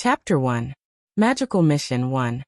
Chapter 1. Magical Mission 1.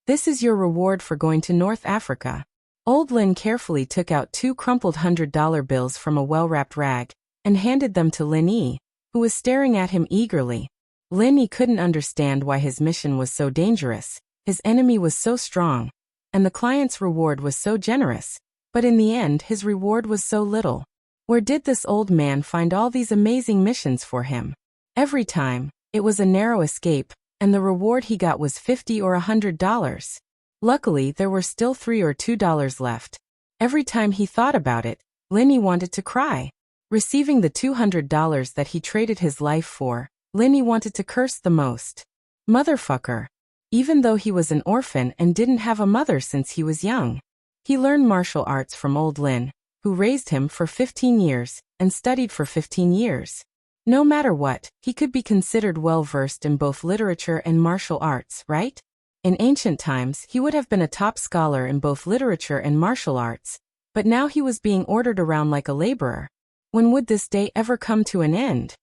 This is your reward for going to North Africa. Old Lin carefully took out 2 crumpled $100 bills from a well-wrapped rag and handed them to Lin Yi, who was staring at him eagerly. Lin Yi couldn't understand why his mission was so dangerous, his enemy was so strong, and the client's reward was so generous, but in the end his reward was so little. Where did this old man find all these amazing missions for him? Every time, it was a narrow escape, and the reward he got was $50 or $100. Luckily, there were still $3 or $2 left. Every time he thought about it, Lin Yi wanted to cry. Receiving the $200 that he traded his life for, Lin Yi wanted to curse the most. Motherfucker. Even though he was an orphan and didn't have a mother since he was young, he learned martial arts from old Lin, who raised him for 15 years and studied for 15 years. No matter what, he could be considered well-versed in both literature and martial arts, right? In ancient times, he would have been a top scholar in both literature and martial arts, but now he was being ordered around like a laborer. When would this day ever come to an end?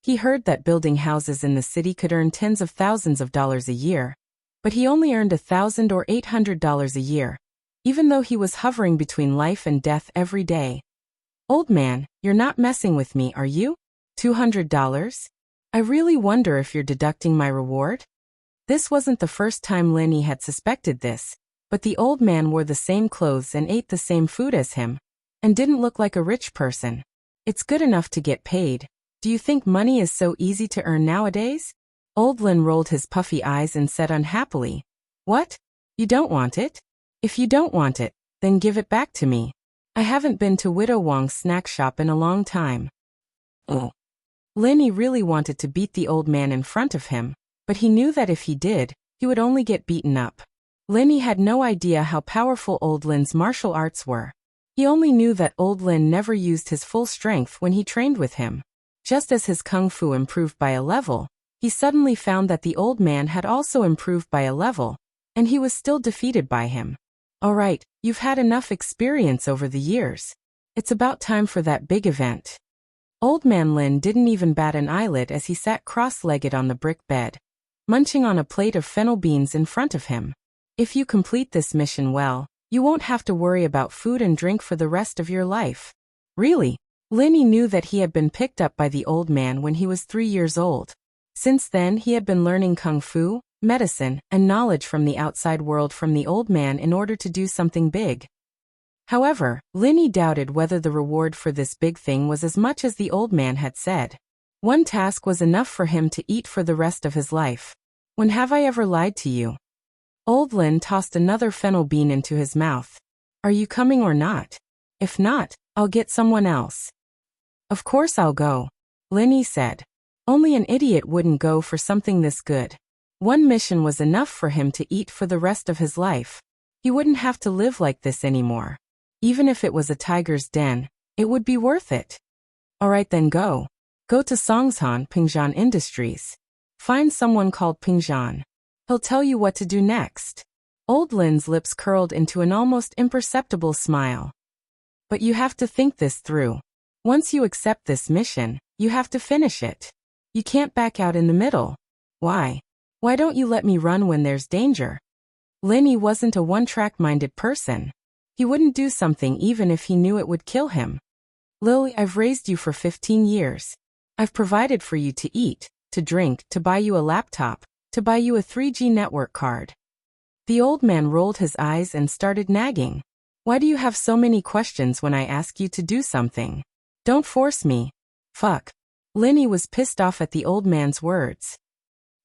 He heard that building houses in the city could earn tens of thousands of dollars a year, but he only earned $1,000 or $800 a year, even though he was hovering between life and death every day. Old man, you're not messing with me, are you? $200? I really wonder if you're deducting my reward? This wasn't the first time Lin Yi had suspected this, but the old man wore the same clothes and ate the same food as him, and didn't look like a rich person. It's good enough to get paid. Do you think money is so easy to earn nowadays? Old Lin rolled his puffy eyes and said unhappily, What? You don't want it? If you don't want it, then give it back to me. I haven't been to Widow Wong's snack shop in a long time. Oh. Lin Yi really wanted to beat the old man in front of him, but he knew that if he did, he would only get beaten up. Lin Yi had no idea how powerful old Lin's martial arts were. He only knew that old Lin never used his full strength when he trained with him. Just as his kung fu improved by a level, he suddenly found that the old man had also improved by a level, and he was still defeated by him. All right, you've had enough experience over the years. It's about time for that big event. Old man Lin didn't even bat an eyelid as he sat cross-legged on the brick bed, munching on a plate of fennel beans in front of him. If you complete this mission well, you won't have to worry about food and drink for the rest of your life. Really? Lin Yi knew that he had been picked up by the old man when he was 3 years old. Since then he had been learning kung fu, medicine, and knowledge from the outside world from the old man in order to do something big. However, Lin Yi doubted whether the reward for this big thing was as much as the old man had said. One task was enough for him to eat for the rest of his life. When have I ever lied to you? Old Lin tossed another fennel bean into his mouth. Are you coming or not? If not, I'll get someone else. Of course I'll go, Lin Yi said. Only an idiot wouldn't go for something this good. One mission was enough for him to eat for the rest of his life. He wouldn't have to live like this anymore. Even if it was a tiger's den, it would be worth it. Alright then go. Go to Songshan Pingzhan Industries. Find someone called Pingzhan. He'll tell you what to do next. Old Lin's lips curled into an almost imperceptible smile. But you have to think this through. Once you accept this mission, you have to finish it. You can't back out in the middle. Why? Why don't you let me run when there's danger? Lin Yi wasn't a one-track-minded person. He wouldn't do something even if he knew it would kill him. Lily, I've raised you for 15 years. I've provided for you to eat, to drink, to buy you a laptop, to buy you a 3G network card. The old man rolled his eyes and started nagging. Why do you have so many questions when I ask you to do something? Don't force me. Fuck. Lin Yi was pissed off at the old man's words.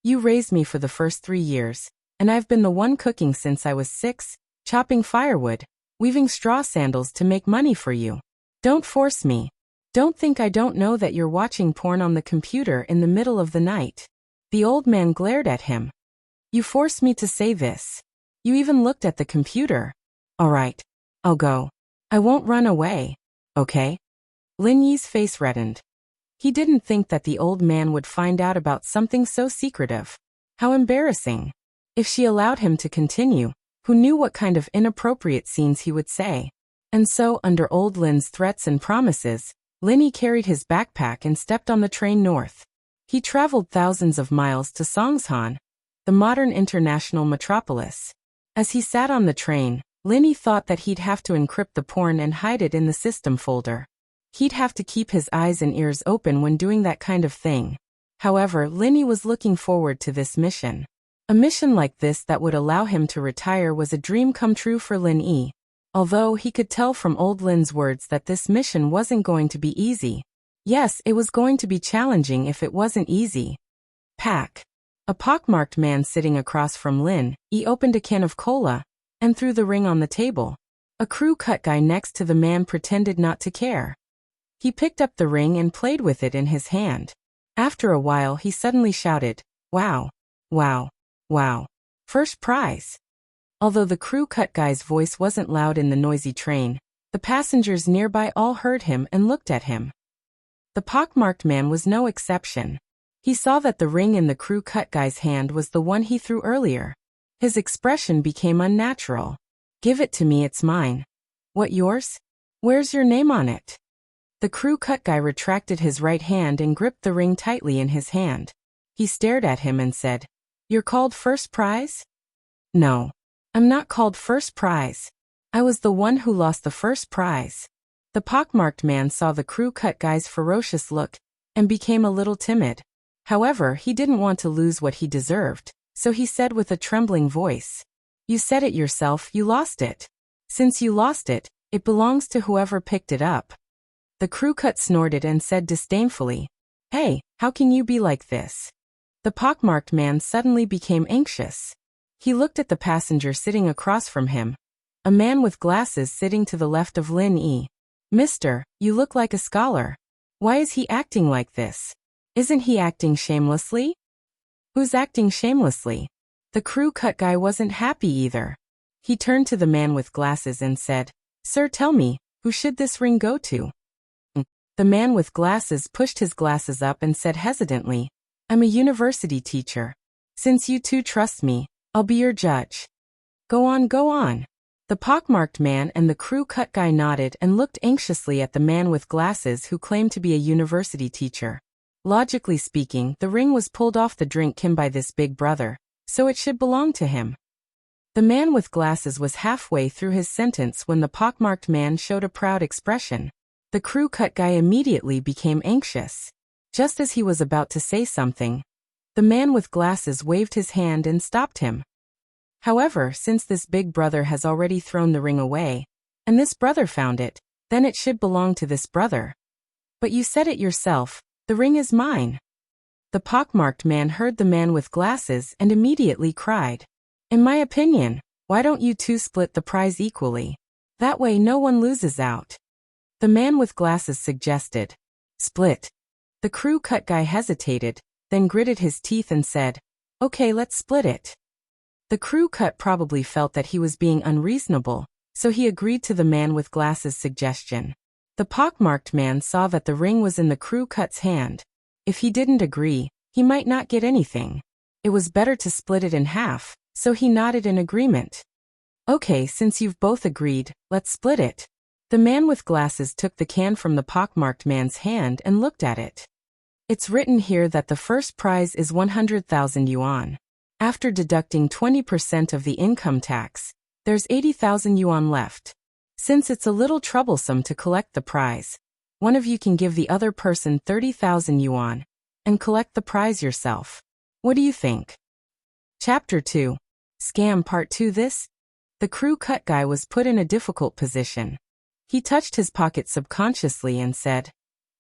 You raised me for the first 3 years, and I've been the one cooking since I was 6, chopping firewood, weaving straw sandals to make money for you. Don't force me. Don't think I don't know that you're watching porn on the computer in the middle of the night. The old man glared at him. You forced me to say this. You even looked at the computer. All right. I'll go. I won't run away. Okay? Lin Yi's face reddened. He didn't think that the old man would find out about something so secretive. How embarrassing. If she allowed him to continue, who knew what kind of inappropriate scenes he would say? And so, under old Lin's threats and promises, Lin Yi carried his backpack and stepped on the train north. He traveled thousands of miles to Songshan, the modern international metropolis. As he sat on the train, Linny thought that he'd have to encrypt the porn and hide it in the system folder. He'd have to keep his eyes and ears open when doing that kind of thing. However, Linny was looking forward to this mission. A mission like this that would allow him to retire was a dream come true for Lin Yi. Although he could tell from old Lin's words that this mission wasn't going to be easy. Yes, it was going to be challenging if it wasn't easy. Pack. A pockmarked man sitting across from Lin Yi opened a can of cola and threw the ring on the table. A crew cut guy next to the man pretended not to care. He picked up the ring and played with it in his hand. After a while he suddenly shouted, "Wow! Wow! Wow! First prize!" Although the crew cut guy's voice wasn't loud in the noisy train, the passengers nearby all heard him and looked at him. The pockmarked man was no exception. He saw that the ring in the crew cut guy's hand was the one he threw earlier. His expression became unnatural. "Give it to me, it's mine." "What, yours? Where's your name on it?" The crew cut guy retracted his right hand and gripped the ring tightly in his hand. He stared at him and said, "You're called first prize?" "No. I'm not called first prize. I was the one who lost the first prize." The pockmarked man saw the crew cut guy's ferocious look and became a little timid. However, he didn't want to lose what he deserved, so he said with a trembling voice, "You said it yourself, you lost it. Since you lost it, it belongs to whoever picked it up." The crew cut snorted and said disdainfully, "Hey, how can you be like this?" The pockmarked man suddenly became anxious. He looked at the passenger sitting across from him, a man with glasses sitting to the left of Lin Yi. "Mister, you look like a scholar. Why is he acting like this? Isn't he acting shamelessly?" "Who's acting shamelessly?" The crew cut guy wasn't happy either. He turned to the man with glasses and said, "Sir, tell me, who should this ring go to?" The man with glasses pushed his glasses up and said hesitantly, "I'm a university teacher. Since you two trust me, I'll be your judge." Go on, go on." The pockmarked man and the crew cut guy nodded and looked anxiously at the man with glasses who claimed to be a university teacher. Logically speaking, the ring was pulled off the drink Kim by this big brother, so it should belong to him. The man with glasses was halfway through his sentence when the pockmarked man showed a proud expression. The crew cut guy immediately became anxious. Just as he was about to say something, the man with glasses waved his hand and stopped him. However, since this big brother has already thrown the ring away, and this brother found it, then it should belong to this brother. "But you said it yourself, the ring is mine." The pockmarked man heard the man with glasses and immediately cried, "In my opinion, why don't you two split the prize equally? That way no one loses out." The man with glasses suggested, "Split." The crew cut guy hesitated, then gritted his teeth and said, "Okay, let's split it." The crew cut probably felt that he was being unreasonable, so he agreed to the man with glasses' suggestion. The pockmarked man saw that the ring was in the crew cut's hand. If he didn't agree, he might not get anything. It was better to split it in half, so he nodded in agreement. "Okay, since you've both agreed, let's split it." The man with glasses took the can from the pockmarked man's hand and looked at it. "It's written here that the first prize is 100,000 yuan. After deducting 20% of the income tax, there's 80,000 yuan left. Since it's a little troublesome to collect the prize, one of you can give the other person 30,000 yuan and collect the prize yourself. What do you think?" Chapter 2. Scam Part 2. The crew cut guy was put in a difficult position. He touched his pocket subconsciously and said,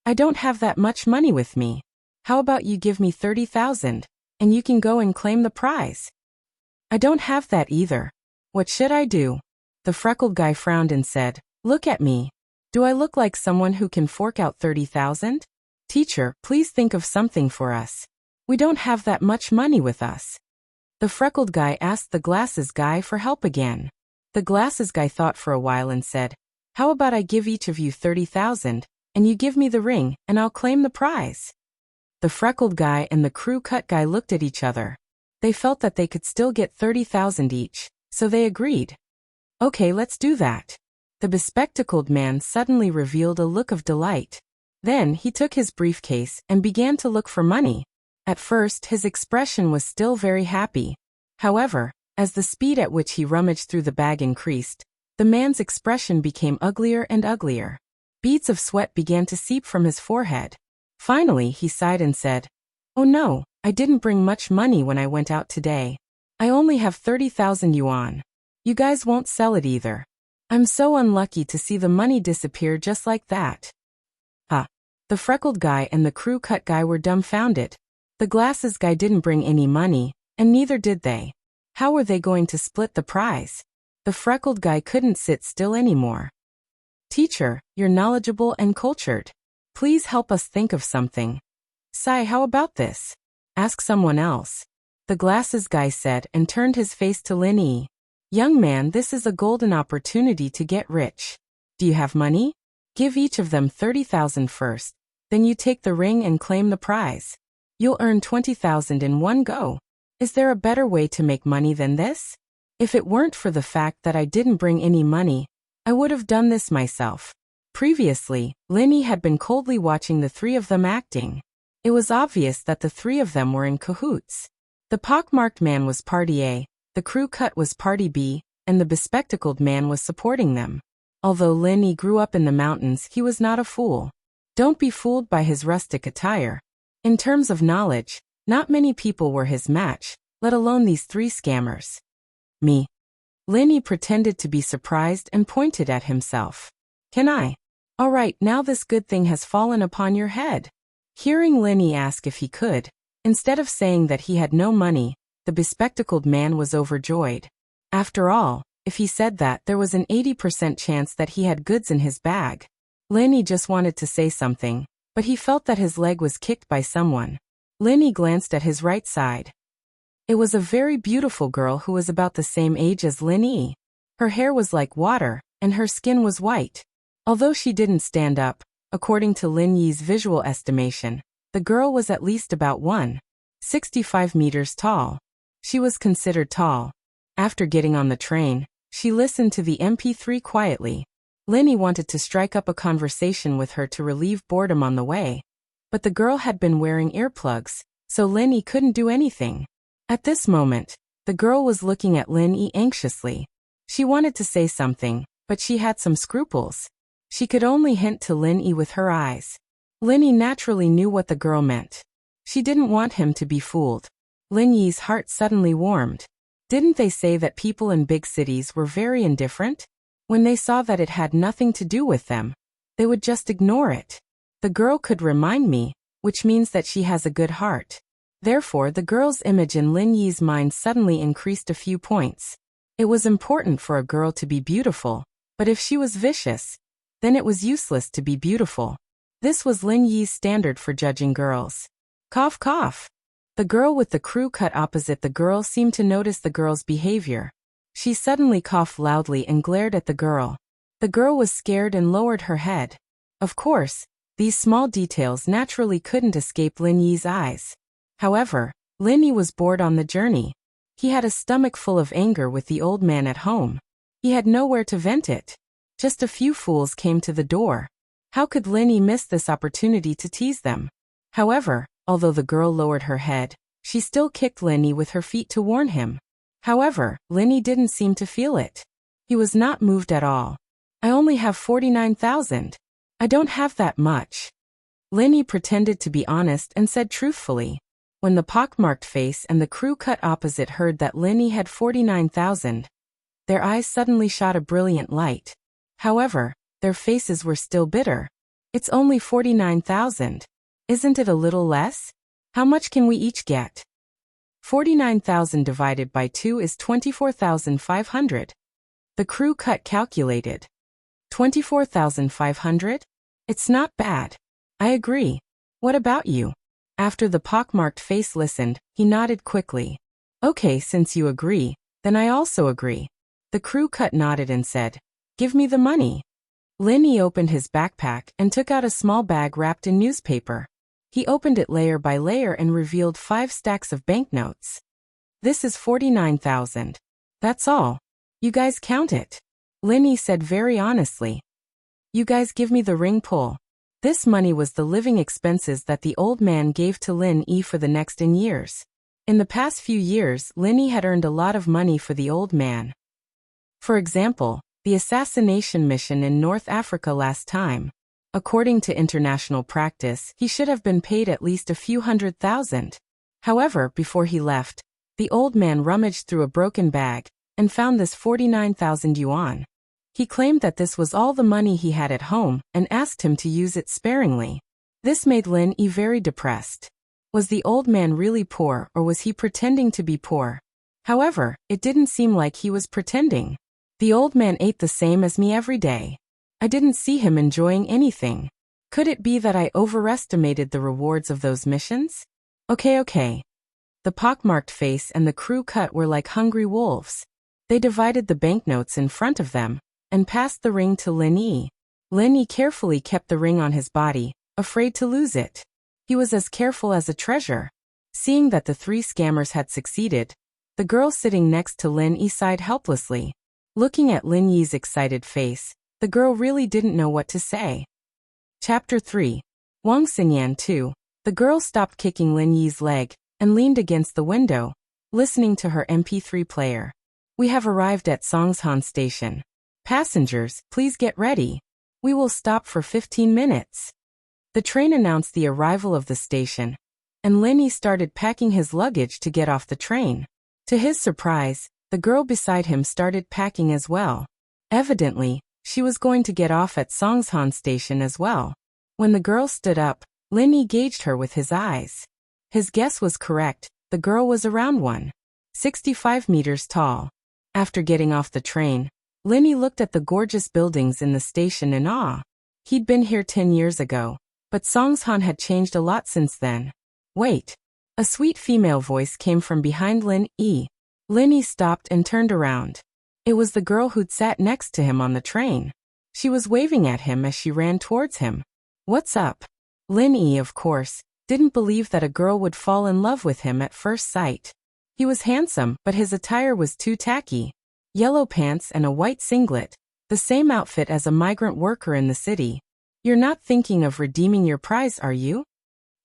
"I don't have that much money with me. How about you give me 30,000, and you can go and claim the prize?" "I don't have that either. What should I do?" The freckled guy frowned and said, "Look at me. Do I look like someone who can fork out 30,000? Teacher, please think of something for us. We don't have that much money with us." The freckled guy asked the glasses guy for help again. The glasses guy thought for a while and said, "How about I give each of you 30,000, and you give me the ring, and I'll claim the prize?" The freckled guy and the crew cut guy looked at each other. They felt that they could still get 30,000 each, so they agreed. "Okay, let's do that." The bespectacled man suddenly revealed a look of delight. Then he took his briefcase and began to look for money, At first, his expression was still very happy. However, as the speed at which he rummaged through the bag increased, the man's expression became uglier and uglier. Beads of sweat began to seep from his forehead. Finally, he sighed and said, "Oh no, I didn't bring much money when I went out today. I only have 30,000 yuan. You guys won't sell it either. I'm so unlucky to see the money disappear just like that." The freckled guy and the crew cut guy were dumbfounded. The glasses guy didn't bring any money, and neither did they. How were they going to split the prize? The freckled guy couldn't sit still anymore. "Teacher, you're knowledgeable and cultured. Please help us think of something." "Sai, how about this? Ask someone else," the glasses guy said and turned his face to Lin Yi. "Young man, this is a golden opportunity to get rich. Do you have money? Give each of them 30,000 first, then you take the ring and claim the prize. You'll earn 20,000 in one go. Is there a better way to make money than this? If it weren't for the fact that I didn't bring any money, I would have done this myself." Previously, Lin Yi had been coldly watching the three of them acting. It was obvious that the three of them were in cahoots. The pockmarked man was party A, the crew cut was party B, and the bespectacled man was supporting them. Although Lin Yi grew up in the mountains, he was not a fool. Don't be fooled by his rustic attire. In terms of knowledge, not many people were his match, let alone these three scammers. "Me." Lin Yi pretended to be surprised and pointed at himself. "Can I? All right, now this good thing has fallen upon your head." Hearing Lin Yi ask if he could, instead of saying that he had no money, the bespectacled man was overjoyed. After all, if he said that, there was an 80% chance that he had goods in his bag. Lin Yi just wanted to say something, but he felt that his leg was kicked by someone. Lin Yi glanced at his right side. It was a very beautiful girl who was about the same age as Lin Yi. Her hair was like water, and her skin was white. Although she didn't stand up, according to Lin Yi's visual estimation, the girl was at least about 1.65 meters tall. She was considered tall. After getting on the train, she listened to the MP3 quietly. Lin Yi wanted to strike up a conversation with her to relieve boredom on the way. But the girl had been wearing earplugs, so Lin Yi couldn't do anything. At this moment, the girl was looking at Lin Yi anxiously. She wanted to say something, but she had some scruples. She could only hint to Lin Yi with her eyes. Lin Yi naturally knew what the girl meant. She didn't want him to be fooled. Lin Yi's heart suddenly warmed. Didn't they say that people in big cities were very indifferent? When they saw that it had nothing to do with them, they would just ignore it. The girl could remind me, which means that she has a good heart. Therefore, the girl's image in Lin Yi's mind suddenly increased a few points. It was important for a girl to be beautiful, but if she was vicious, then it was useless to be beautiful. This was Lin Yi's standard for judging girls. Cough cough. The girl with the crew cut opposite the girl seemed to notice the girl's behavior. She suddenly coughed loudly and glared at the girl. The girl was scared and lowered her head. Of course, these small details naturally couldn't escape Lin Yi's eyes. However, Lin Yi was bored on the journey. He had a stomach full of anger with the old man at home. He had nowhere to vent it. Just a few fools came to the door. How could Lin Yi miss this opportunity to tease them? However, although the girl lowered her head, she still kicked Lin Yi with her feet to warn him. However, Lin Yi didn't seem to feel it. He was not moved at all. "I only have 49,000. I don't have that much." Lin Yi pretended to be honest and said truthfully. When the pockmarked face and the crew cut opposite heard that Lin Yi had 49,000, their eyes suddenly shot a brilliant light. However, their faces were still bitter. "It's only 49,000. Isn't it a little less? How much can we each get?" 49,000 divided by 2 is 24,500. The crew cut calculated. 24,500? It's not bad. I agree. What about you? After the pockmarked face listened, he nodded quickly. Okay, since you agree, then I also agree. The crew cut nodded and said, "Give me the money." Lin Yi opened his backpack and took out a small bag wrapped in newspaper. He opened it layer by layer and revealed 5 stacks of banknotes. "This is 49,000. That's all. You guys count it," Lin Yi said very honestly. "You guys give me the ring pull." This money was the living expenses that the old man gave to Lin Yi for the next years. In the past few years, Lin Yi had earned a lot of money for the old man. For example, the assassination mission in North Africa last time. According to international practice, he should have been paid at least a few $100,000. However, before he left, the old man rummaged through a broken bag and found this 49,000 yuan. He claimed that this was all the money he had at home and asked him to use it sparingly. This made Lin Yi very depressed. Was the old man really poor, or was he pretending to be poor? However, it didn't seem like he was pretending. The old man ate the same as me every day. I didn't see him enjoying anything. Could it be that I overestimated the rewards of those missions? Okay. The pockmarked face and the crew cut were like hungry wolves. They divided the banknotes in front of them and passed the ring to Lin Yi. Lin Yi carefully kept the ring on his body, afraid to lose it. He was as careful as a treasure. Seeing that the three scammers had succeeded, the girl sitting next to Lin Yi sighed helplessly. Looking at Lin Yi's excited face, the girl really didn't know what to say. Chapter 3. Wang Xinyan 2. The girl stopped kicking Lin Yi's leg and leaned against the window, listening to her MP3 player. We have arrived at Songshan Station. Passengers, please get ready. We will stop for 15 minutes. The train announced the arrival of the station, and Lin Yi started packing his luggage to get off the train. To his surprise, the girl beside him started packing as well. Evidently, she was going to get off at Songshan Station as well. When the girl stood up, Lin Yi gauged her with his eyes. His guess was correct. The girl was around 1.65 meters tall. After getting off the train, Lin Yi looked at the gorgeous buildings in the station in awe. He'd been here 10 years ago, but Songshan had changed a lot since then. Wait. A sweet female voice came from behind Lin Yi. Lin Yi stopped and turned around. It was the girl who'd sat next to him on the train. She was waving at him as she ran towards him. What's up? Lin Yi, of course, didn't believe that a girl would fall in love with him at first sight. He was handsome, but his attire was too tacky. Yellow pants and a white singlet, the same outfit as a migrant worker in the city. You're not thinking of redeeming your prize, are you?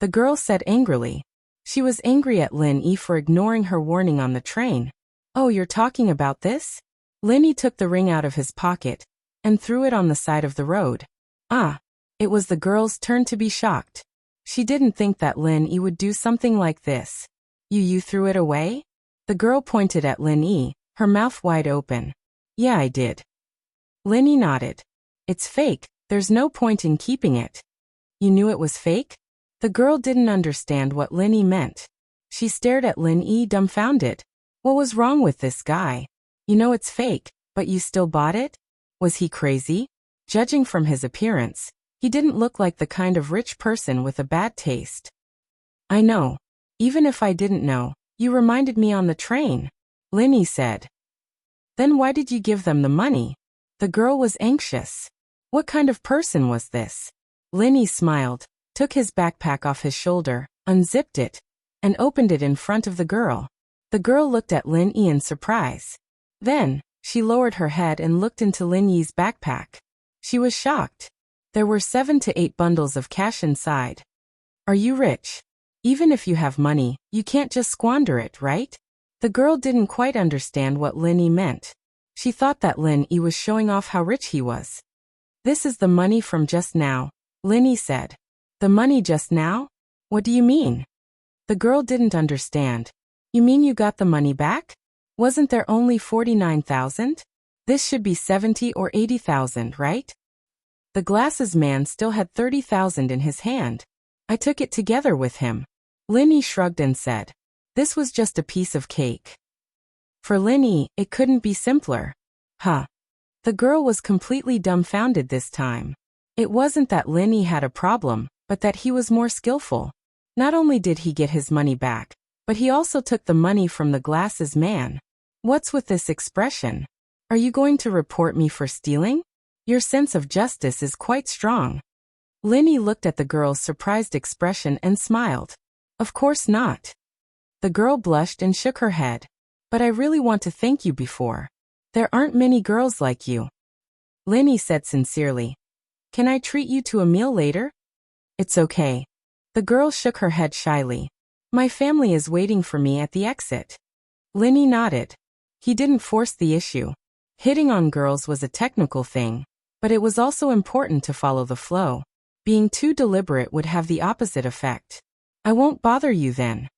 The girl said angrily. She was angry at Lin Yi for ignoring her warning on the train. Oh, you're talking about this? Lin Yi took the ring out of his pocket and threw it on the side of the road. Ah, it was the girl's turn to be shocked. She didn't think that Lin Yi would do something like this. You threw it away? The girl pointed at Lin Yi, her mouth wide open. Yeah, I did. Lin Yi nodded. It's fake, there's no point in keeping it. You knew it was fake? The girl didn't understand what Lin Yi meant. She stared at Lin Yi dumbfounded. What was wrong with this guy? You know it's fake, but you still bought it? Was he crazy? Judging from his appearance, he didn't look like the kind of rich person with a bad taste. I know. Even if I didn't know, you reminded me on the train, Lin Yi said. Then why did you give them the money? The girl was anxious. What kind of person was this? Lin Yi smiled, took his backpack off his shoulder, unzipped it, and opened it in front of the girl. The girl looked at Lin Yi in surprise. Then, she lowered her head and looked into Lin Yi's backpack. She was shocked. There were 7 to 8 bundles of cash inside. Are you rich? Even if you have money, you can't just squander it, right? The girl didn't quite understand what Lin Yi meant. She thought that Lin Yi was showing off how rich he was. This is the money from just now, Lin Yi said. The money just now? What do you mean? The girl didn't understand. You mean you got the money back? Wasn't there only 49,000? This should be 70 or 80,000, right? The glasses man still had 30,000 in his hand. I took it together with him. Lin Yi shrugged and said. This was just a piece of cake. For Lin Yi, it couldn't be simpler. Huh. The girl was completely dumbfounded this time. It wasn't that Lin Yi had a problem, but that he was more skillful. Not only did he get his money back, but he also took the money from the glasses man. What's with this expression? Are you going to report me for stealing? Your sense of justice is quite strong. Lin Yi looked at the girl's surprised expression and smiled. Of course not. The girl blushed and shook her head. But I really want to thank you before. There aren't many girls like you. Lin Yi said sincerely. Can I treat you to a meal later? It's okay. The girl shook her head shyly. My family is waiting for me at the exit. Linny nodded. He didn't force the issue. Hitting on girls was a technical thing, but it was also important to follow the flow. Being too deliberate would have the opposite effect. I won't bother you then.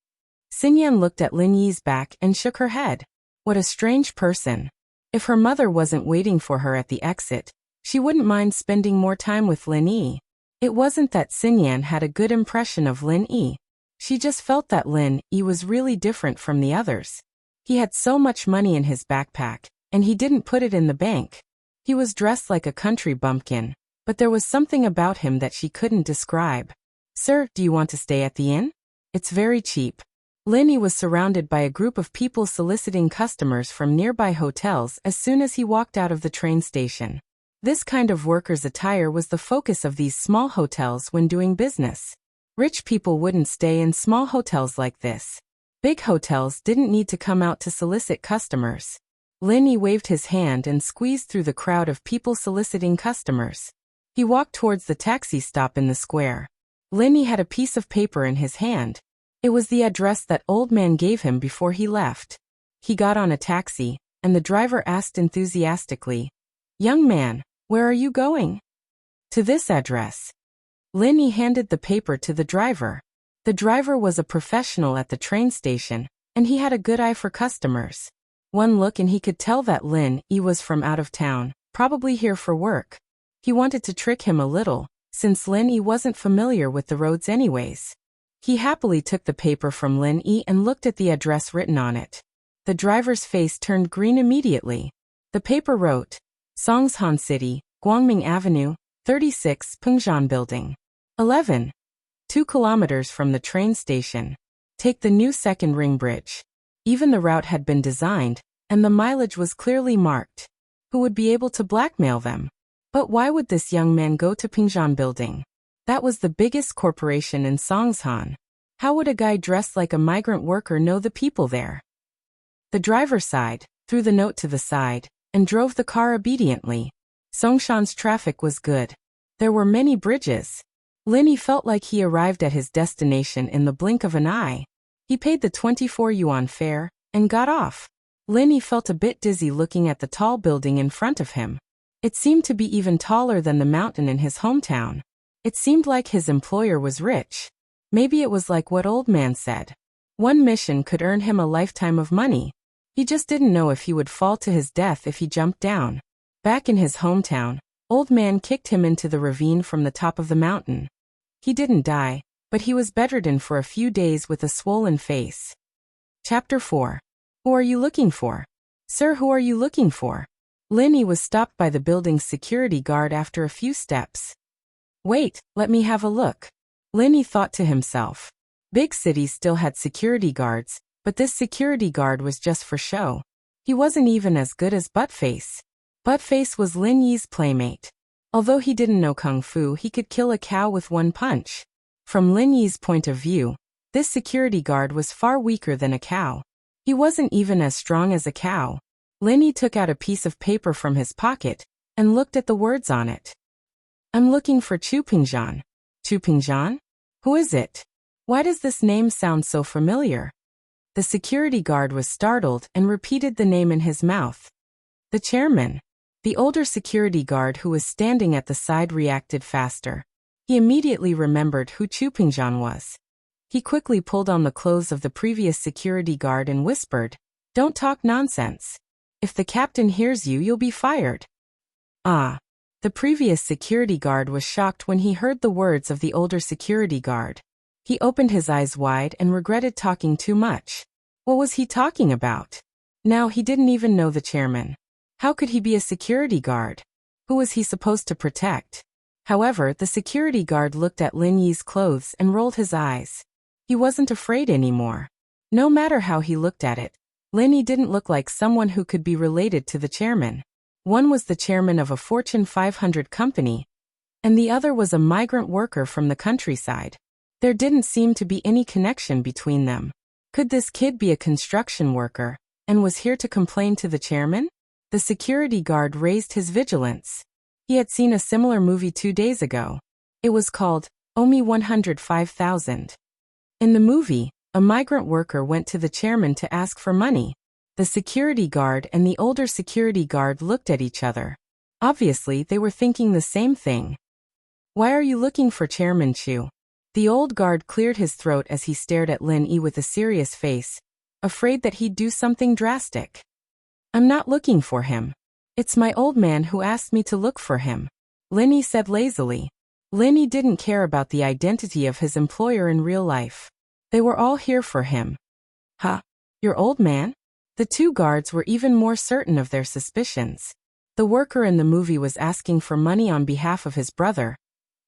Xinyan looked at Lin Yi's back and shook her head. What a strange person. If her mother wasn't waiting for her at the exit, she wouldn't mind spending more time with Lin Yi. It wasn't that Xinyan had a good impression of Lin Yi. She just felt that Lin Yi was really different from the others. He had so much money in his backpack, and he didn't put it in the bank. He was dressed like a country bumpkin, but there was something about him that she couldn't describe. Sir, do you want to stay at the inn? It's very cheap. Lin Yi was surrounded by a group of people soliciting customers from nearby hotels as soon as he walked out of the train station. This kind of worker's attire was the focus of these small hotels when doing business. Rich people wouldn't stay in small hotels like this. Big hotels didn't need to come out to solicit customers. Lin Yi waved his hand and squeezed through the crowd of people soliciting customers. He walked towards the taxi stop in the square. Lin Yi had a piece of paper in his hand. It was the address that old man gave him before he left. He got on a taxi, and the driver asked enthusiastically, "Young man, where are you going?" "To this address." Lin Yi handed the paper to the driver. The driver was a professional at the train station, and he had a good eye for customers. One look and he could tell that Lin Yi was from out of town, probably here for work. He wanted to trick him a little, since Lin Yi wasn't familiar with the roads anyways. He happily took the paper from Lin Yi and looked at the address written on it. The driver's face turned green immediately. The paper wrote, Songshan City, Guangming Avenue, 36 Pengzhan Building. 11. 2 kilometers from the train station. Take the new second ring bridge. Even the route had been designed, and the mileage was clearly marked. Who would be able to blackmail them? But why would this young man go to Pengzhan Building? That was the biggest corporation in Songshan. How would a guy dressed like a migrant worker know the people there? The driver sighed, threw the note to the side, and drove the car obediently. Songshan's traffic was good. There were many bridges. Lin Yi felt like he arrived at his destination in the blink of an eye. He paid the 24 yuan fare, and got off. Lin Yi felt a bit dizzy looking at the tall building in front of him. It seemed to be even taller than the mountain in his hometown. It seemed like his employer was rich. Maybe it was like what old man said. One mission could earn him a lifetime of money. He just didn't know if he would fall to his death if he jumped down. Back in his hometown, old man kicked him into the ravine from the top of the mountain. He didn't die, but he was bedridden for a few days with a swollen face. Chapter 4. Who are you looking for? Sir, who are you looking for? Lin Yi was stopped by the building's security guard after a few steps. Wait, let me have a look. Lin Yi thought to himself. Big cities still had security guards, but this security guard was just for show. He wasn't even as good as Buttface. Buttface was Lin Yi's playmate. Although he didn't know kung fu, he could kill a cow with one punch. From Lin Yi's point of view, this security guard was far weaker than a cow. He wasn't even as strong as a cow. Lin Yi took out a piece of paper from his pocket and looked at the words on it. I'm looking for Chu Pengzhan. Chu Pengzhan? Who is it? Why does this name sound so familiar? The security guard was startled and repeated the name in his mouth. The chairman. The older security guard who was standing at the side reacted faster. He immediately remembered who Chu Pengzhan was. He quickly pulled on the clothes of the previous security guard and whispered, Don't talk nonsense. If the captain hears you, you'll be fired. Ah. The previous security guard was shocked when he heard the words of the older security guard. He opened his eyes wide and regretted talking too much. What was he talking about? Now he didn't even know the chairman. How could he be a security guard? Who was he supposed to protect? However, the security guard looked at Lin Yi's clothes and rolled his eyes. He wasn't afraid anymore. No matter how he looked at it, Lin Yi didn't look like someone who could be related to the chairman. One was the chairman of a Fortune 500 company, and the other was a migrant worker from the countryside. There didn't seem to be any connection between them. Could this kid be a construction worker, and was here to complain to the chairman? The security guard raised his vigilance. He had seen a similar movie 2 days ago. It was called Owe me 105,000. In the movie, a migrant worker went to the chairman to ask for money. The security guard and the older security guard looked at each other. Obviously, they were thinking the same thing. Why are you looking for Chairman Chu? The old guard cleared his throat as he stared at Lin Yi with a serious face, afraid that he'd do something drastic. I'm not looking for him. It's my old man who asked me to look for him, Lin Yi said lazily. Lin Yi didn't care about the identity of his employer in real life. They were all here for him. Huh? Your old man? The two guards were even more certain of their suspicions. The worker in the movie was asking for money on behalf of his brother,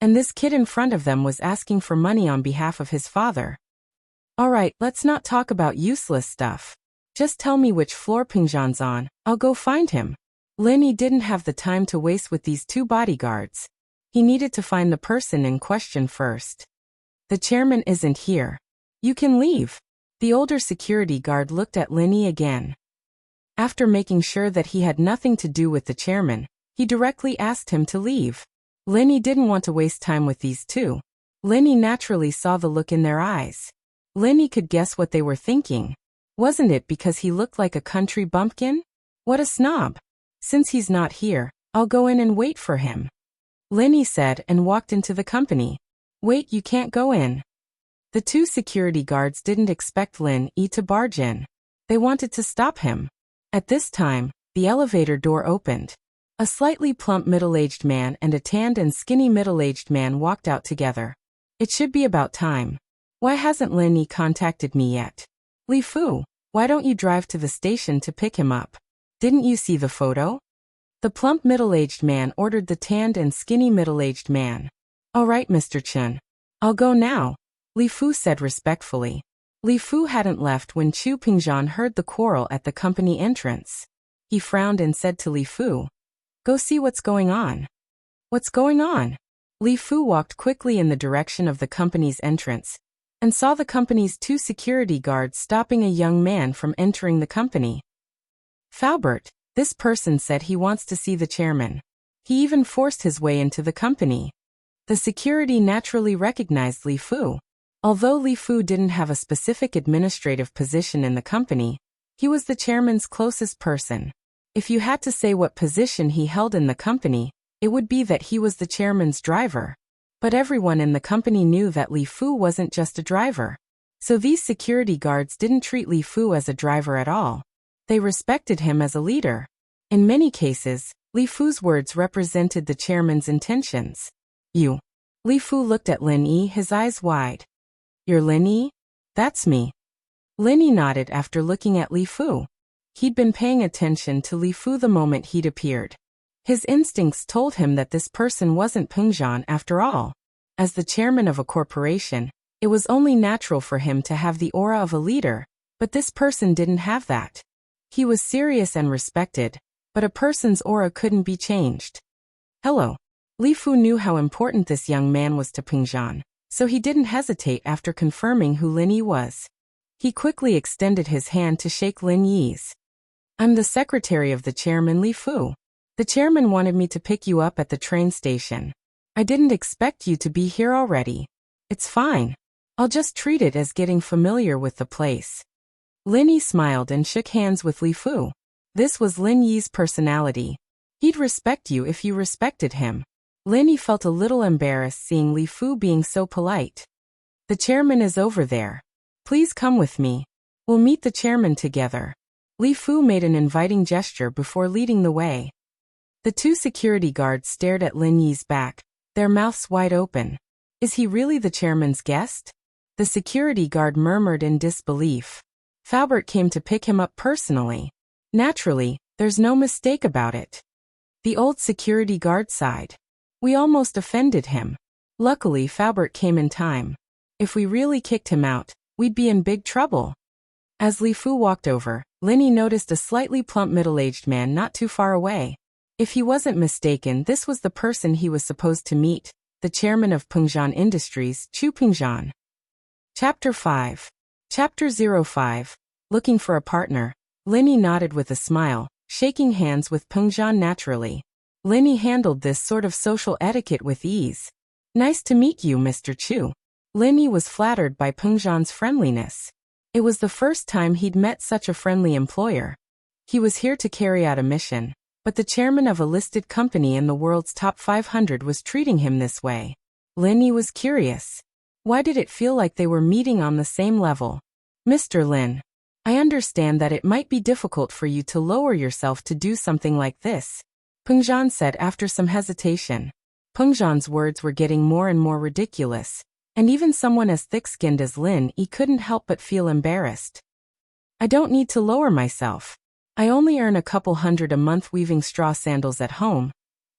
and this kid in front of them was asking for money on behalf of his father. All right, let's not talk about useless stuff. Just tell me which floor Pingzhan's on, I'll go find him. Lin Yi didn't have the time to waste with these two bodyguards. He needed to find the person in question first. The chairman isn't here. You can leave. The older security guard looked at Lin Yi again. After making sure that he had nothing to do with the chairman, he directly asked him to leave. Lin Yi didn't want to waste time with these two. Lin Yi naturally saw the look in their eyes. Lin Yi could guess what they were thinking. Wasn't it because he looked like a country bumpkin? What a snob. Since he's not here, I'll go in and wait for him, Lin Yi said and walked into the company. Wait, you can't go in. The two security guards didn't expect Lin Yi to barge in. They wanted to stop him. At this time, the elevator door opened. A slightly plump middle-aged man and a tanned and skinny middle-aged man walked out together. It should be about time. Why hasn't Lin Yi contacted me yet? Li Fu, why don't you drive to the station to pick him up? Didn't you see the photo? The plump middle-aged man ordered the tanned and skinny middle-aged man. All right, Mr. Chen. I'll go now, Li Fu said respectfully. Li Fu hadn't left when Chu Pingzhan heard the quarrel at the company entrance. He frowned and said to Li Fu, "Go see what's going on." What's going on? Li Fu walked quickly in the direction of the company's entrance and saw the company's two security guards stopping a young man from entering the company. Faubert, this person said he wants to see the chairman. He even forced his way into the company. The security naturally recognized Li Fu. Although Li Fu didn't have a specific administrative position in the company, he was the chairman's closest person. If you had to say what position he held in the company, it would be that he was the chairman's driver. But everyone in the company knew that Li Fu wasn't just a driver. So these security guards didn't treat Li Fu as a driver at all. They respected him as a leader. In many cases, Li Fu's words represented the chairman's intentions. You. Li Fu looked at Lin Yi, his eyes wide. You're Lin Yi? That's me. Lin Yi nodded after looking at Li Fu. He'd been paying attention to Li Fu the moment he'd appeared. His instincts told him that this person wasn't Pingzhan after all. As the chairman of a corporation, it was only natural for him to have the aura of a leader, but this person didn't have that. He was serious and respected, but a person's aura couldn't be changed. Hello. Li Fu knew how important this young man was to Pingzhan, so he didn't hesitate after confirming who Lin Yi was. He quickly extended his hand to shake Lin Yi's. I'm the secretary of the chairman, Li Fu. The chairman wanted me to pick you up at the train station. I didn't expect you to be here already. It's fine. I'll just treat it as getting familiar with the place. Lin Yi smiled and shook hands with Li Fu. This was Lin Yi's personality. He'd respect you if you respected him. Lin Yi felt a little embarrassed seeing Li Fu being so polite. The chairman is over there. Please come with me. We'll meet the chairman together. Li Fu made an inviting gesture before leading the way. The two security guards stared at Lin Yi's back, their mouths wide open. Is he really the chairman's guest? The security guard murmured in disbelief. Faubert came to pick him up personally. Naturally, there's no mistake about it. The old security guard sighed. We almost offended him. Luckily, Faubert came in time. If we really kicked him out, we'd be in big trouble. As Li Fu walked over, Lin Yi noticed a slightly plump middle-aged man not too far away. If he wasn't mistaken, this was the person he was supposed to meet, the chairman of Pingzhan Industries, Chu Pingzhan. Chapter 5. Chapter 05. Looking for a partner. Lin Yi nodded with a smile, shaking hands with Pingzhan naturally. Lin Yi handled this sort of social etiquette with ease. Nice to meet you, Mr. Chu. Lin Yi was flattered by Peng Zhan's friendliness. It was the first time he'd met such a friendly employer. He was here to carry out a mission, but the chairman of a listed company in the world's top 500 was treating him this way. Lin Yi was curious. Why did it feel like they were meeting on the same level? Mr. Lin, I understand that it might be difficult for you to lower yourself to do something like this, Peng Zhan said after some hesitation. Peng Zhan's words were getting more and more ridiculous, and even someone as thick-skinned as Lin Yi couldn't help but feel embarrassed. I don't need to lower myself. I only earn a couple hundred a month weaving straw sandals at home,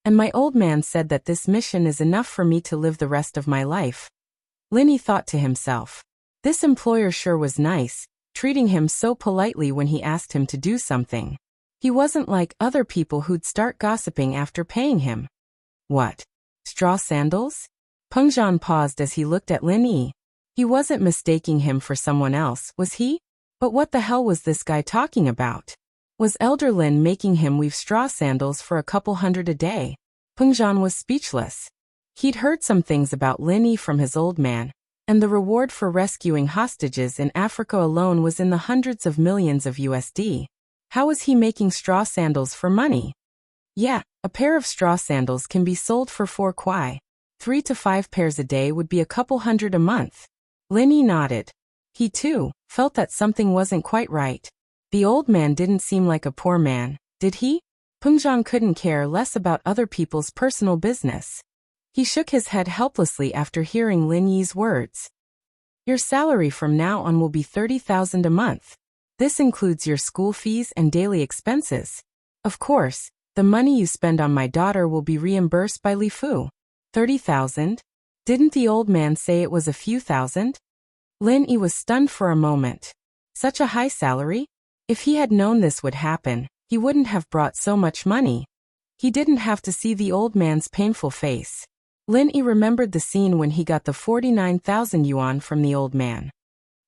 and my old man said that this mission is enough for me to live the rest of my life. Lin Yi thought to himself. This employer sure was nice, treating him so politely when he asked him to do something. He wasn't like other people who'd start gossiping after paying him. What? Straw sandals? Peng Zhan paused as he looked at Lin Yi. He wasn't mistaking him for someone else, was he? But what the hell was this guy talking about? Was Elder Lin making him weave straw sandals for a couple hundred a day? Peng Zhan was speechless. He'd heard some things about Lin Yi from his old man, and the reward for rescuing hostages in Africa alone was in the hundreds of millions of USD. How was he making straw sandals for money? Yeah, a pair of straw sandals can be sold for 4 kwai. 3 to 5 pairs a day would be a couple hundred a month. Lin Yi nodded. He too felt that something wasn't quite right. The old man didn't seem like a poor man, did he? Peng Zhan couldn't care less about other people's personal business. He shook his head helplessly after hearing Lin Yi's words. Your salary from now on will be 30,000 a month. This includes your school fees and daily expenses. Of course, the money you spend on my daughter will be reimbursed by Li Fu. 30,000? Didn't the old man say it was a few thousand? Lin Yi was stunned for a moment. Such a high salary? If he had known this would happen, he wouldn't have brought so much money. He didn't have to see the old man's painful face. Lin Yi remembered the scene when he got the 49,000 yuan from the old man.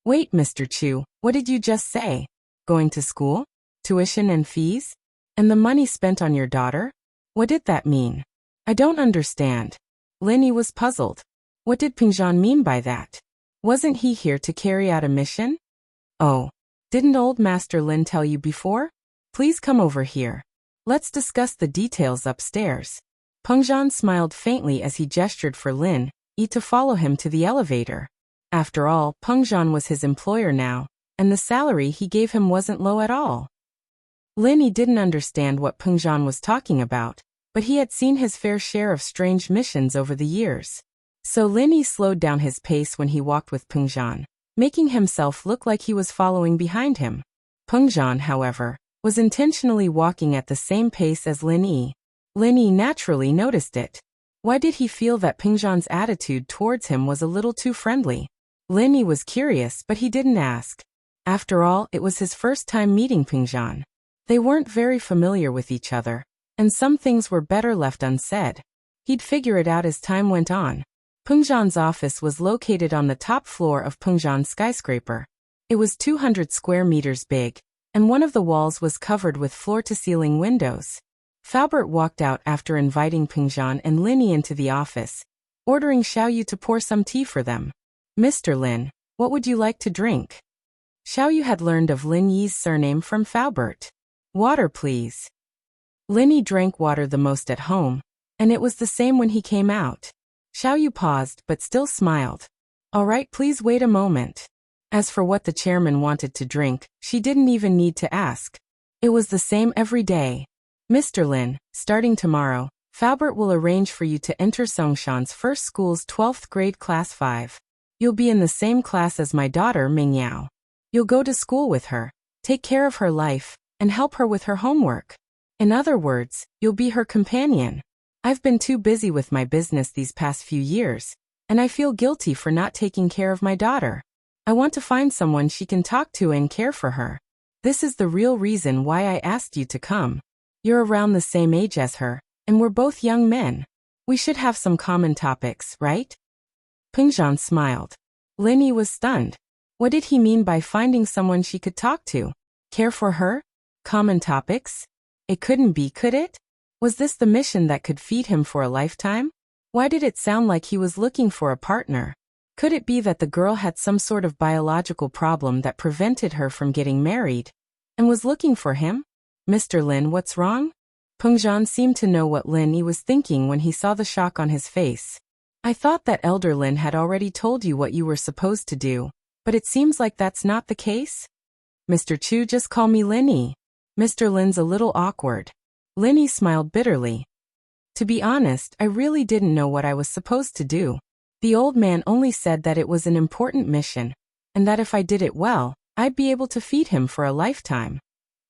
Wait, Mr. Chu, what did you just say? Going to school? Tuition and fees? And the money spent on your daughter? What did that mean? I don't understand. Lin Yi was puzzled. What did Peng Zhan mean by that? Wasn't he here to carry out a mission? Oh. Didn't old Master Lin tell you before? Please come over here. Let's discuss the details upstairs. Peng Zhan smiled faintly as he gestured for Lin Yi to follow him to the elevator. After all, Peng Zhan was his employer now, and the salary he gave him wasn't low at all. Lin Yi didn't understand what Peng Zhan was talking about, but he had seen his fair share of strange missions over the years. So Lin Yi slowed down his pace when he walked with Peng Zhan, making himself look like he was following behind him. Peng Zhan, however, was intentionally walking at the same pace as Lin Yi. Lin Yi naturally noticed it. Why did he feel that Peng Zhan's attitude towards him was a little too friendly? Lin Yi was curious, but he didn't ask. After all, it was his first time meeting Peng Zhan. They weren't very familiar with each other, and some things were better left unsaid. He'd figure it out as time went on. Peng Zhan's office was located on the top floor of Peng Zhan's skyscraper. It was 200 square meters big, and one of the walls was covered with floor-to-ceiling windows. Faubert walked out after inviting Peng Zhan and Lin Yi into the office, ordering Xiao Yu to pour some tea for them. Mr. Lin, what would you like to drink? Xiao Yu had learned of Lin Yi's surname from Faubert. Water, please. Lin Yi drank water the most at home, and it was the same when he came out. Xiao Yu paused but still smiled. All right, please wait a moment. As for what the chairman wanted to drink, she didn't even need to ask. It was the same every day. Mr. Lin, starting tomorrow, Faubert will arrange for you to enter Songshan's first school's 12th grade class 5. You'll be in the same class as my daughter Ming Yao. You'll go to school with her, take care of her life, and help her with her homework. In other words, you'll be her companion. I've been too busy with my business these past few years, and I feel guilty for not taking care of my daughter. I want to find someone she can talk to and care for her. This is the real reason why I asked you to come. You're around the same age as her, and we're both young men. We should have some common topics, right? Peng Zhan smiled. Lin Yi was stunned. What did he mean by finding someone she could talk to? Care for her? Common topics? It couldn't be, could it? Was this the mission that could feed him for a lifetime? Why did it sound like he was looking for a partner? Could it be that the girl had some sort of biological problem that prevented her from getting married, and was looking for him? Mr. Lin, what's wrong? Pengzhan seemed to know what Lin Yi was thinking when he saw the shock on his face. I thought that Elder Lin had already told you what you were supposed to do, but it seems like that's not the case? Mr. Chu, just call me Lin Yi. Mr. Lin's a little awkward. Lin Yi smiled bitterly. To be honest, I really didn't know what I was supposed to do. The old man only said that it was an important mission, and that if I did it well, I'd be able to feed him for a lifetime.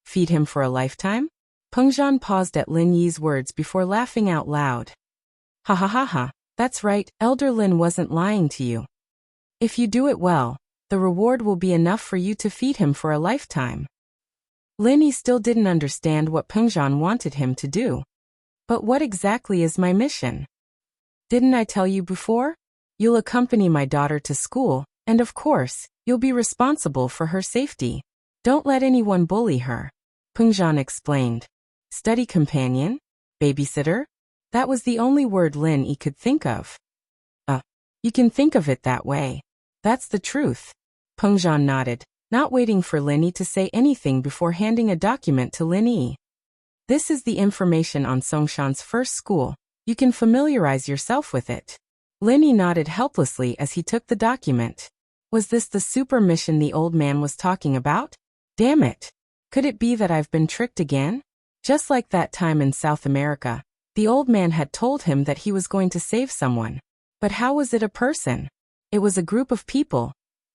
Feed him for a lifetime? Pengzhan paused at Lin Yi's words before laughing out loud. Ha ha ha ha, that's right, Elder Lin wasn't lying to you. If you do it well, the reward will be enough for you to feed him for a lifetime. Lin Yi still didn't understand what Pengzhan wanted him to do. But what exactly is my mission? Didn't I tell you before? You'll accompany my daughter to school, and of course, you'll be responsible for her safety. Don't let anyone bully her. Pengzhan explained. Study companion? Babysitter? That was the only word Lin Yi could think of. You can think of it that way. That's the truth. Pengzhan nodded, not waiting for Lin Yi to say anything before handing a document to Lin Yi. This is the information on Songshan's first school. You can familiarize yourself with it. Lin Yi nodded helplessly as he took the document. Was this the super mission the old man was talking about? Damn it! Could it be that I've been tricked again? Just like that time in South America, the old man had told him that he was going to save someone. But how was it a person? It was a group of people.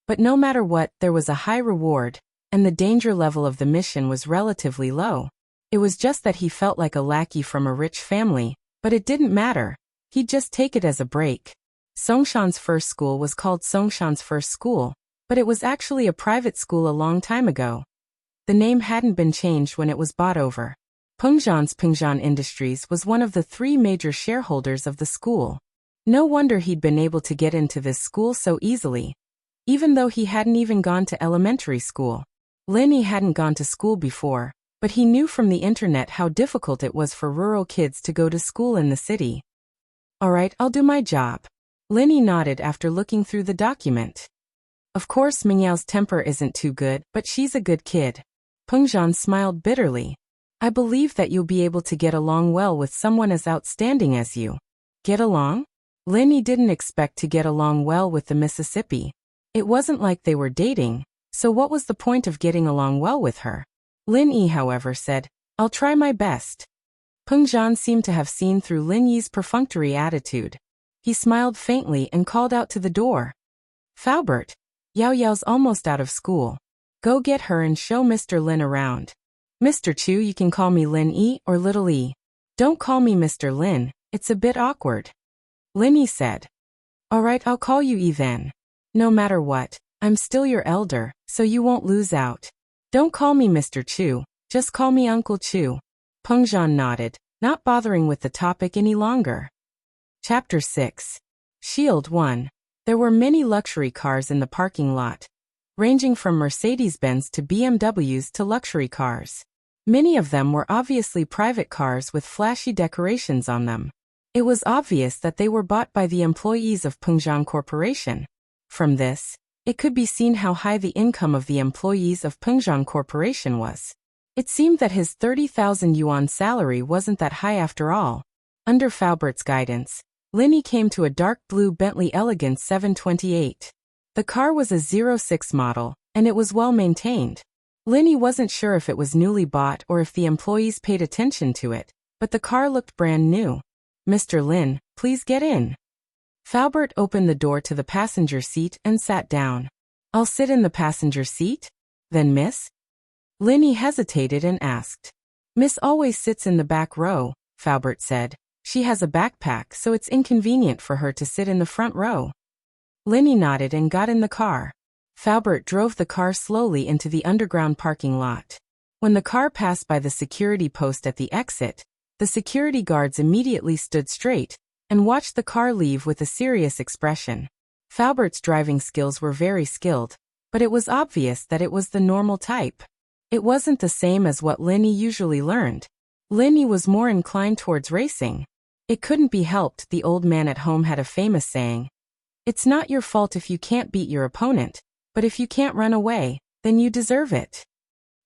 But no matter what, there was a high reward, and the danger level of the mission was relatively low. It was just that he felt like a lackey from a rich family, but it didn't matter. He'd just take it as a break. Songshan's first school was called Songshan's first school, but it was actually a private school a long time ago. The name hadn't been changed when it was bought over. Pengzhan's Pengzhan Industries was one of the 3 major shareholders of the school. No wonder he'd been able to get into this school so easily, even though he hadn't even gone to elementary school. Lin Yi hadn't gone to school before, but he knew from the internet how difficult it was for rural kids to go to school in the city. Alright, I'll do my job. Lin Yi nodded after looking through the document. Of course Mingyao's temper isn't too good, but she's a good kid. Pengzhan smiled bitterly. I believe that you'll be able to get along well with someone as outstanding as you. Get along? Lin Yi didn't expect to get along well with the Mississippi. It wasn't like they were dating, so what was the point of getting along well with her? Lin Yi, however, said, I'll try my best. Pengzhan seemed to have seen through Lin Yi's perfunctory attitude. He smiled faintly and called out to the door. Faubert, Yao Yao's almost out of school. Go get her and show Mr. Lin around. Mr. Chu, you can call me Lin Yi or Little Yi. Don't call me Mr. Lin, it's a bit awkward. Lin Yi said. Alright, I'll call you Yi then. No matter what, I'm still your elder, so you won't lose out. Don't call me Mr. Chu, just call me Uncle Chu. Pengzhan nodded, not bothering with the topic any longer. Chapter 6. Shield 1. There were many luxury cars in the parking lot, ranging from Mercedes-Benz to BMWs to luxury cars. Many of them were obviously private cars with flashy decorations on them. It was obvious that they were bought by the employees of Pengzhan Corporation. From this, it could be seen how high the income of the employees of Pengzhan Corporation was. It seemed that his 30,000 yuan salary wasn't that high after all. Under Faubert's guidance, Lin Yi came to a dark blue Bentley Elegance 728. The car was a 06 model, and it was well maintained. Lin Yi wasn't sure if it was newly bought or if the employees paid attention to it, but the car looked brand new. Mr. Lin, please get in. Faubert opened the door to the passenger seat and sat down. I'll sit in the passenger seat? Then Miss? Lin Yi hesitated and asked. Miss always sits in the back row, Faubert said. She has a backpack, so it's inconvenient for her to sit in the front row. Lin Yi nodded and got in the car. Faubert drove the car slowly into the underground parking lot. When the car passed by the security post at the exit, the security guards immediately stood straight and watched the car leave with a serious expression. Faubert's driving skills were very skilled, but it was obvious that it was the normal type. It wasn't the same as what Lin Yi usually learned. Lin Yi was more inclined towards racing. It couldn't be helped, the old man at home had a famous saying. It's not your fault if you can't beat your opponent, but if you can't run away, then you deserve it.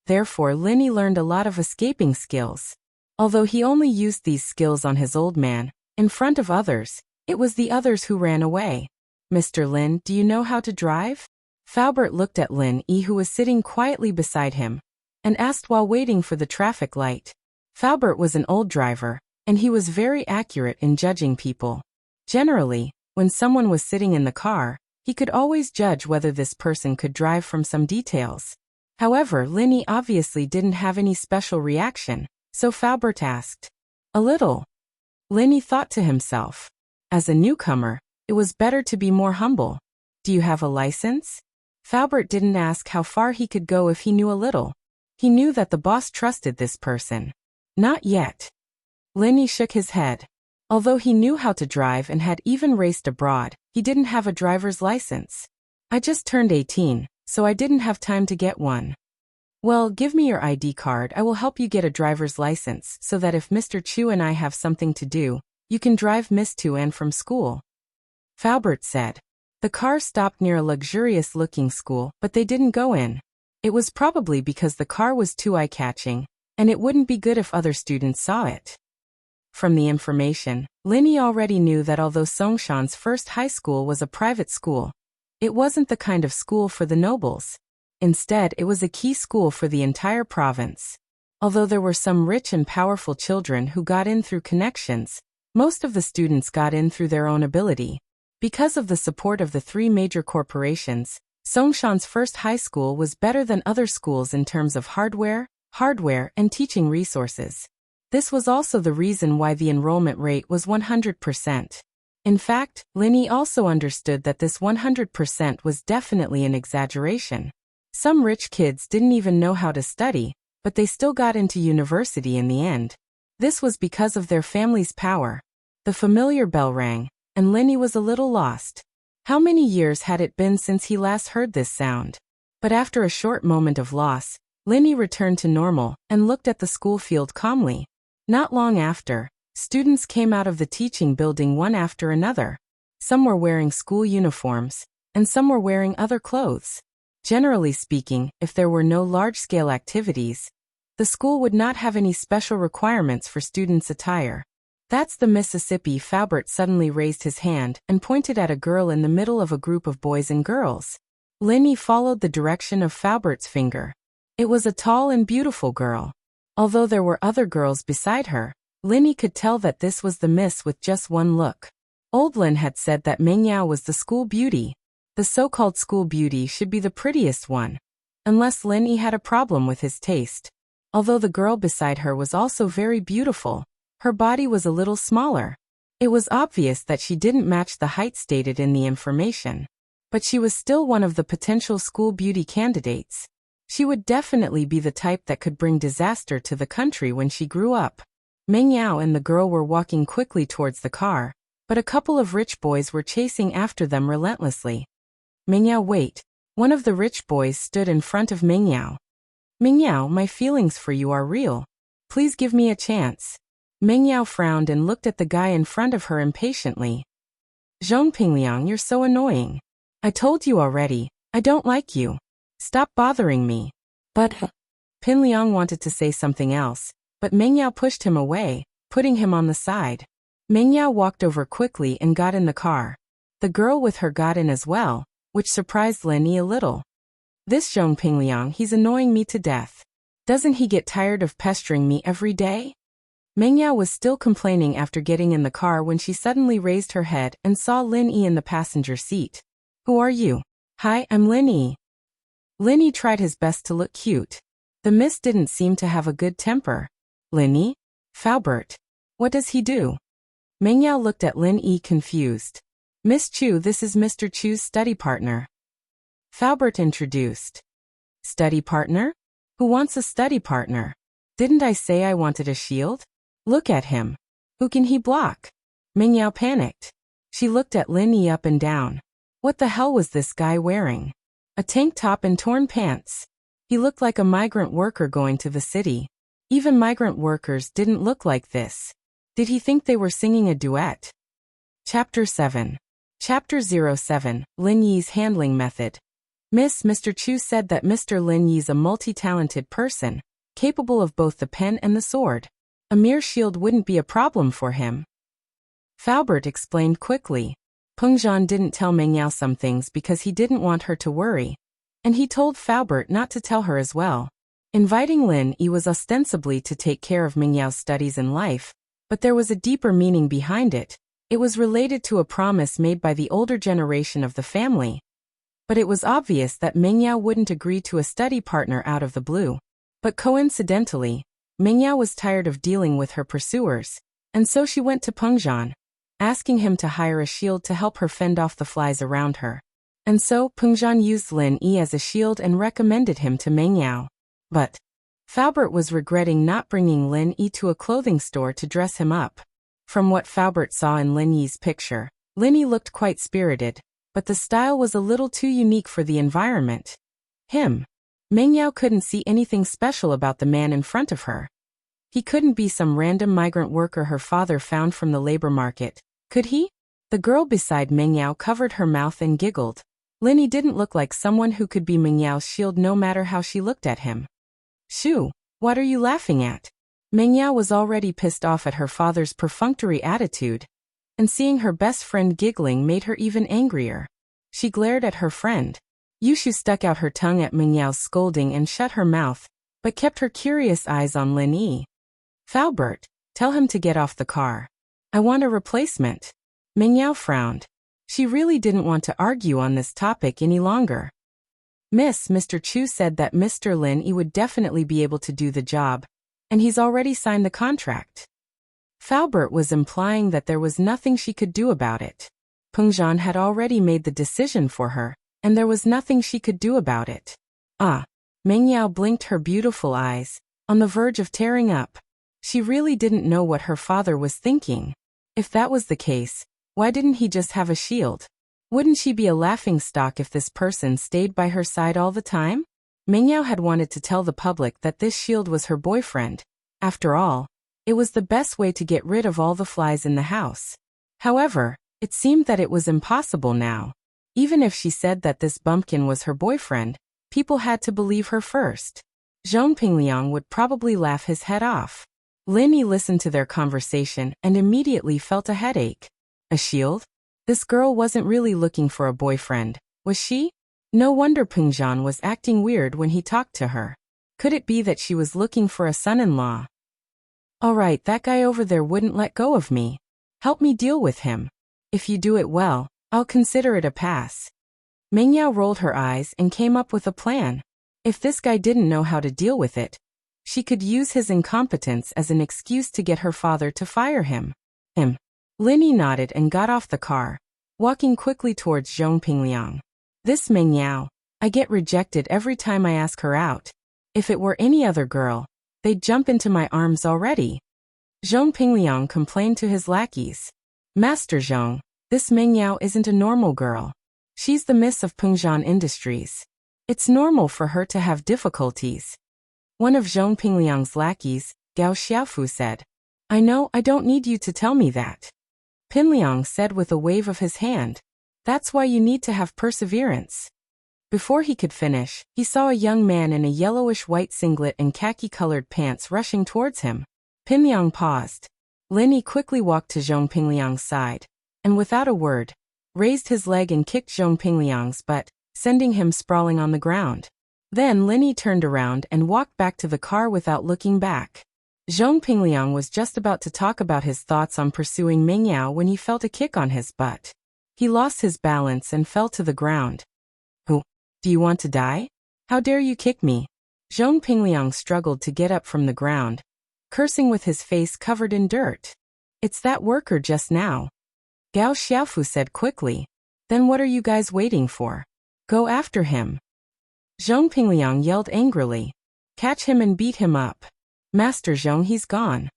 Therefore, Linny learned a lot of escaping skills. Although he only used these skills on his old man, in front of others, it was the others who ran away. Mr. Lin, do you know how to drive? Faubert looked at Lin E, who was sitting quietly beside him, and asked while waiting for the traffic light. Faubert was an old driver, and he was very accurate in judging people. Generally, when someone was sitting in the car, he could always judge whether this person could drive from some details. However, Linny obviously didn't have any special reaction, so Faubert asked. A little. Linny thought to himself. As a newcomer, it was better to be more humble. Do you have a license? Faubert didn't ask how far he could go if he knew a little. He knew that the boss trusted this person. Not yet. Linny shook his head. Although he knew how to drive and had even raced abroad, he didn't have a driver's license. I just turned 18, so I didn't have time to get one. Well, give me your ID card, I will help you get a driver's license so that if Mr. Chu and I have something to do, you can drive Miss to and from school. Faubert said. The car stopped near a luxurious-looking school, but they didn't go in. It was probably because the car was too eye-catching, and it wouldn't be good if other students saw it. From the information, Linny already knew that although Songshan's first high school was a private school, it wasn't the kind of school for the nobles. Instead, it was a key school for the entire province. Although there were some rich and powerful children who got in through connections, most of the students got in through their own ability. Because of the support of the three major corporations, Songshan's first high school was better than other schools in terms of hardware, and teaching resources. This was also the reason why the enrollment rate was 100%. In fact, Linny also understood that this 100% was definitely an exaggeration. Some rich kids didn't even know how to study, but they still got into university in the end. This was because of their family's power. The familiar bell rang, and Linny was a little lost. How many years had it been since he last heard this sound? But after a short moment of loss, Linny returned to normal and looked at the school field calmly. Not long after, students came out of the teaching building one after another. Some were wearing school uniforms, and some were wearing other clothes. Generally speaking, if there were no large-scale activities, the school would not have any special requirements for students' attire. That's the Mississippi. Faubert suddenly raised his hand and pointed at a girl in the middle of a group of boys and girls. Linny followed the direction of Faubert's finger. It was a tall and beautiful girl. Although there were other girls beside her, Linny could tell that this was the miss with just one look. Old Lin had said that Mengyao was the school beauty. The so-called school beauty should be the prettiest one. Unless Linny had a problem with his taste. Although the girl beside her was also very beautiful, her body was a little smaller. It was obvious that she didn't match the height stated in the information. But she was still one of the potential school beauty candidates. She would definitely be the type that could bring disaster to the country when she grew up. Meng Yao and the girl were walking quickly towards the car, but a couple of rich boys were chasing after them relentlessly. Meng Yao, wait. One of the rich boys stood in front of Meng Yao. Meng Yao, my feelings for you are real. Please give me a chance. Meng Yao frowned and looked at the guy in front of her impatiently. Zhong Pingliang, you're so annoying. I told you already, I don't like you. Stop bothering me. But Pingliang wanted to say something else, but Meng Yao pushed him away, putting him on the side. Meng Yao walked over quickly and got in the car. The girl with her got in as well, which surprised Linny a little. This Zhong Pingliang, he's annoying me to death. Doesn't he get tired of pestering me every day? Meng Yao was still complaining after getting in the car when she suddenly raised her head and saw Lin Yi in the passenger seat. Who are you? Hi, I'm Lin Yi. Lin Yi tried his best to look cute. The miss didn't seem to have a good temper. Lin Yi? Faubert. What does he do? Meng Yao looked at Lin Yi confused. Miss Chu, this is Mr. Chu's study partner. Faubert introduced. Study partner? Who wants a study partner? Didn't I say I wanted a shield? Look at him. Who can he block? Meng Yao panicked. She looked at Lin Yi up and down. What the hell was this guy wearing? A tank top and torn pants. He looked like a migrant worker going to the city. Even migrant workers didn't look like this. Did he think they were singing a duet? Chapter 7. Chapter 07, Lin Yi's Handling Method. Mr. Chu said that Mr. Lin Yi's a multi-talented person, capable of both the pen and the sword. A mere shield wouldn't be a problem for him. Faubert explained quickly. Peng Zhan didn't tell Meng Yao some things because he didn't want her to worry, and he told Faubert not to tell her as well. Inviting Lin Yi was ostensibly to take care of Meng Yao's studies and life, but there was a deeper meaning behind it. It was related to a promise made by the older generation of the family. But it was obvious that Meng Yao wouldn't agree to a study partner out of the blue. But coincidentally, Meng Yao was tired of dealing with her pursuers, and so she went to Peng Zhan, asking him to hire a shield to help her fend off the flies around her. And so Peng Zhan used Lin Yi as a shield and recommended him to Meng Yao. But Faubert was regretting not bringing Lin Yi to a clothing store to dress him up. From what Faubert saw in Lin Yi's picture, Lin Yi looked quite spirited, but the style was a little too unique for the environment. Meng Yao couldn't see anything special about the man in front of her. He couldn't be some random migrant worker her father found from the labor market, could he? The girl beside Meng Yao covered her mouth and giggled. Lin Yi didn't look like someone who could be Meng Yao's shield no matter how she looked at him. Shoo, what are you laughing at? Meng Yao was already pissed off at her father's perfunctory attitude, and seeing her best friend giggling made her even angrier. She glared at her friend. Yushu stuck out her tongue at Meng Yao's scolding and shut her mouth, but kept her curious eyes on Lin Yi. Faubert, tell him to get off the car. I want a replacement. Meng Yao frowned. She really didn't want to argue on this topic any longer. Mr. Chu said that Mr. Lin Yi would definitely be able to do the job, and he's already signed the contract. Faubert was implying that there was nothing she could do about it. Peng Zhan had already made the decision for her, and there was nothing she could do about it. Meng Yao blinked her beautiful eyes, on the verge of tearing up. She really didn't know what her father was thinking. If that was the case, why didn't he just have a shield? Wouldn't she be a laughingstock if this person stayed by her side all the time? Meng Yao had wanted to tell the public that this shield was her boyfriend. After all, it was the best way to get rid of all the flies in the house. However, it seemed that it was impossible now. Even if she said that this bumpkin was her boyfriend, people had to believe her first. Zhong Pingliang would probably laugh his head off. Lin Yi listened to their conversation and immediately felt a headache. A shield? This girl wasn't really looking for a boyfriend, was she? No wonder Peng Zhan was acting weird when he talked to her. Could it be that she was looking for a son-in-law? Alright, that guy over there wouldn't let go of me. Help me deal with him. If you do it well, I'll consider it a pass. Meng Yao rolled her eyes and came up with a plan. If this guy didn't know how to deal with it, she could use his incompetence as an excuse to get her father to fire him. Lin Yi nodded and got off the car, walking quickly towards Zhong Pingliang. This Meng Yao, I get rejected every time I ask her out. If it were any other girl, they'd jump into my arms already. Zhong Pingliang complained to his lackeys. Master Zhong, this Meng Yao isn't a normal girl. She's the miss of Peng Zhan Industries. It's normal for her to have difficulties. One of Zhong Pingliang's lackeys, Gao Xiaofu, said. I know, I don't need you to tell me that. Pinliang said with a wave of his hand. That's why you need to have perseverance. Before he could finish, he saw a young man in a yellowish-white singlet and khaki-colored pants rushing towards him. Pinliang paused. Lin Yi quickly walked to Zhong Pingliang's side, and without a word, raised his leg and kicked Zhong Pingliang's butt, sending him sprawling on the ground. Then Lin Yi turned around and walked back to the car without looking back. Zhong Pingliang was just about to talk about his thoughts on pursuing Meng Yao when he felt a kick on his butt. He lost his balance and fell to the ground. Who? Do you want to die? How dare you kick me? Zhong Pingliang struggled to get up from the ground, cursing with his face covered in dirt. It's that worker just now. Gao Xiaofu said quickly. Then what are you guys waiting for? Go after him. Zhong Pingliang yelled angrily. Catch him and beat him up. Master Zhong, he's gone.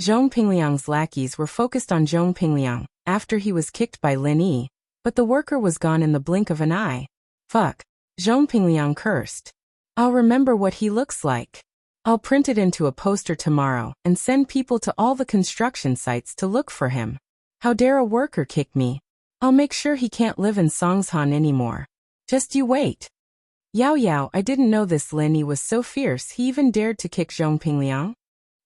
Zhong Pingliang's lackeys were focused on Zhong Pingliang after he was kicked by Lin Yi, but the worker was gone in the blink of an eye. Fuck. Zhong Pingliang cursed. I'll remember what he looks like. I'll print it into a poster tomorrow and send people to all the construction sites to look for him. How dare a worker kick me? I'll make sure he can't live in Songshan anymore. Just you wait. Yao Yao, I didn't know this Lin Yi was so fierce he even dared to kick Zhong Pingliang.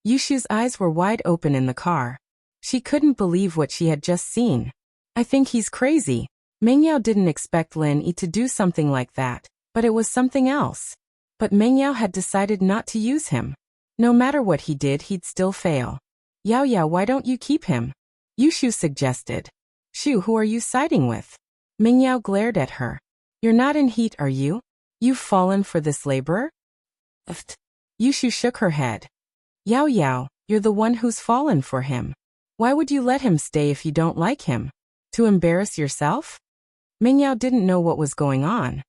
Yushu's eyes were wide open in the car. She couldn't believe what she had just seen. I think he's crazy. Mengyao didn't expect Lin Yi to do something like that, but it was something else. But Mengyao had decided not to use him. No matter what he did, he'd still fail. Yao Yao, why don't you keep him? Yushu suggested. Shu, who are you siding with? Mengyao glared at her. You're not in heat, are you? You've fallen for this laborer? Yushu shook her head. Yao Yao, you're the one who's fallen for him. Why would you let him stay if you don't like him? To embarrass yourself? Mengyao didn't know what was going on.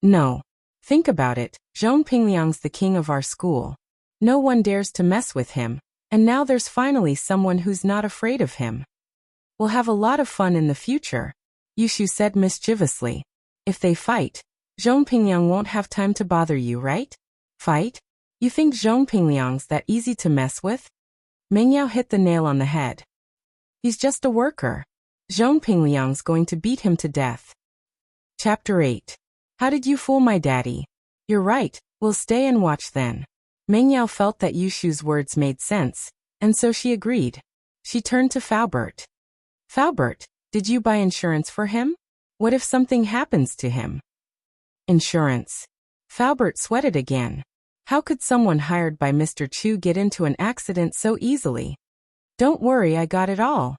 No. Think about it, Zhong Pingliang's the king of our school. No one dares to mess with him, and now there's finally someone who's not afraid of him. We'll have a lot of fun in the future, Yushu said mischievously. If they fight, Zhong Pingliang won't have time to bother you, right? Fight? You think Zhong Pingliang's that easy to mess with? Mengyao hit the nail on the head. He's just a worker. Zhong Pingliang's going to beat him to death. Chapter 8. How did you fool my daddy? You're right, we'll stay and watch then. Mengyao felt that Yushu's words made sense, and so she agreed. She turned to Faubert. Faubert, did you buy insurance for him? What if something happens to him? Insurance. Faubert sweated again. How could someone hired by Mr. Chu get into an accident so easily? Don't worry, I got it all.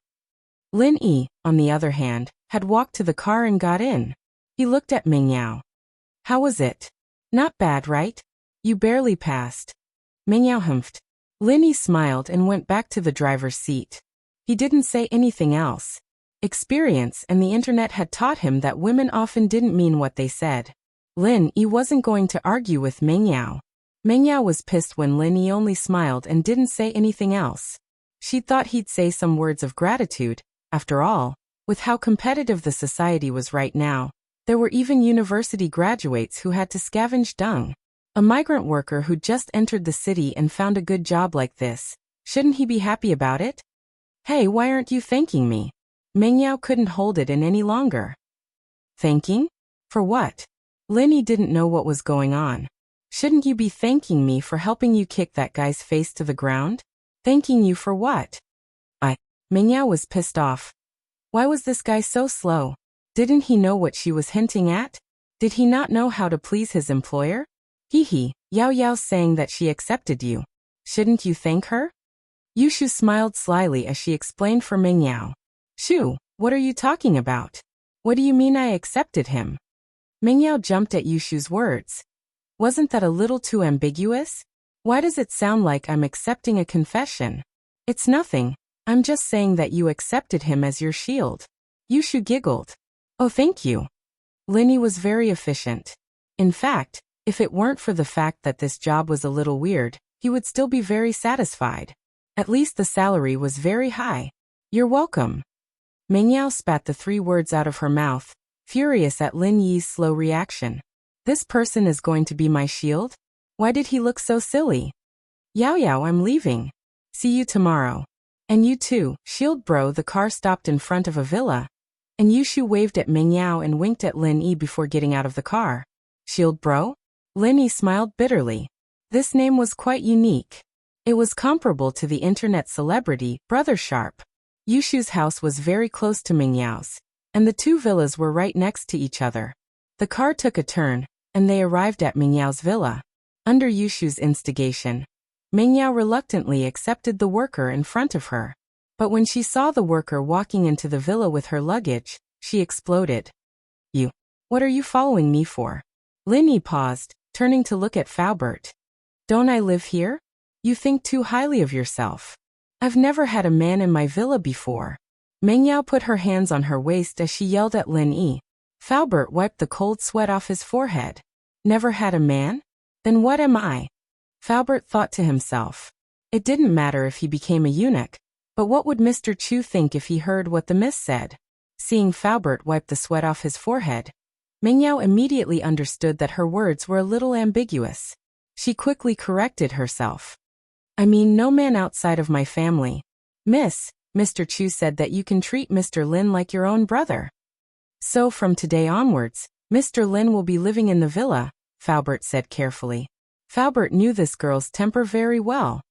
Lin Yi, on the other hand, had walked to the car and got in. He looked at Mengyao. How was it? Not bad, right? You barely passed. Mengyao humphed. Lin Yi smiled and went back to the driver's seat. He didn't say anything else. Experience and the internet had taught him that women often didn't mean what they said. Lin Yi wasn't going to argue with Mengyao. Mengyao was pissed when Lin Yi only smiled and didn't say anything else. She thought he'd say some words of gratitude. After all, with how competitive the society was right now, there were even university graduates who had to scavenge dung. A migrant worker who just entered the city and found a good job like this. Shouldn't he be happy about it? Hey, why aren't you thanking me? Mengyao couldn't hold it in any longer. Thanking? For what? Lin Yi didn't know what was going on. Shouldn't you be thanking me for helping you kick that guy's face to the ground? Thanking you for what? Mengyao was pissed off. Why was this guy so slow? Didn't he know what she was hinting at? Did he not know how to please his employer? Hee, Yao Yao's saying that she accepted you. Shouldn't you thank her? Yushu smiled slyly as she explained for Mengyao. Shu, what are you talking about? What do you mean I accepted him? Mengyao jumped at Yushu's words. Wasn't that a little too ambiguous? Why does it sound like I'm accepting a confession? It's nothing. I'm just saying that you accepted him as your shield. Yushu giggled. Oh, thank you. Lin Yi was very efficient. In fact, if it weren't for the fact that this job was a little weird, he would still be very satisfied. At least the salary was very high. You're welcome. Mengyao spat the 3 words out of her mouth, furious at Lin Yi's slow reaction. This person is going to be my shield? Why did he look so silly? Yao Yao, I'm leaving. See you tomorrow. And you too, shield bro. The car stopped in front of a villa, and Yushu waved at Mengyao and winked at Lin Yi before getting out of the car. Shield bro? Lin Yi smiled bitterly. This name was quite unique. It was comparable to the internet celebrity, Brother Sharp. Yushu's house was very close to Mengyao's, and the 2 villas were right next to each other. The car took a turn, and they arrived at Mengyao's villa. Under Yushu's instigation, Mengyao reluctantly accepted the worker in front of her. But when she saw the worker walking into the villa with her luggage, she exploded. You. What are you following me for? Lin Yi paused, turning to look at Faubert. Don't I live here? You think too highly of yourself. I've never had a man in my villa before. Mengyao put her hands on her waist as she yelled at Lin Yi. Faubert wiped the cold sweat off his forehead. Never had a man? Then what am I? Faubert thought to himself. It didn't matter if he became a eunuch, but what would Mr. Chu think if he heard what the miss said? Seeing Faubert wipe the sweat off his forehead, Mengyao immediately understood that her words were a little ambiguous. She quickly corrected herself. I mean no man outside of my family. Miss, Mr. Chu said that you can treat Mr. Lin like your own brother. So from today onwards, Mr. Lin will be living in the villa, Faubert said carefully. Faubert knew this girl's temper very well.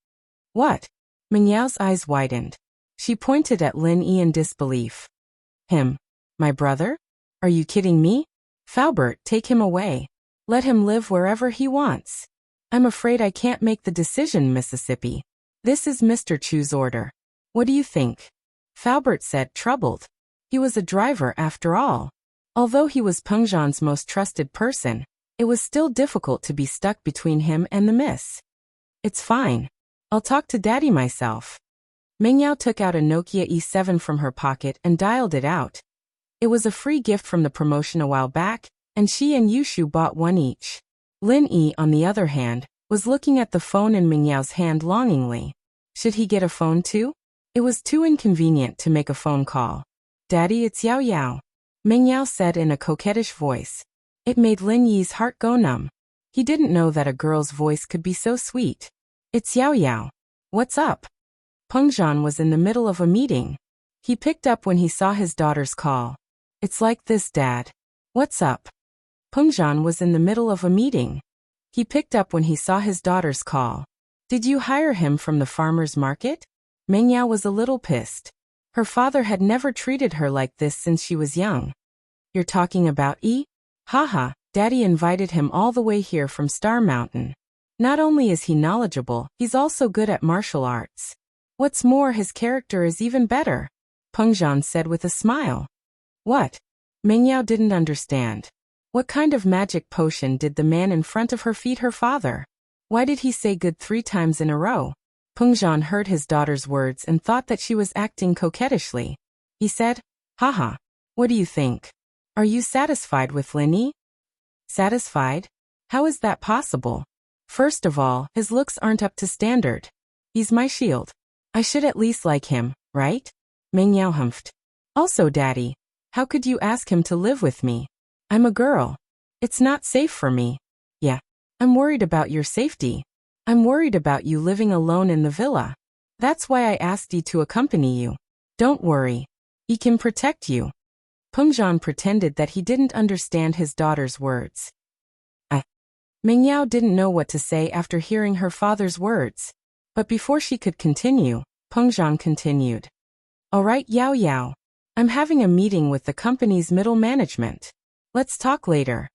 What? Meng Yao's eyes widened. She pointed at Lin Yi in disbelief. Him? My brother? Are you kidding me? Faubert, take him away. Let him live wherever he wants. I'm afraid I can't make the decision, Mississippi. This is Mr. Chu's order. What do you think? Faubert said, troubled. He was a driver after all. Although he was Peng Zhan's most trusted person, it was still difficult to be stuck between him and the miss. It's fine. I'll talk to Daddy myself. Meng Yao took out a Nokia E7 from her pocket and dialed it out. It was a free gift from the promotion a while back, and she and Yushu bought one each. Lin Yi, on the other hand, was looking at the phone in Meng Yao's hand longingly. Should he get a phone too? It was too inconvenient to make a phone call. Daddy, it's Yao Yao, Meng Yao said in a coquettish voice. It made Lin Yi's heart go numb. He didn't know that a girl's voice could be so sweet. It's Yao Yao. What's up? Peng Zhan was in the middle of a meeting. He picked up when he saw his daughter's call. It's like this, Dad. What's up? Peng Zhan was in the middle of a meeting. He picked up when he saw his daughter's call. Did you hire him from the farmer's market? Meng Yao was a little pissed. Her father had never treated her like this since she was young. You're talking about E? Haha, Daddy invited him all the way here from Star Mountain. Not only is he knowledgeable, he's also good at martial arts. What's more, his character is even better, Peng Zhan said with a smile. What? Meng Yao didn't understand. What kind of magic potion did the man in front of her feed her father? Why did he say good 3 times in a row? Peng Zhan heard his daughter's words and thought that she was acting coquettishly. He said, haha, what do you think? Are you satisfied with Lin Yi? Satisfied? How is that possible? First of all, his looks aren't up to standard. He's my shield. I should at least like him, right? Meng Yao humphed. Also, Daddy, how could you ask him to live with me? I'm a girl. It's not safe for me. Yeah. I'm worried about your safety. I'm worried about you living alone in the villa. That's why I asked you to accompany you. Don't worry. He can protect you. Peng Zhan pretended that he didn't understand his daughter's words. Meng Yao didn't know what to say after hearing her father's words. But before she could continue, Peng Zhan continued. All right, Yao Yao. I'm having a meeting with the company's middle management. Let's talk later.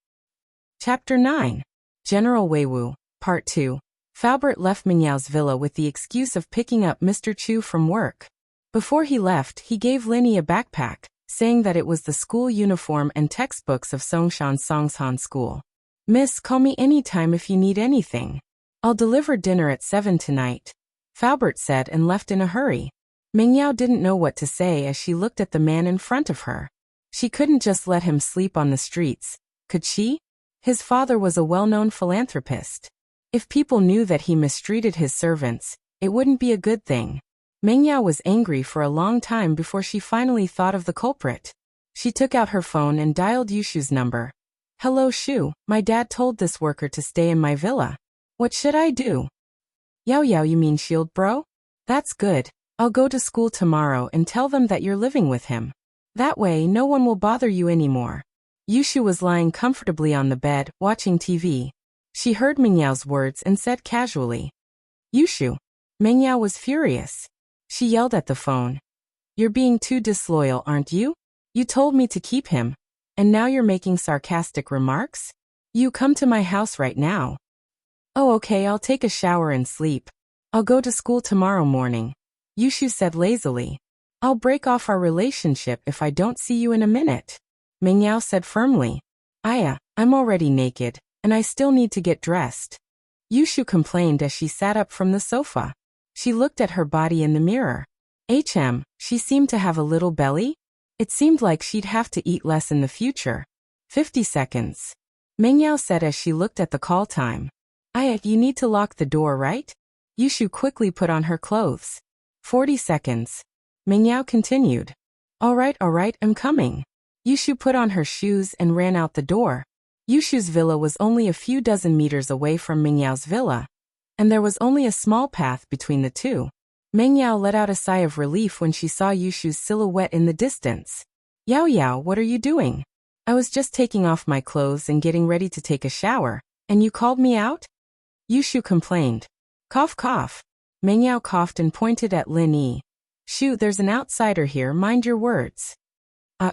Chapter 9. General Weiwu, Part 2. Faubert left Meng Yao's villa with the excuse of picking up Mr. Chu from work. Before he left, he gave Lin Yi a backpack, saying that it was the school uniform and textbooks of Songshan Songshan School. Miss, call me anytime if you need anything. I'll deliver dinner at 7 tonight, Faubert said and left in a hurry. Meng Yao didn't know what to say as she looked at the man in front of her. She couldn't just let him sleep on the streets, could she? His father was a well-known philanthropist. If people knew that he mistreated his servants, it wouldn't be a good thing. Meng Yao was angry for a long time before she finally thought of the culprit. She took out her phone and dialed Yushu's number. Hello Shu, my dad told this worker to stay in my villa. What should I do? Yao Yao, you mean shield bro? That's good. I'll go to school tomorrow and tell them that you're living with him. That way no one will bother you anymore. Yushu was lying comfortably on the bed, watching TV. She heard Meng Yao's words and said casually, Yushu. Meng Yao was furious. She yelled at the phone. You're being too disloyal, aren't you? You told me to keep him. And now you're making sarcastic remarks? You come to my house right now. Oh okay, I'll take a shower and sleep. I'll go to school tomorrow morning, Yushu said lazily. I'll break off our relationship if I don't see you in a minute, Meng Yao said firmly. I'm already naked, and I still need to get dressed, Yushu complained as she sat up from the sofa. She looked at her body in the mirror. She seemed to have a little belly? It seemed like she'd have to eat less in the future. 50 seconds. Meng Yao said as she looked at the call time. You need to lock the door, right? Yushu quickly put on her clothes. 40 seconds. Meng Yao continued. All right, I'm coming. Yushu put on her shoes and ran out the door. Yushu's villa was only a few dozen meters away from Mingyao's villa, and there was only a small path between the two. Mingyao let out a sigh of relief when she saw Yushu's silhouette in the distance. Yao Yao, what are you doing? I was just taking off my clothes and getting ready to take a shower, and you called me out? Yushu complained. Cough cough. Mingyao coughed and pointed at Lin Yi. Shoo, there's an outsider here, mind your words.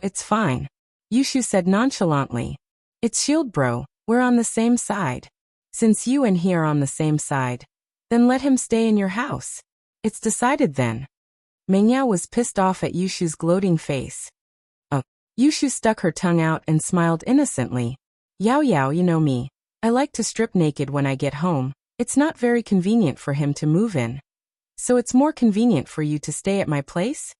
It's fine. Yushu said nonchalantly. It's shield bro, we're on the same side. Since you and he are on the same side, then let him stay in your house. It's decided then. Mingyao was pissed off at Yushu's gloating face. Yushu stuck her tongue out and smiled innocently. Yao Yao, you know me. I like to strip naked when I get home. It's not very convenient for him to move in. So it's more convenient for you to stay at my place?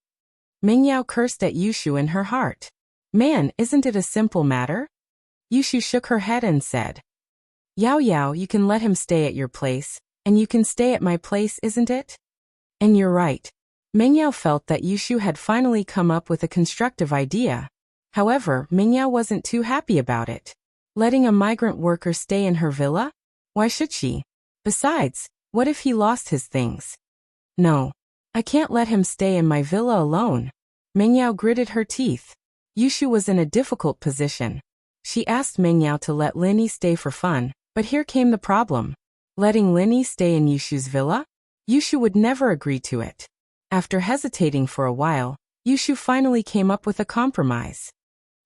Mingyao cursed at Yushu in her heart. Man, isn't it a simple matter? Yushu shook her head and said. Yao Yao, you can let him stay at your place, and you can stay at my place, isn't it? And you're right. Mingyao felt that Yushu had finally come up with a constructive idea. However, Mingyao wasn't too happy about it. Letting a migrant worker stay in her villa? Why should she? Besides, what if he lost his things? No. I can't let him stay in my villa alone. Mingyao gritted her teeth. Yushu was in a difficult position. She asked Mingyao to let Lin Yi stay for fun, but here came the problem. Letting Lin Yi stay in Yushu's villa? Yushu would never agree to it. After hesitating for a while, Yushu finally came up with a compromise.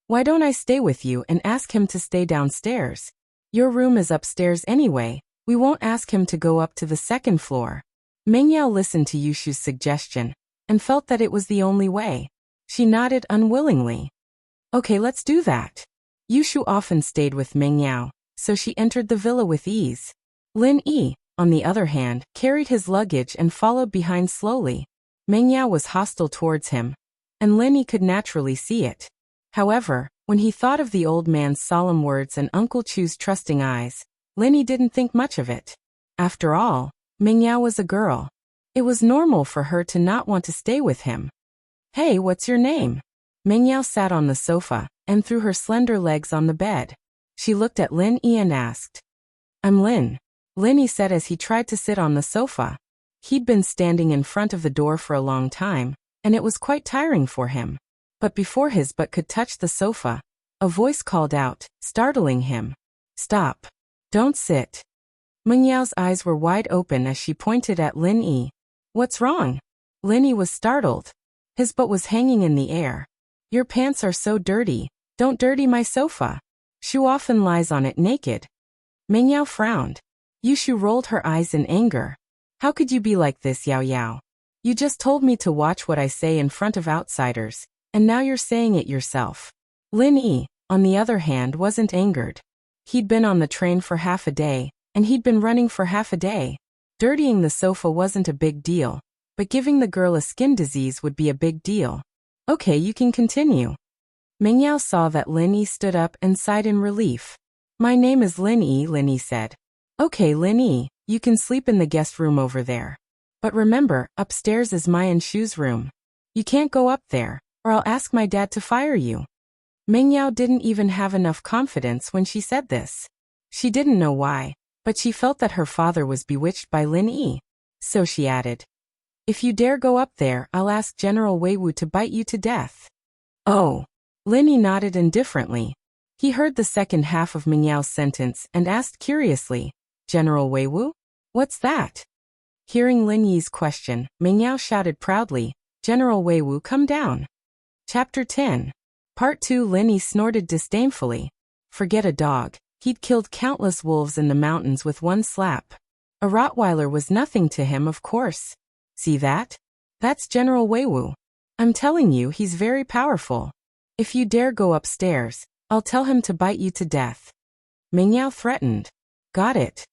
Why don't I stay with you and ask him to stay downstairs? Your room is upstairs anyway, we won't ask him to go up to the second floor. Mingyao listened to Yushu's suggestion, and felt that it was the only way. She nodded unwillingly. Okay, let's do that. Yushu often stayed with Mingyao, so she entered the villa with ease. Lin Yi, on the other hand, carried his luggage and followed behind slowly. Mingyao was hostile towards him, and Lin Yi could naturally see it. However, when he thought of the old man's solemn words and Uncle Chu's trusting eyes, Lin Yi didn't think much of it. After all, Mingyao was a girl. It was normal for her to not want to stay with him. Hey, what's your name? Mingyao sat on the sofa, and threw her slender legs on the bed. She looked at Lin Yi and asked. I'm Lin. Lin Yi said as he tried to sit on the sofa. He'd been standing in front of the door for a long time, and it was quite tiring for him. But before his butt could touch the sofa, a voice called out, startling him. Stop. Don't sit. Mingyao's eyes were wide open as she pointed at Lin Yi. What's wrong? Lin Yi was startled. His butt was hanging in the air. Your pants are so dirty. Don't dirty my sofa. Shu often lies on it naked. Mingyao frowned. Yushu rolled her eyes in anger. How could you be like this, Yao Yao? You just told me to watch what I say in front of outsiders, and now you're saying it yourself. Lin Yi, on the other hand, wasn't angered. He'd been on the train for half a day, and he'd been running for half a day. Dirtying the sofa wasn't a big deal, but giving the girl a skin disease would be a big deal. Okay, you can continue. Mingyao saw that Lin Yi stood up and sighed in relief. My name is Lin Yi said. Okay, Lin Yi, you can sleep in the guest room over there. But remember, upstairs is my and Shu's room. You can't go up there, or I'll ask my dad to fire you. Mingyao didn't even have enough confidence when she said this. She didn't know why, but she felt that her father was bewitched by Lin Yi. So she added, if you dare go up there, I'll ask General Weiwu to bite you to death. Oh. Lin Yi nodded indifferently. He heard the second half of Mingyao's sentence and asked curiously, General Weiwu? What's that? Hearing Lin Yi's question, Mingyao shouted proudly, General Weiwu, come down. Chapter 10. Part 2. Lin Yi snorted disdainfully. Forget a dog. He'd killed countless wolves in the mountains with one slap. A Rottweiler was nothing to him, of course. See that? That's General Weiwu. I'm telling you, he's very powerful. If you dare go upstairs, I'll tell him to bite you to death. Mingyao threatened. Got it.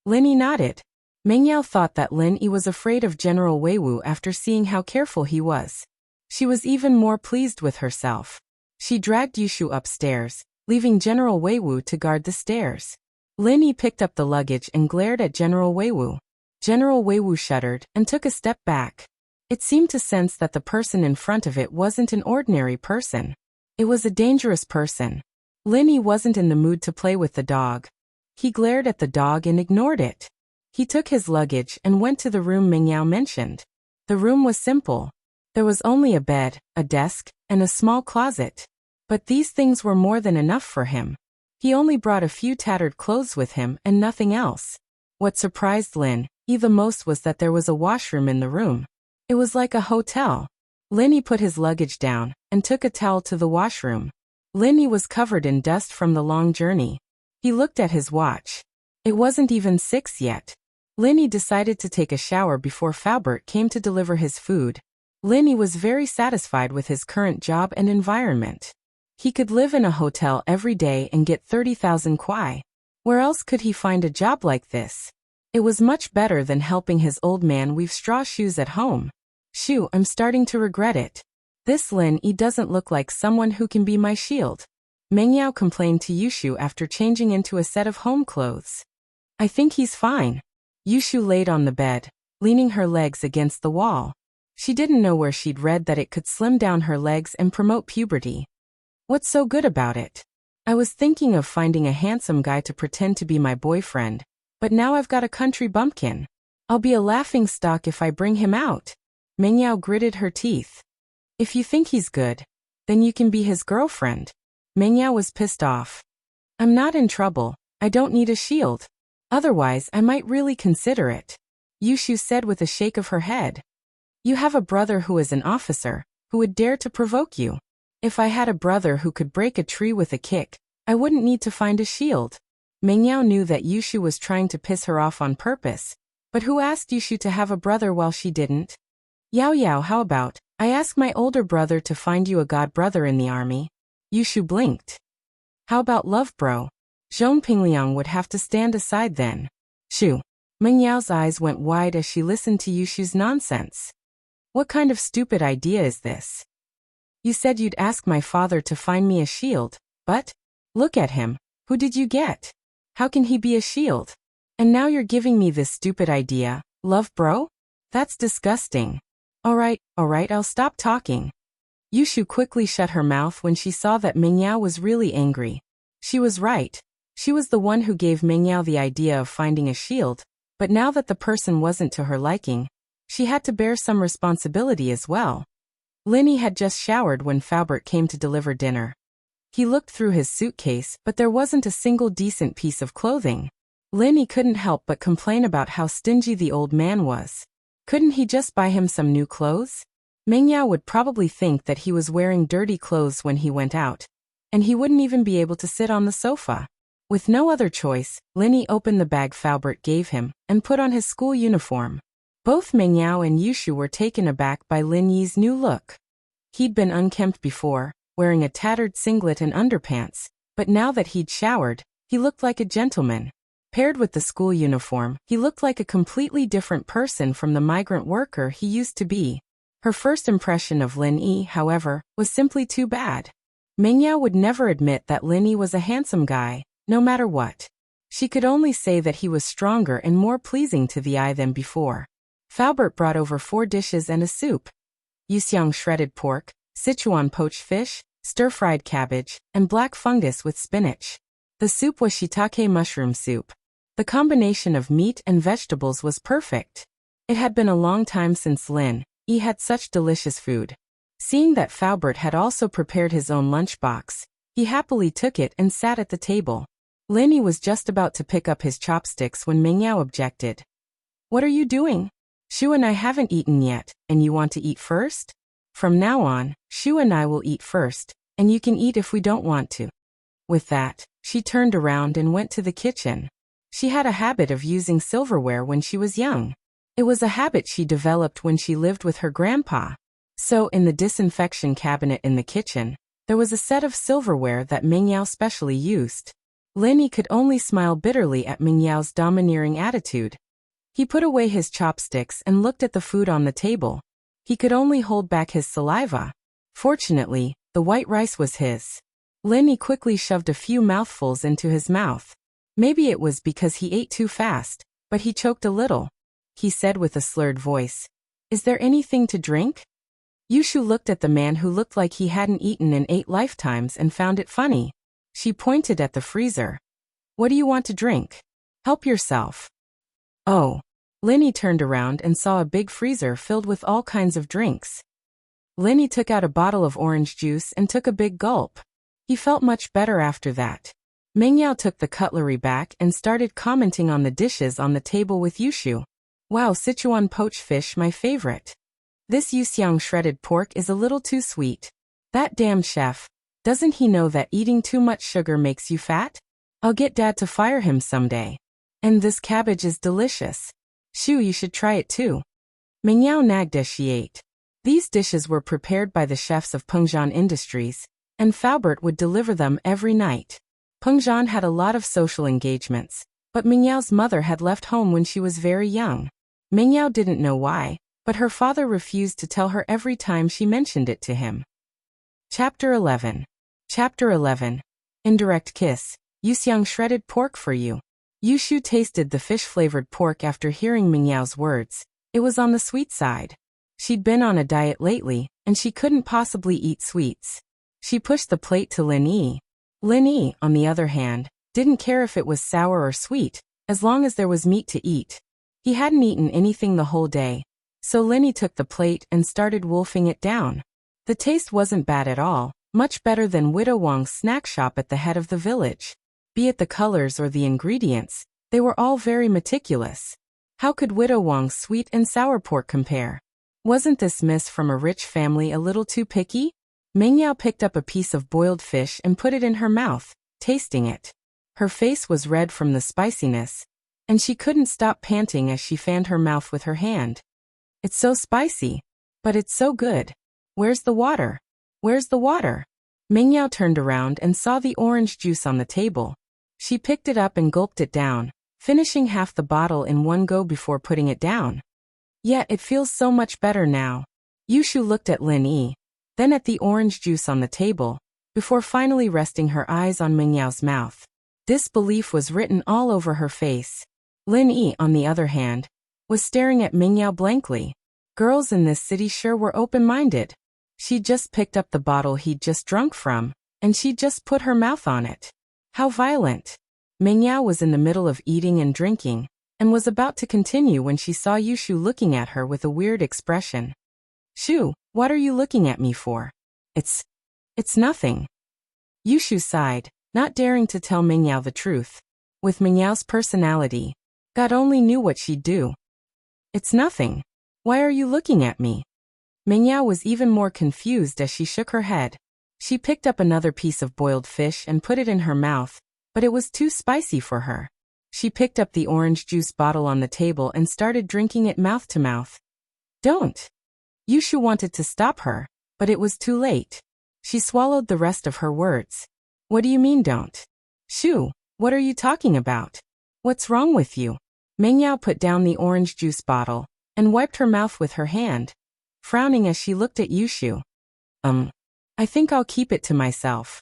Lin Yi nodded. Mingyao thought that Lin Yi was afraid of General Weiwu after seeing how careful he was. She was even more pleased with herself. She dragged Yushu upstairs, leaving General Weiwu to guard the stairs. Lin Yi picked up the luggage and glared at General Weiwu. General Weiwu shuddered and took a step back. It seemed to sense that the person in front of it wasn't an ordinary person. It was a dangerous person. Linny wasn't in the mood to play with the dog. He glared at the dog and ignored it. He took his luggage and went to the room Mengyao mentioned. The room was simple. There was only a bed, a desk, and a small closet. But these things were more than enough for him. He only brought a few tattered clothes with him and nothing else. What surprised Lin the most was that there was a washroom in the room. It was like a hotel. Linny put his luggage down and took a towel to the washroom. Linny was covered in dust from the long journey. He looked at his watch. It wasn't even 6 yet. Linny decided to take a shower before Faubert came to deliver his food. Linny was very satisfied with his current job and environment. He could live in a hotel every day and get 30,000 kwai. Where else could he find a job like this? It was much better than helping his old man weave straw shoes at home. Shoo, I'm starting to regret it. This Lin doesn't look like someone who can be my shield. Mengyao complained to Yushu after changing into a set of home clothes. I think he's fine. Yushu laid on the bed, leaning her legs against the wall. She didn't know where she'd read that it could slim down her legs and promote puberty. What's so good about it? I was thinking of finding a handsome guy to pretend to be my boyfriend, but now I've got a country bumpkin. I'll be a laughingstock if I bring him out. Mengyao gritted her teeth. If you think he's good, then you can be his girlfriend. Mengyao was pissed off. I'm not in trouble. I don't need a shield. Otherwise, I might really consider it. Yushu said with a shake of her head. You have a brother who is an officer, who would dare to provoke you. If I had a brother who could break a tree with a kick, I wouldn't need to find a shield. Mengyao knew that Yushu was trying to piss her off on purpose, but who asked Yushu to have a brother while she didn't? Yao, how about, I ask my older brother to find you a god brother in the army? Yushu blinked. How about love, bro? Zhong Pingliang would have to stand aside then. Shoo. Mengyao's eyes went wide as she listened to Yushu's nonsense. What kind of stupid idea is this? You said you'd ask my father to find me a shield, but, look at him, who did you get? How can he be a shield? And now you're giving me this stupid idea, love bro? That's disgusting. Alright, I'll stop talking. Yushu quickly shut her mouth when she saw that Mengyao was really angry. She was right. She was the one who gave Mengyao the idea of finding a shield, but now that the person wasn't to her liking, she had to bear some responsibility as well. Linny had just showered when Faubert came to deliver dinner. He looked through his suitcase, but there wasn't a single decent piece of clothing. Linny couldn't help but complain about how stingy the old man was. Couldn't he just buy him some new clothes? Mengyao would probably think that he was wearing dirty clothes when he went out, and he wouldn't even be able to sit on the sofa. With no other choice, Linny opened the bag Faubert gave him and put on his school uniform. Both Mengyao and Yushu were taken aback by Lin Yi's new look. He'd been unkempt before, wearing a tattered singlet and underpants, but now that he'd showered, he looked like a gentleman. Paired with the school uniform, he looked like a completely different person from the migrant worker he used to be. Her first impression of Lin Yi, however, was simply too bad. Mengyao would never admit that Lin Yi was a handsome guy, no matter what. She could only say that he was stronger and more pleasing to the eye than before. Faubert brought over 4 dishes and a soup. Yuxiang shredded pork, Sichuan poached fish, stir-fried cabbage, and black fungus with spinach. The soup was shiitake mushroom soup. The combination of meat and vegetables was perfect. It had been a long time since Lin Yi had such delicious food. Seeing that Faubert had also prepared his own lunchbox, he happily took it and sat at the table. Lin Yi was just about to pick up his chopsticks when Mengyao objected. What are you doing? Shu and I haven't eaten yet, and you want to eat first? From now on, Shu and I will eat first, and you can eat if we don't want to. With that, she turned around and went to the kitchen. She had a habit of using silverware when she was young. It was a habit she developed when she lived with her grandpa. So in the disinfection cabinet in the kitchen, there was a set of silverware that Mengyao specially used. Lin Yi could only smile bitterly at Mengyao's domineering attitude. He put away his chopsticks and looked at the food on the table. He could only hold back his saliva. Fortunately, the white rice was his. Lin Yi quickly shoved a few mouthfuls into his mouth. Maybe it was because he ate too fast, but he choked a little. He said with a slurred voice, "Is there anything to drink?" Yushu looked at the man who looked like he hadn't eaten in 8 lifetimes and found it funny. She pointed at the freezer. What do you want to drink? Help yourself. Oh. Linny turned around and saw a big freezer filled with all kinds of drinks. Linny took out a bottle of orange juice and took a big gulp. He felt much better after that. Mingyao took the cutlery back and started commenting on the dishes on the table with Yushu. Wow, Sichuan poached fish, my favorite. This Yuxiang shredded pork is a little too sweet. That damn chef. Doesn't he know that eating too much sugar makes you fat? I'll get Dad to fire him someday. And this cabbage is delicious. Shu, you should try it too. Mingyao nagged as she ate. These dishes were prepared by the chefs of Pengzhan Industries, and Faubert would deliver them every night. Pengzhan had a lot of social engagements, but Mingyao's mother had left home when she was very young. Mingyao didn't know why, but her father refused to tell her every time she mentioned it to him. Chapter 11. Chapter 11. Indirect Kiss. Yuxiang shredded pork for you. Yushu tasted the fish-flavored pork after hearing Mingyao's words. It was on the sweet side. She'd been on a diet lately, and she couldn't possibly eat sweets. She pushed the plate to Lin Yi. Lin Yi, on the other hand, didn't care if it was sour or sweet, as long as there was meat to eat. He hadn't eaten anything the whole day, so Lin Yi took the plate and started wolfing it down. The taste wasn't bad at all, much better than Widow Wang's snack shop at the head of the village. Be it the colors or the ingredients, they were all very meticulous. How could Widow Wang's sweet and sour pork compare? Wasn't this miss from a rich family a little too picky? Mingyao picked up a piece of boiled fish and put it in her mouth, tasting it. Her face was red from the spiciness, and she couldn't stop panting as she fanned her mouth with her hand. It's so spicy, but it's so good. Where's the water? Where's the water? Mingyao turned around and saw the orange juice on the table. She picked it up and gulped it down, finishing half the bottle in one go before putting it down. Yet it feels so much better now. Yushu looked at Lin Yi, then at the orange juice on the table, before finally resting her eyes on Mingyao's mouth. Disbelief was written all over her face. Lin Yi, on the other hand, was staring at Mingyao blankly. Girls in this city sure were open-minded. She'd just picked up the bottle he'd just drunk from, and she'd just put her mouth on it. How violent. Mingyao was in the middle of eating and drinking, and was about to continue when she saw Yushu looking at her with a weird expression. Shu, what are you looking at me for? It's nothing. Yushu sighed, not daring to tell Mingyao the truth. With Mingyao's personality, God only knew what she'd do. It's nothing. Why are you looking at me? Mingyao was even more confused as she shook her head. She picked up another piece of boiled fish and put it in her mouth, but it was too spicy for her. She picked up the orange juice bottle on the table and started drinking it mouth to mouth. Don't. Yushu wanted to stop her, but it was too late. She swallowed the rest of her words. What do you mean don't? Shu, what are you talking about? What's wrong with you? Mingyao put down the orange juice bottle and wiped her mouth with her hand, frowning as she looked at Yushu. I think I'll keep it to myself.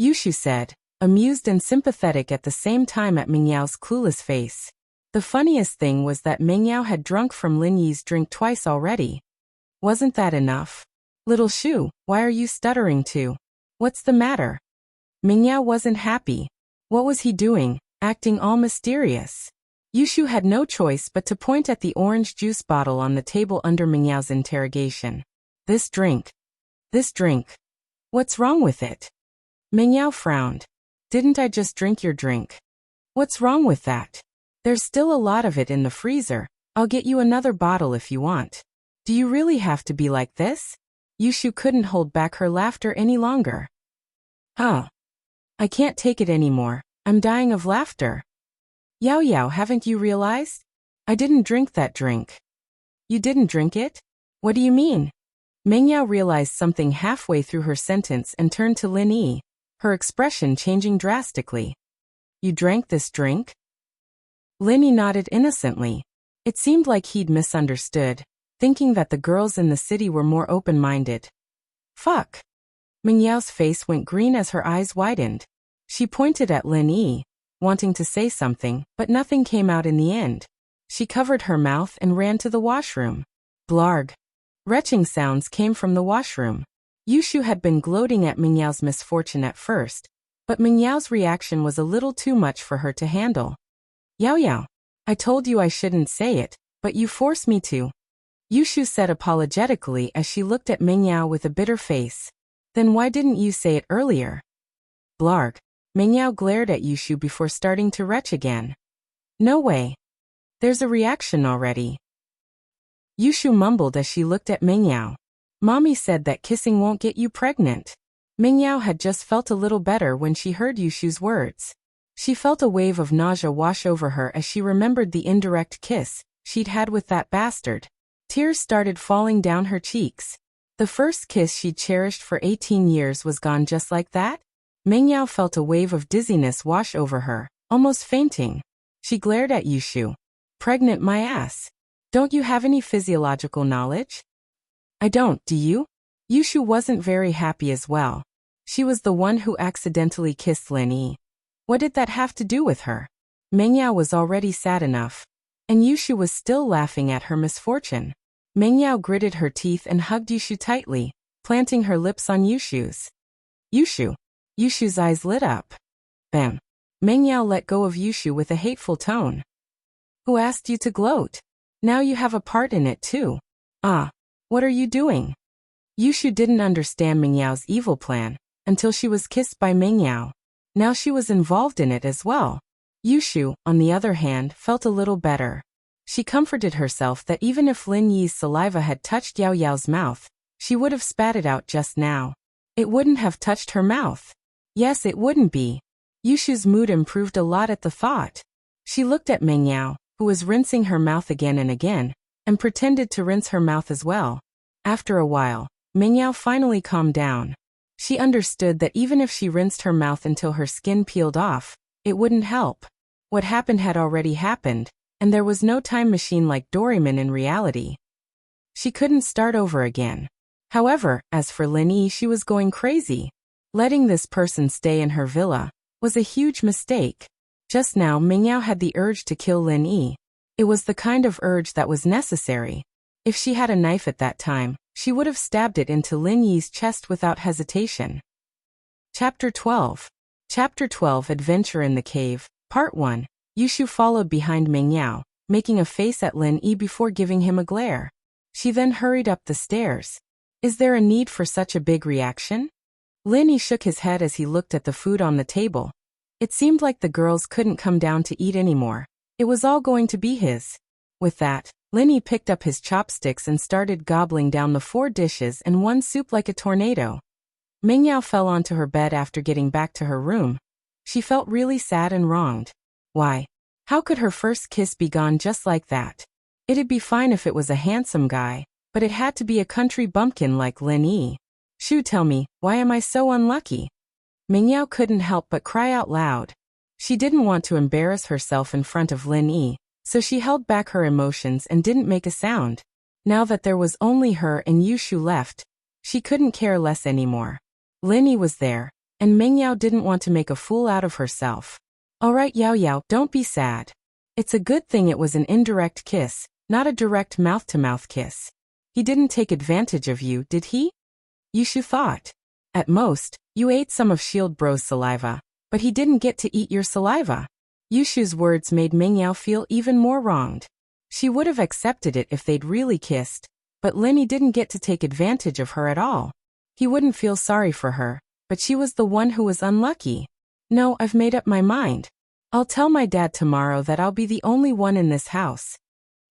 Yushu said, amused and sympathetic at the same time at Mingyao's clueless face. The funniest thing was that Mingyao had drunk from Lin Yi's drink twice already. Wasn't that enough? Little Shu, why are you stuttering too? What's the matter? Mingyao wasn't happy. What was he doing, acting all mysterious? Yushu had no choice but to point at the orange juice bottle on the table under Mingyao's interrogation. This drink. What's wrong with it? Mingyao frowned. Didn't I just drink your drink? What's wrong with that? There's still a lot of it in the freezer. I'll get you another bottle if you want. Do you really have to be like this? Yushu couldn't hold back her laughter any longer. I can't take it anymore. I'm dying of laughter. Yao Yao, haven't you realized? I didn't drink that drink. You didn't drink it? What do you mean? Mingyao realized something halfway through her sentence and turned to Lin Yi, her expression changing drastically. You drank this drink? Lin Yi nodded innocently. It seemed like he'd misunderstood, thinking that the girls in the city were more open-minded. Fuck. Mingyao's face went green as her eyes widened. She pointed at Lin Yi, wanting to say something, but nothing came out in the end. She covered her mouth and ran to the washroom. Blarg. Retching sounds came from the washroom. Yushu had been gloating at Mingyao's misfortune at first, But Ming Yao's reaction was a little too much for her to handle. Yao Yao, I told you I shouldn't say it, but you forced me to. Yushu said apologetically as she looked at Ming Yao with a bitter face. Then why didn't you say it earlier? Blarg. Ming Yao glared at Yushu before starting to retch again. No way. There's a reaction already. Yushu mumbled as she looked at Ming Yao. Mommy said that kissing won't get you pregnant. Ming Yao had just felt a little better when she heard Yushu's words. She felt a wave of nausea wash over her as she remembered the indirect kiss she'd had with that bastard. Tears started falling down her cheeks. The first kiss she'd cherished for 18 years was gone just like that? Ming Yao felt a wave of dizziness wash over her, almost fainting. She glared at Yushu. Pregnant my ass. Don't you have any physiological knowledge? I don't, do you? Yushu wasn't very happy as well. She was the one who accidentally kissed Lin Yi. What did that have to do with her? Ming Yao was already sad enough. And Yushu was still laughing at her misfortune. Ming Yao gritted her teeth and hugged Yushu tightly, planting her lips on Yushu's. Yushu. Yushu's eyes lit up. Bam. Ming Yao let go of Yushu with a hateful tone. Who asked you to gloat? Now you have a part in it too. Ah. What are you doing? Yushu didn't understand Ming Yao's evil plan until she was kissed by Ming Yao. Now she was involved in it as well. Yushu, on the other hand, felt a little better. She comforted herself that even if Lin Yi's saliva had touched Yao Yao's mouth, she would have spat it out just now. It wouldn't have touched her mouth. Yes, it wouldn't be. Yushu's mood improved a lot at the thought. She looked at Ming Yao, who was rinsing her mouth again and again, and pretended to rinse her mouth as well. After a while, Ming Yao finally calmed down. She understood that even if she rinsed her mouth until her skin peeled off, it wouldn't help. What happened had already happened, and there was no time machine like Doraemon in reality. She couldn't start over again. However, as for Lin Yi, she was going crazy. Letting this person stay in her villa was a huge mistake. Just now Ming Yao had the urge to kill Lin Yi. It was the kind of urge that was necessary. If she had a knife at that time, she would have stabbed it into Lin Yi's chest without hesitation. Chapter 12. Chapter 12 Adventure in the Cave, Part 1. Yushu followed behind Ming Yao, making a face at Lin Yi before giving him a glare. She then hurried up the stairs. Is there a need for such a big reaction? Lin Yi shook his head as he looked at the food on the table. It seemed like the girls couldn't come down to eat anymore. It was all going to be his. With that, Lin Yi picked up his chopsticks and started gobbling down the 4 dishes and 1 soup like a tornado. Ming Yao fell onto her bed after getting back to her room. She felt really sad and wronged. Why? How could her first kiss be gone just like that? It'd be fine if it was a handsome guy, but it had to be a country bumpkin like Lin Yi. Shoo, tell me, why am I so unlucky? Ming Yao couldn't help but cry out loud. She didn't want to embarrass herself in front of Lin Yi, so she held back her emotions and didn't make a sound. Now that there was only her and Yushu left, she couldn't care less anymore. Lin Yi was there, and Ming Yao didn't want to make a fool out of herself. Alright Yao Yao, don't be sad. It's a good thing it was an indirect kiss, not a direct mouth-to-mouth kiss. He didn't take advantage of you, did he? Yushu thought. At most, you ate some of Shield Bro's saliva, but he didn't get to eat your saliva. Yushu's words made Ming Yao feel even more wronged. She would have accepted it if they'd really kissed, but Lin Yi didn't get to take advantage of her at all. He wouldn't feel sorry for her, but she was the one who was unlucky. No, I've made up my mind. I'll tell my dad tomorrow that I'll be the only one in this house.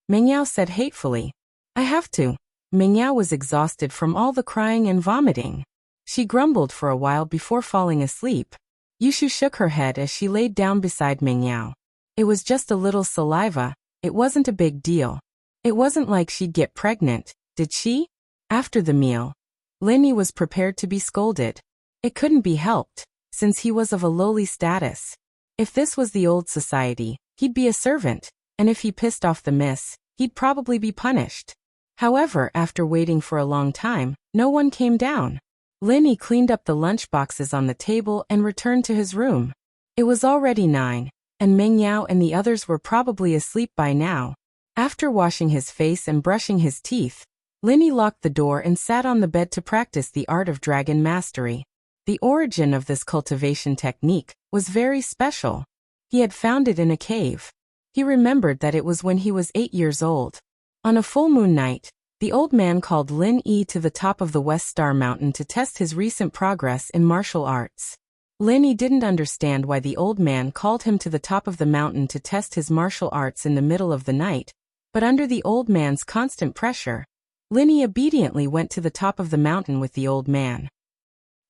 Ming Yao said hatefully. I have to. Ming Yao was exhausted from all the crying and vomiting. She grumbled for a while before falling asleep. Yushu shook her head as she laid down beside Ming Yao. It was just a little saliva, it wasn't a big deal. It wasn't like she'd get pregnant, did she? After the meal, Lin Yi was prepared to be scolded. It couldn't be helped, since he was of a lowly status. If this was the old society, he'd be a servant, and if he pissed off the miss, he'd probably be punished. However, after waiting for a long time, no one came down. Lin Yi cleaned up the lunch boxes on the table and returned to his room. It was already 9, and Ming Yao and the others were probably asleep by now. After washing his face and brushing his teeth, Lin Yi locked the door and sat on the bed to practice the art of dragon mastery. The origin of this cultivation technique was very special. He had found it in a cave. He remembered that it was when he was 8 years old. On a full moon night, the old man called Lin Yi to the top of the West Star Mountain to test his recent progress in martial arts. Lin Yi didn't understand why the old man called him to the top of the mountain to test his martial arts in the middle of the night, but under the old man's constant pressure, Lin Yi obediently went to the top of the mountain with the old man.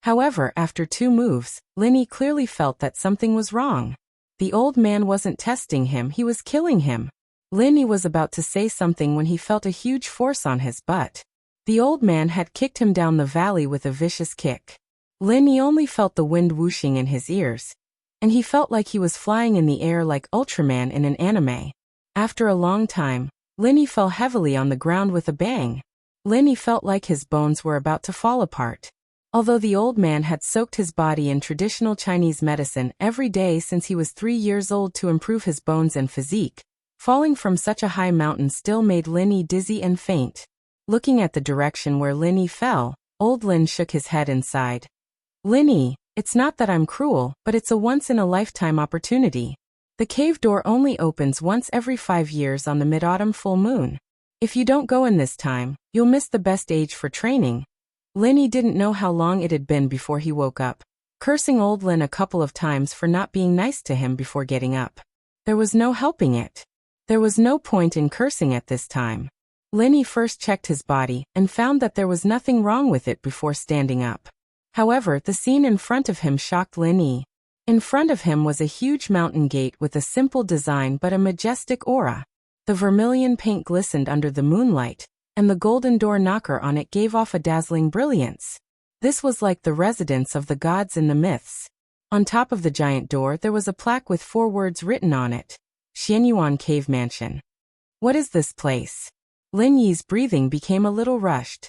However, after 2 moves, Lin Yi clearly felt that something was wrong. The old man wasn't testing him, he was killing him. Lin Yi was about to say something when he felt a huge force on his butt. The old man had kicked him down the valley with a vicious kick. Lin Yi only felt the wind whooshing in his ears, and he felt like he was flying in the air like Ultraman in an anime. After a long time, Lin Yi fell heavily on the ground with a bang. Lin Yi felt like his bones were about to fall apart. Although the old man had soaked his body in traditional Chinese medicine every day since he was 3 years old to improve his bones and physique, falling from such a high mountain still made Lin Yi dizzy and faint. Looking at the direction where Lin Yi fell, old Lin shook his head and sighed. Lin Yi, it's not that I'm cruel, but it's a once-in-a-lifetime opportunity. The cave door only opens once every 5 years on the mid-autumn full moon. If you don't go in this time, you'll miss the best age for training. Lin Yi didn't know how long it had been before he woke up, cursing old Lin a couple of times for not being nice to him before getting up. There was no helping it. There was no point in cursing at this time. Lin Yi first checked his body and found that there was nothing wrong with it before standing up. However, the scene in front of him shocked Lin Yi. In front of him was a huge mountain gate with a simple design but a majestic aura. The vermilion paint glistened under the moonlight, and the golden door knocker on it gave off a dazzling brilliance. This was like the residence of the gods in the myths. On top of the giant door there was a plaque with 4 words written on it. Xianyuan Cave Mansion. What is this place? Lin Yi's breathing became a little rushed.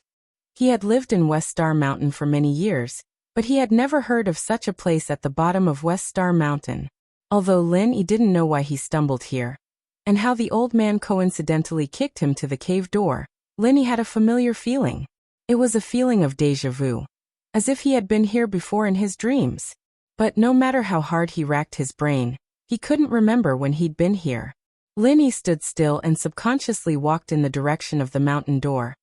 He had lived in West Star Mountain for many years, but he had never heard of such a place at the bottom of West Star Mountain. Although Lin Yi didn't know why he stumbled here, and how the old man coincidentally kicked him to the cave door, Lin Yi had a familiar feeling. It was a feeling of déjà vu, as if he had been here before in his dreams. But no matter how hard he racked his brain, he couldn't remember when he'd been here. Lin Yi stood still and subconsciously walked in the direction of the mountain door,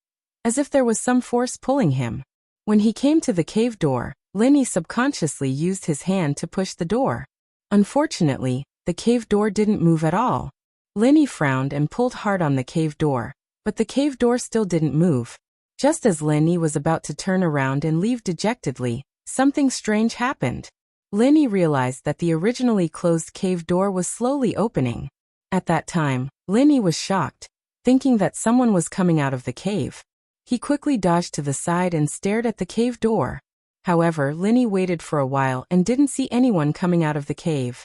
as if there was some force pulling him. When he came to the cave door, Lin Yi subconsciously used his hand to push the door. Unfortunately, the cave door didn't move at all. Lin Yi frowned and pulled hard on the cave door, but the cave door still didn't move. Just as Lin Yi was about to turn around and leave dejectedly, something strange happened. Lin Yi realized that the originally closed cave door was slowly opening. At that time, Lin Yi was shocked, thinking that someone was coming out of the cave. He quickly dodged to the side and stared at the cave door. However, Lin Yi waited for a while and didn't see anyone coming out of the cave.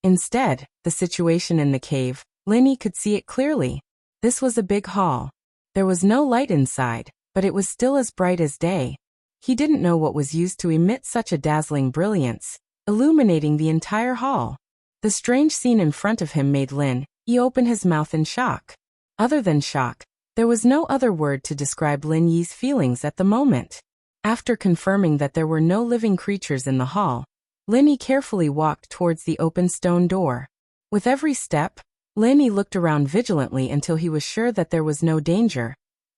Instead, the situation in the cave, Lin Yi could see it clearly. This was a big hall. There was no light inside, but it was still as bright as day. He didn't know what was used to emit such a dazzling brilliance, illuminating the entire hall. The strange scene in front of him made Lin Yi open his mouth in shock. Other than shock, there was no other word to describe Lin Yi's feelings at the moment. After confirming that there were no living creatures in the hall, Lin Yi carefully walked towards the open stone door. With every step, Lin Yi looked around vigilantly until he was sure that there was no danger.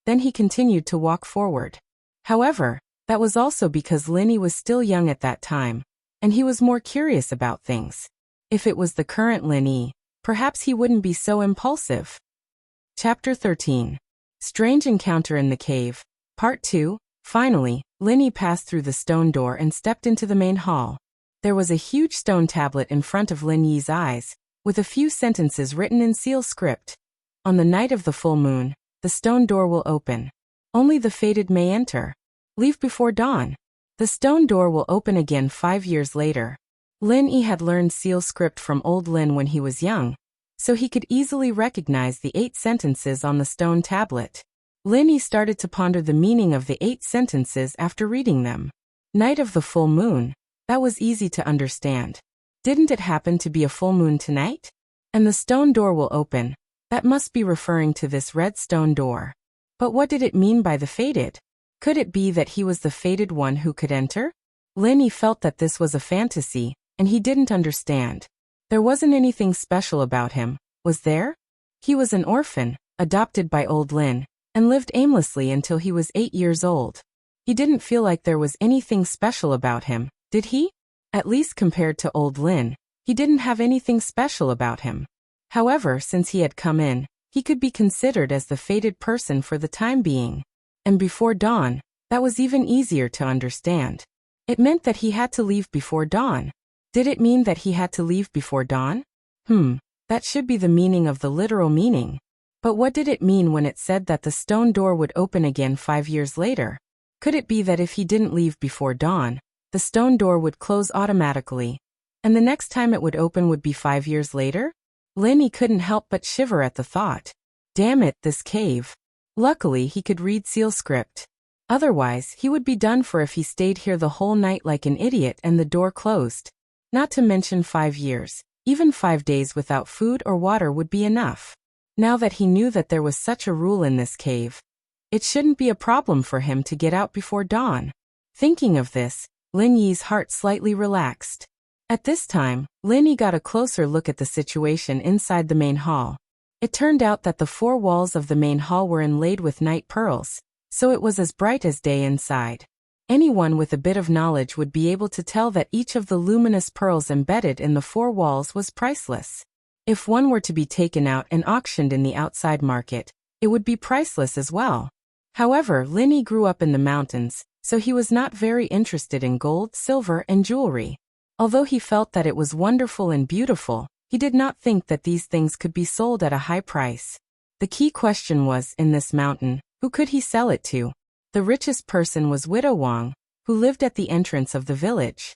Then he continued to walk forward. However, that was also because Lin Yi was still young at that time, and he was more curious about things. If it was the current Lin Yi, perhaps he wouldn't be so impulsive. Chapter 13. Strange Encounter in the Cave. Part 2. Finally, Lin Yi passed through the stone door and stepped into the main hall. There was a huge stone tablet in front of Lin Yi's eyes, with a few sentences written in seal script. On the night of the full moon, the stone door will open. Only the fated may enter. Leave before dawn. The stone door will open again 5 years later. Lin Yi had learned seal script from old Lin when he was young, so he could easily recognize the 8 sentences on the stone tablet. Lin Yi started to ponder the meaning of the 8 sentences after reading them. Night of the full moon. That was easy to understand. Didn't it happen to be a full moon tonight? And the stone door will open. That must be referring to this red stone door. But what did it mean by the fated? Could it be that he was the fated one who could enter? Linny felt that this was a fantasy, and he didn't understand. There wasn't anything special about him, was there? He was an orphan, adopted by old Lin, and lived aimlessly until he was 8 years old. He didn't feel like there was anything special about him, did he? At least compared to old Lin, he didn't have anything special about him. However, since he had come in, he could be considered as the fated person for the time being. And before dawn, that was even easier to understand. It meant that he had to leave before dawn. Did it mean that he had to leave before dawn? That should be the meaning of the literal meaning. But what did it mean when it said that the stone door would open again 5 years later? Could it be that if he didn't leave before dawn, the stone door would close automatically, and the next time it would open would be 5 years later? Linny couldn't help but shiver at the thought. Damn it, this cave. Luckily, he could read seal script. Otherwise, he would be done for if he stayed here the whole night like an idiot and the door closed. Not to mention 5 years. Even 5 days without food or water would be enough. Now that he knew that there was such a rule in this cave, it shouldn't be a problem for him to get out before dawn. Thinking of this, Lin Yi's heart slightly relaxed. At this time, Lin Yi got a closer look at the situation inside the main hall. It turned out that the 4 walls of the main hall were inlaid with night pearls, so it was as bright as day inside. Anyone with a bit of knowledge would be able to tell that each of the luminous pearls embedded in the 4 walls was priceless. If one were to be taken out and auctioned in the outside market, it would be priceless as well. However, Lin Yi grew up in the mountains, so he was not very interested in gold, silver, and jewelry. Although he felt that it was wonderful and beautiful, he did not think that these things could be sold at a high price. The key question was, in this mountain, who could he sell it to? The richest person was Widow Wang, who lived at the entrance of the village.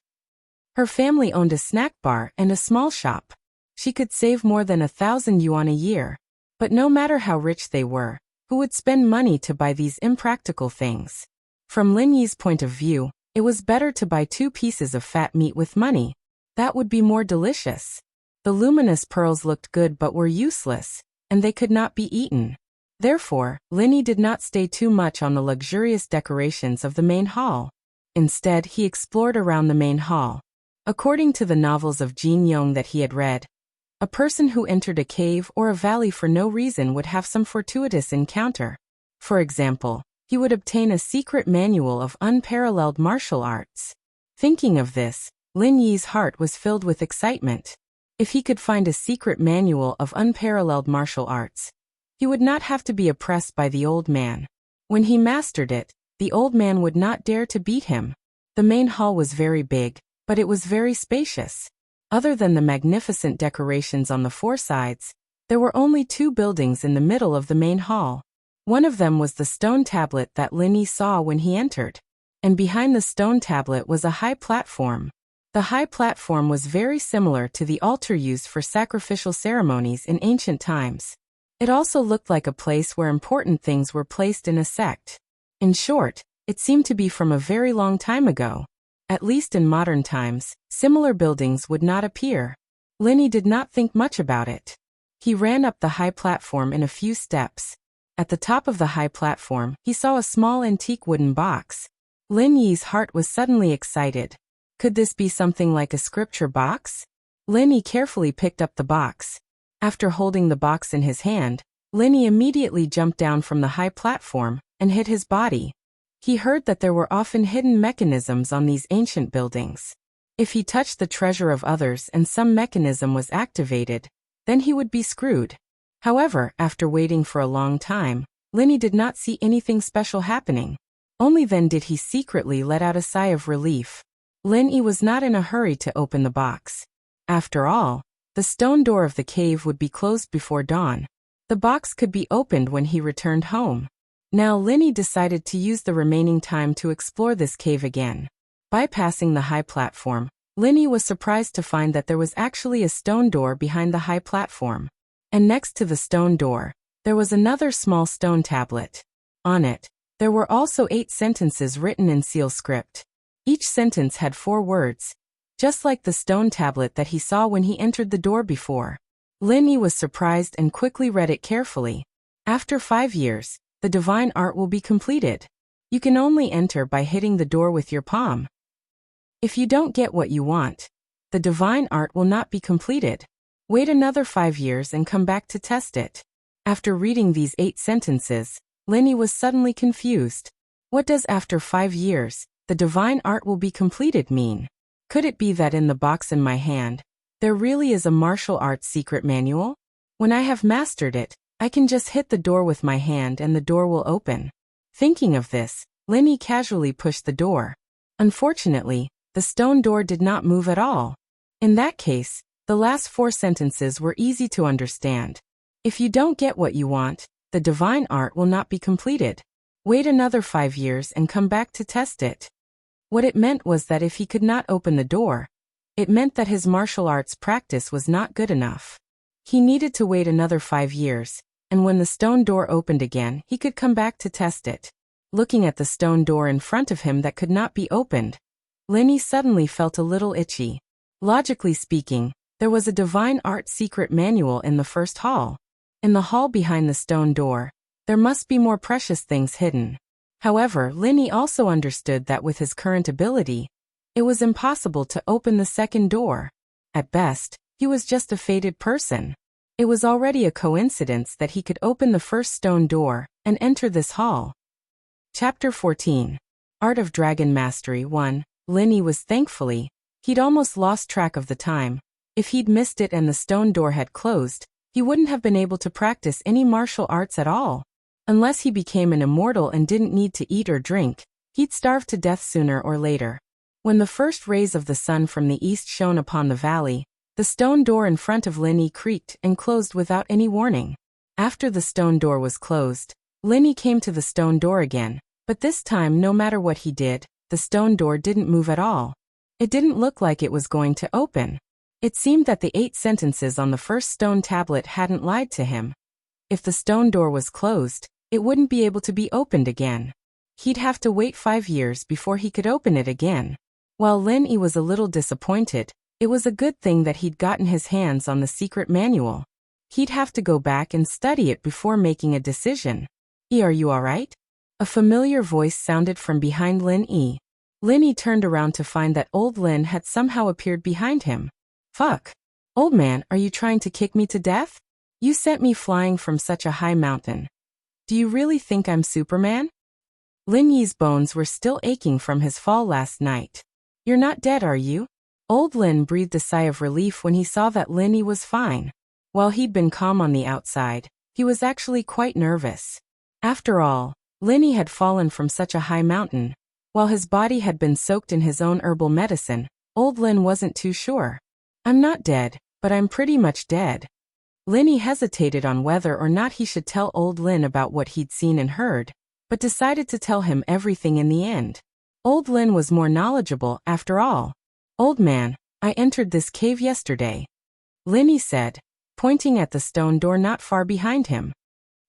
Her family owned a snack bar and a small shop. She could save more than 1,000 yuan a year. But no matter how rich they were, who would spend money to buy these impractical things? From Lin Yi's point of view, it was better to buy 2 pieces of fat meat with money. That would be more delicious. The luminous pearls looked good but were useless, and they could not be eaten. Therefore, Lin Yi did not stay too much on the luxurious decorations of the main hall. Instead, he explored around the main hall. According to the novels of Jin Yong that he had read, a person who entered a cave or a valley for no reason would have some fortuitous encounter. For example, he would obtain a secret manual of unparalleled martial arts. Thinking of this, Lin Yi's heart was filled with excitement. If he could find a secret manual of unparalleled martial arts, he would not have to be oppressed by the old man. When he mastered it, the old man would not dare to beat him. The main hall was very big, but it was very spacious. Other than the magnificent decorations on the 4 sides, there were only 2 buildings in the middle of the main hall. One of them was the stone tablet that Lin Yi saw when he entered. And behind the stone tablet was a high platform. The high platform was very similar to the altar used for sacrificial ceremonies in ancient times. It also looked like a place where important things were placed in a sect. In short, it seemed to be from a very long time ago. At least in modern times, similar buildings would not appear. Lin Yi did not think much about it. He ran up the high platform in a few steps. At the top of the high platform, he saw a small antique wooden box. Lin Yi's heart was suddenly excited. Could this be something like a scripture box? Lin Yi carefully picked up the box. After holding the box in his hand, Lin Yi immediately jumped down from the high platform and hit his body. He heard that there were often hidden mechanisms on these ancient buildings. If he touched the treasure of others and some mechanism was activated, then he would be screwed. However, after waiting for a long time, Lin Yi did not see anything special happening. Only then did he secretly let out a sigh of relief. Lin Yi was not in a hurry to open the box. After all, the stone door of the cave would be closed before dawn. The box could be opened when he returned home. Now Lin Yi decided to use the remaining time to explore this cave again. Bypassing the high platform, Lin Yi was surprised to find that there was actually a stone door behind the high platform. And next to the stone door, there was another small stone tablet. On it, there were also 8 sentences written in seal script. Each sentence had 4 words, just like the stone tablet that he saw when he entered the door before. Lin Yi was surprised and quickly read it carefully. After 5 years, the divine art will be completed. You can only enter by hitting the door with your palm. If you don't get what you want, the divine art will not be completed. Wait another 5 years and come back to test it. After reading these 8 sentences, Lenny was suddenly confused. What does after 5 years, the divine art will be completed mean? Could it be that in the box in my hand, there really is a martial arts secret manual? When I have mastered it, I can just hit the door with my hand and the door will open. Thinking of this, Lenny casually pushed the door. Unfortunately, the stone door did not move at all. In that case, the last 4 sentences were easy to understand. If you don't get what you want, the divine art will not be completed. Wait another 5 years and come back to test it. What it meant was that if he could not open the door, it meant that his martial arts practice was not good enough. He needed to wait another 5 years, and when the stone door opened again, he could come back to test it. Looking at the stone door in front of him that could not be opened, Lenny suddenly felt a little itchy. Logically speaking, there was a divine art secret manual in the first hall. In the hall behind the stone door, there must be more precious things hidden. However, Lenny also understood that with his current ability, it was impossible to open the second door. At best, he was just a fated person. It was already a coincidence that he could open the first stone door and enter this hall. Chapter 14. Art of Dragon Mastery 1. Lenny was he'd almost lost track of the time. If he'd missed it and the stone door had closed, he wouldn't have been able to practice any martial arts at all. Unless he became an immortal and didn't need to eat or drink, he'd starve to death sooner or later. When the first rays of the sun from the east shone upon the valley, the stone door in front of Lenny creaked and closed without any warning. After the stone door was closed, Lenny came to the stone door again, but this time no matter what he did, the stone door didn't move at all. It didn't look like it was going to open. It seemed that the 8 sentences on the first stone tablet hadn't lied to him. If the stone door was closed, it wouldn't be able to be opened again. He'd have to wait 5 years before he could open it again. While Lenny was a little disappointed, it was a good thing that he'd gotten his hands on the secret manual. He'd have to go back and study it before making a decision. Are you alright? A familiar voice sounded from behind Lenny. Lenny turned around to find that old Lin had somehow appeared behind him. Fuck. Old man, are you trying to kick me to death? You sent me flying from such a high mountain. Do you really think I'm Superman? Lin Yi's bones were still aching from his fall last night. You're not dead, are you? Old Lin breathed a sigh of relief when he saw that Lin Yi was fine. While he'd been calm on the outside, he was actually quite nervous. After all, Lin Yi had fallen from such a high mountain. While his body had been soaked in his own herbal medicine, old Lin wasn't too sure. I'm not dead, but I'm pretty much dead. Lin Yi hesitated on whether or not he should tell old Lin about what he'd seen and heard, but decided to tell him everything in the end. Old Lin was more knowledgeable after all. Old man, I entered this cave yesterday. Lin Yi said, pointing at the stone door not far behind him.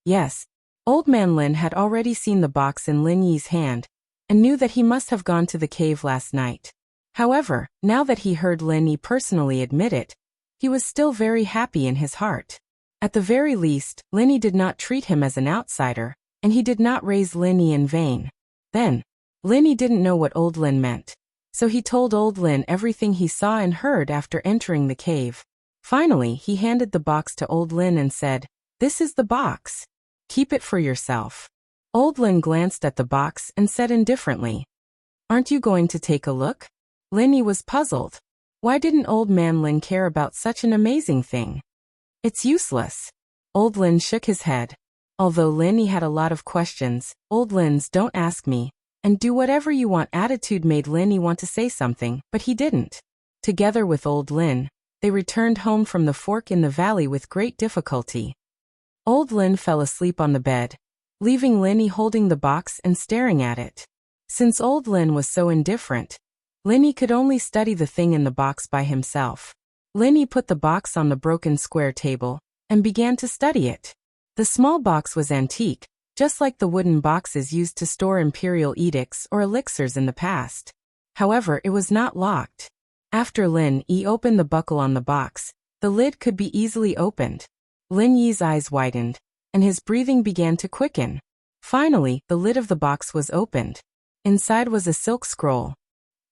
Yes. Old man Lin had already seen the box in Lin Yi's hand, and knew that he must have gone to the cave last night. However, now that he heard Lin Yi personally admit it, he was still very happy in his heart. At the very least, Lin Yi did not treat him as an outsider, and he did not raise Lin Yi in vain. Then, Lin Yi didn't know what old Lin meant, so he told old Lin everything he saw and heard after entering the cave. Finally, he handed the box to old Lin and said, "This is the box. Keep it for yourself." Old Lin glanced at the box and said indifferently, "Aren't you going to take a look?" Lin Yi was puzzled. Why didn't old man Lin care about such an amazing thing? It's useless. Old Lin shook his head. Although Lin Yi had a lot of questions, old Lin's "don't ask me, and do whatever you want" attitude made Lin Yi want to say something, but he didn't. Together with old Lin, they returned home from the fork in the valley with great difficulty. Old Lin fell asleep on the bed, leaving Lin Yi holding the box and staring at it. Since old Lin was so indifferent, Lin Yi could only study the thing in the box by himself. Lin Yi put the box on the broken square table and began to study it. The small box was antique, just like the wooden boxes used to store imperial edicts or elixirs in the past. However, it was not locked. After Lin Yi opened the buckle on the box, the lid could be easily opened. Lin Yi's eyes widened, and his breathing began to quicken. Finally, the lid of the box was opened. Inside was a silk scroll.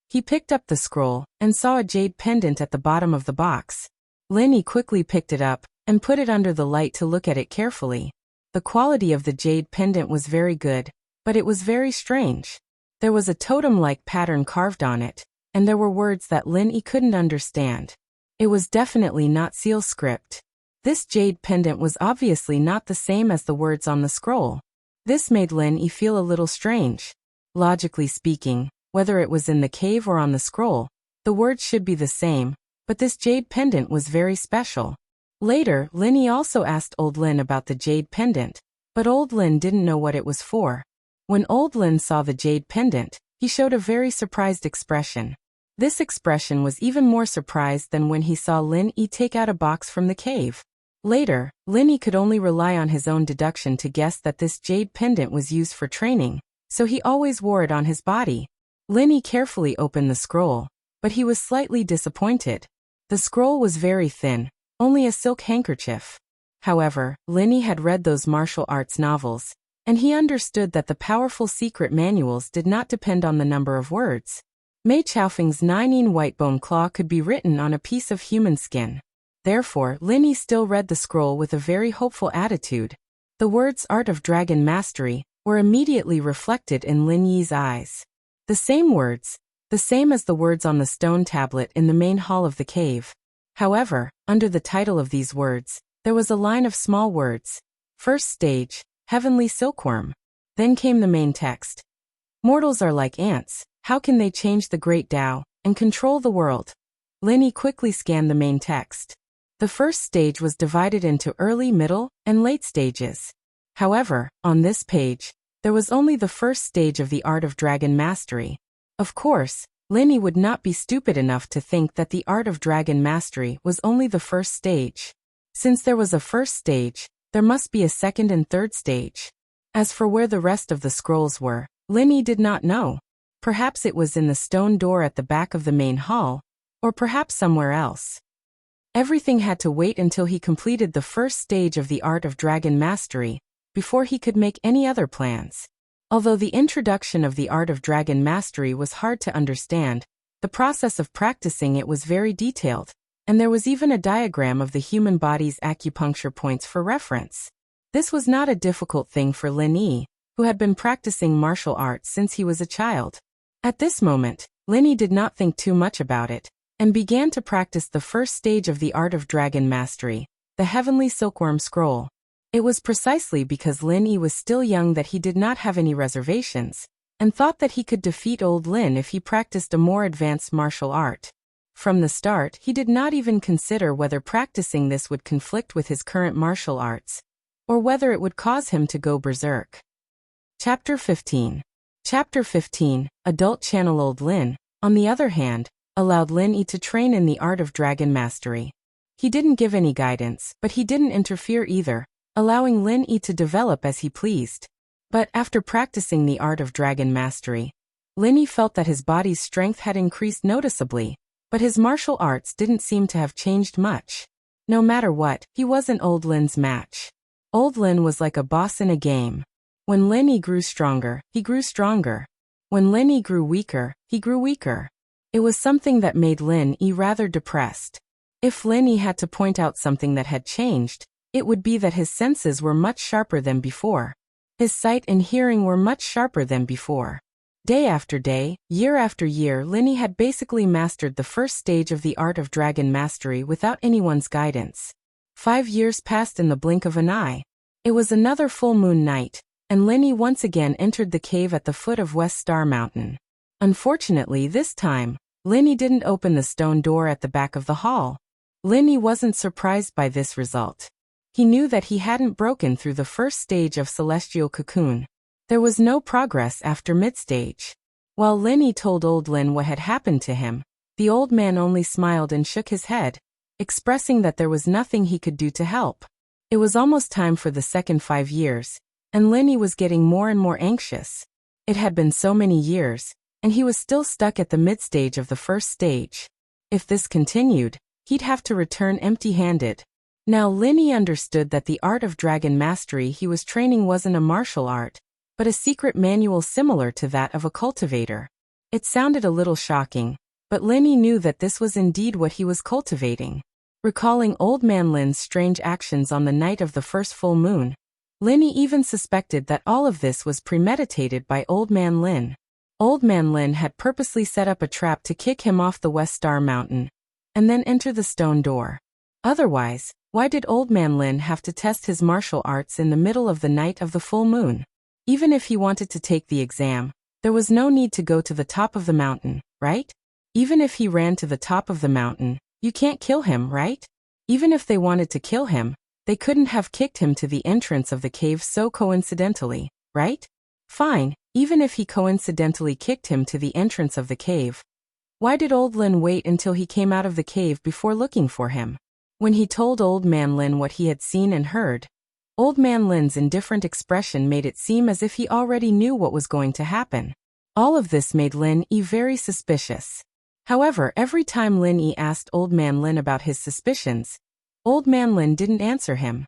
He picked up the scroll and saw a jade pendant at the bottom of the box. Lin quickly picked it up and put it under the light to look at it carefully. The quality of the jade pendant was very good, but it was very strange. There was a totem-like pattern carved on it, and there were words that Lin couldn't understand. It was definitely not seal script. This jade pendant was obviously not the same as the words on the scroll. This made Lin feel a little strange. Logically speaking, whether it was in the cave or on the scroll, the words should be the same, but this jade pendant was very special. Later, Lin also asked Old Lin about the jade pendant, but Old Lin didn't know what it was for. When Old Lin saw the jade pendant, he showed a very surprised expression. This expression was even more surprised than when he saw Lin take out a box from the cave. Later, Lin could only rely on his own deduction to guess that this jade pendant was used for training, so he always wore it on his body. Lin carefully opened the scroll, but he was slightly disappointed. The scroll was very thin, only a silk handkerchief. However, Lin had read those martial arts novels, and he understood that the powerful secret manuals did not depend on the number of words. Mei Chaofeng's 9 white bone claw could be written on a piece of human skin. Therefore, Lin still read the scroll with a very hopeful attitude. The words Art of Dragon Mastery were immediately reflected in Lin Yi's eyes. The same words, the same as the words on the stone tablet in the main hall of the cave. However, under the title of these words, there was a line of small words. First stage, Heavenly Silkworm. Then came the main text. Mortals are like ants, how can they change the great Tao and control the world? Lin quickly scanned the main text. The first stage was divided into early, middle, and late stages. However, on this page, there was only the first stage of the Art of Dragon Mastery. Of course, Lin would not be stupid enough to think that the Art of Dragon Mastery was only the first stage. Since there was a first stage, there must be a second and third stage. As for where the rest of the scrolls were, Lin did not know. Perhaps it was in the stone door at the back of the main hall, or perhaps somewhere else. Everything had to wait until he completed the first stage of the Art of Dragon Mastery, before he could make any other plans. Although the introduction of the Art of Dragon Mastery was hard to understand, the process of practicing it was very detailed, and there was even a diagram of the human body's acupuncture points for reference. This was not a difficult thing for Lin, who had been practicing martial arts since he was a child. At this moment, Lin did not think too much about it, and began to practice the first stage of the Art of Dragon Mastery, the Heavenly Silkworm Scroll. It was precisely because Lin was still young that he did not have any reservations, and thought that he could defeat Old Lin if he practiced a more advanced martial art. From the start, he did not even consider whether practicing this would conflict with his current martial arts, or whether it would cause him to go berserk. Chapter 15. Chapter 15, Adult Channel. Old Lin, on the other hand, allowed Lin to train in the Art of Dragon Mastery. He didn't give any guidance, but he didn't interfere either, allowing Lin to develop as he pleased. But after practicing the Art of Dragon Mastery, Lin felt that his body's strength had increased noticeably, but his martial arts didn't seem to have changed much. No matter what, he wasn't Old Lin's match. Old Lin was like a boss in a game. When Lin grew stronger, he grew stronger. When Lin grew weaker, he grew weaker. It was something that made Lin rather depressed. If Lin had to point out something that had changed, it would be that his senses were much sharper than before. His sight and hearing were much sharper than before. Day after day, year after year, Lin had basically mastered the first stage of the Art of Dragon Mastery without anyone's guidance. 5 years passed in the blink of an eye. It was another full moon night, and Lin once again entered the cave at the foot of West Star Mountain. Unfortunately, this time, Lin didn't open the stone door at the back of the hall. Lin wasn't surprised by this result. He knew that he hadn't broken through the first stage of Celestial Cocoon. There was no progress after mid-stage. While Lin told Old Lin what had happened to him, the old man only smiled and shook his head, expressing that there was nothing he could do to help. It was almost time for the second 5 years, and Lin was getting more and more anxious. It had been so many years, and he was still stuck at the mid-stage of the first stage. If this continued, he'd have to return empty-handed. Now Lin understood that the Art of Dragon Mastery he was training wasn't a martial art, but a secret manual similar to that of a cultivator. It sounded a little shocking, but Linny knew that this was indeed what he was cultivating. Recalling Old Man Lin's strange actions on the night of the first full moon, Linny even suspected that all of this was premeditated by Old Man Lin. Old Man Lin had purposely set up a trap to kick him off the West Star Mountain, and then enter the stone door. Otherwise, why did Old Man Lin have to test his martial arts in the middle of the night of the full moon? Even if he wanted to take the exam, there was no need to go to the top of the mountain, right? Even if he ran to the top of the mountain, you can't kill him, right? Even if they wanted to kill him, they couldn't have kicked him to the entrance of the cave so coincidentally, right? Fine, even if he coincidentally kicked him to the entrance of the cave. Why did Old Lin wait until he came out of the cave before looking for him? When he told Old Man Lin what he had seen and heard, Old Man Lin's indifferent expression made it seem as if he already knew what was going to happen. All of this made Lin Yi very suspicious. However, every time Lin Yi asked Old Man Lin about his suspicions, Old Man Lin didn't answer him.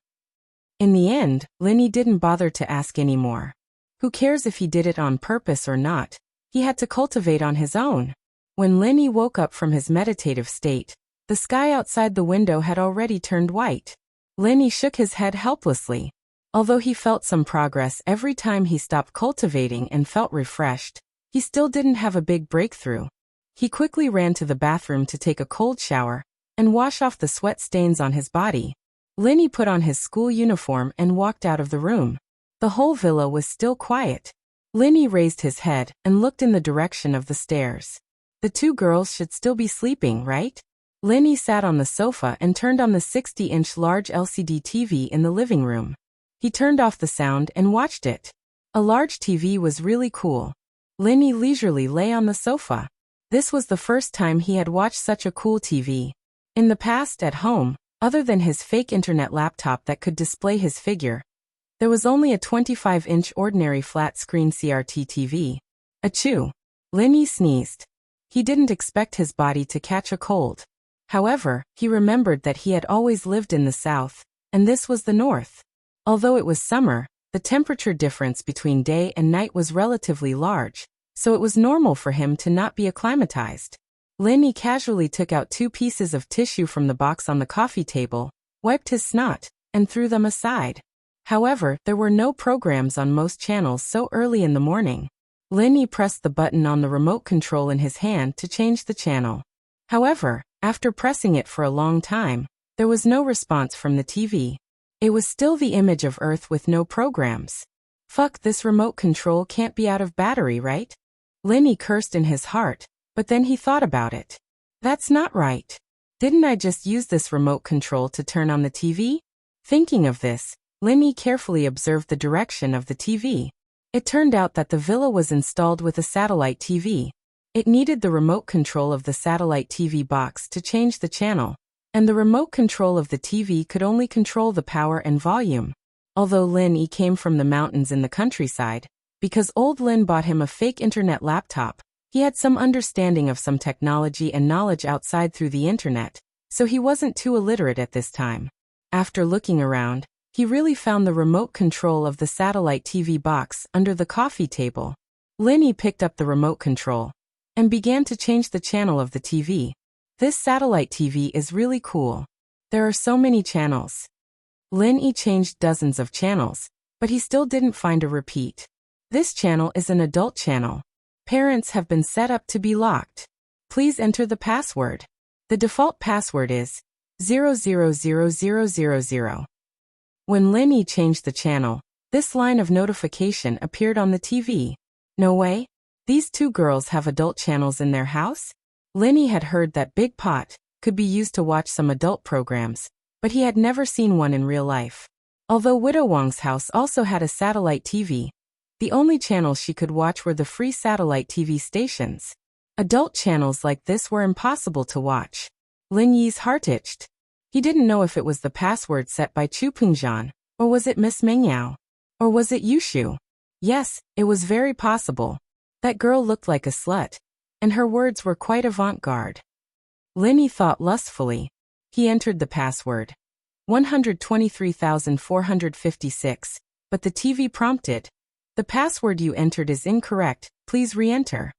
In the end, Lin Yi didn't bother to ask anymore. Who cares if he did it on purpose or not? He had to cultivate on his own. When Lin Yi woke up from his meditative state, the sky outside the window had already turned white. Lin Yi shook his head helplessly. Although he felt some progress every time he stopped cultivating and felt refreshed, he still didn't have a big breakthrough. He quickly ran to the bathroom to take a cold shower and wash off the sweat stains on his body. Lin Yi put on his school uniform and walked out of the room. The whole villa was still quiet. Lin Yi raised his head and looked in the direction of the stairs. The two girls should still be sleeping, right? Lin Yi sat on the sofa and turned on the 60-inch large LCD TV in the living room. He turned off the sound and watched it. A large TV was really cool. Lin Yi leisurely lay on the sofa. This was the first time he had watched such a cool TV. In the past, at home, other than his fake internet laptop that could display his figure, there was only a 25-inch ordinary flat-screen CRT TV. Achoo! Lin Yi sneezed. He didn't expect his body to catch a cold. However, he remembered that he had always lived in the south, and this was the north. Although it was summer, the temperature difference between day and night was relatively large, so it was normal for him to not be acclimatized. Lin Yi casually took out 2 pieces of tissue from the box on the coffee table, wiped his snot, and threw them aside. However, there were no programs on most channels so early in the morning. Lin Yi pressed the button on the remote control in his hand to change the channel. However, after pressing it for a long time, there was no response from the TV. It was still the image of Earth with no programs. Fuck, this remote control can't be out of battery, right? Lin Yi cursed in his heart, but then he thought about it. That's not right. Didn't I just use this remote control to turn on the TV? Thinking of this, Lin Yi carefully observed the direction of the TV. It turned out that the villa was installed with a satellite TV. It needed the remote control of the satellite TV box to change the channel, and the remote control of the TV could only control the power and volume. Although Lin Yi came from the mountains in the countryside, because Old Lin bought him a fake internet laptop, he had some understanding of some technology and knowledge outside through the internet, so he wasn't too illiterate at this time. After looking around, he really found the remote control of the satellite TV box under the coffee table. Lin Yi picked up the remote control and began to change the channel of the TV. This satellite TV is really cool. There are so many channels. Lin Yi changed dozens of channels, but he still didn't find a repeat. This channel is an adult channel. Parents have been set up to be locked. Please enter the password. The default password is 000000. When Lin Yi changed the channel, this line of notification appeared on the TV. No way? These two girls have adult channels in their house? Lin Yi had heard that Big Pot could be used to watch some adult programs, but he had never seen one in real life. Although Widow Wang's house also had a satellite TV, the only channels she could watch were the free satellite TV stations. Adult channels like this were impossible to watch. Lin Yi's heart itched. He didn't know if it was the password set by Chu Pengjian, or was it Miss Mengyao, or was it Yushu? Yes, it was very possible. That girl looked like a slut, and her words were quite avant-garde. Lin Yi thought lustfully. He entered the password. 123,456, but the TV prompted. The password you entered is incorrect, please re-enter.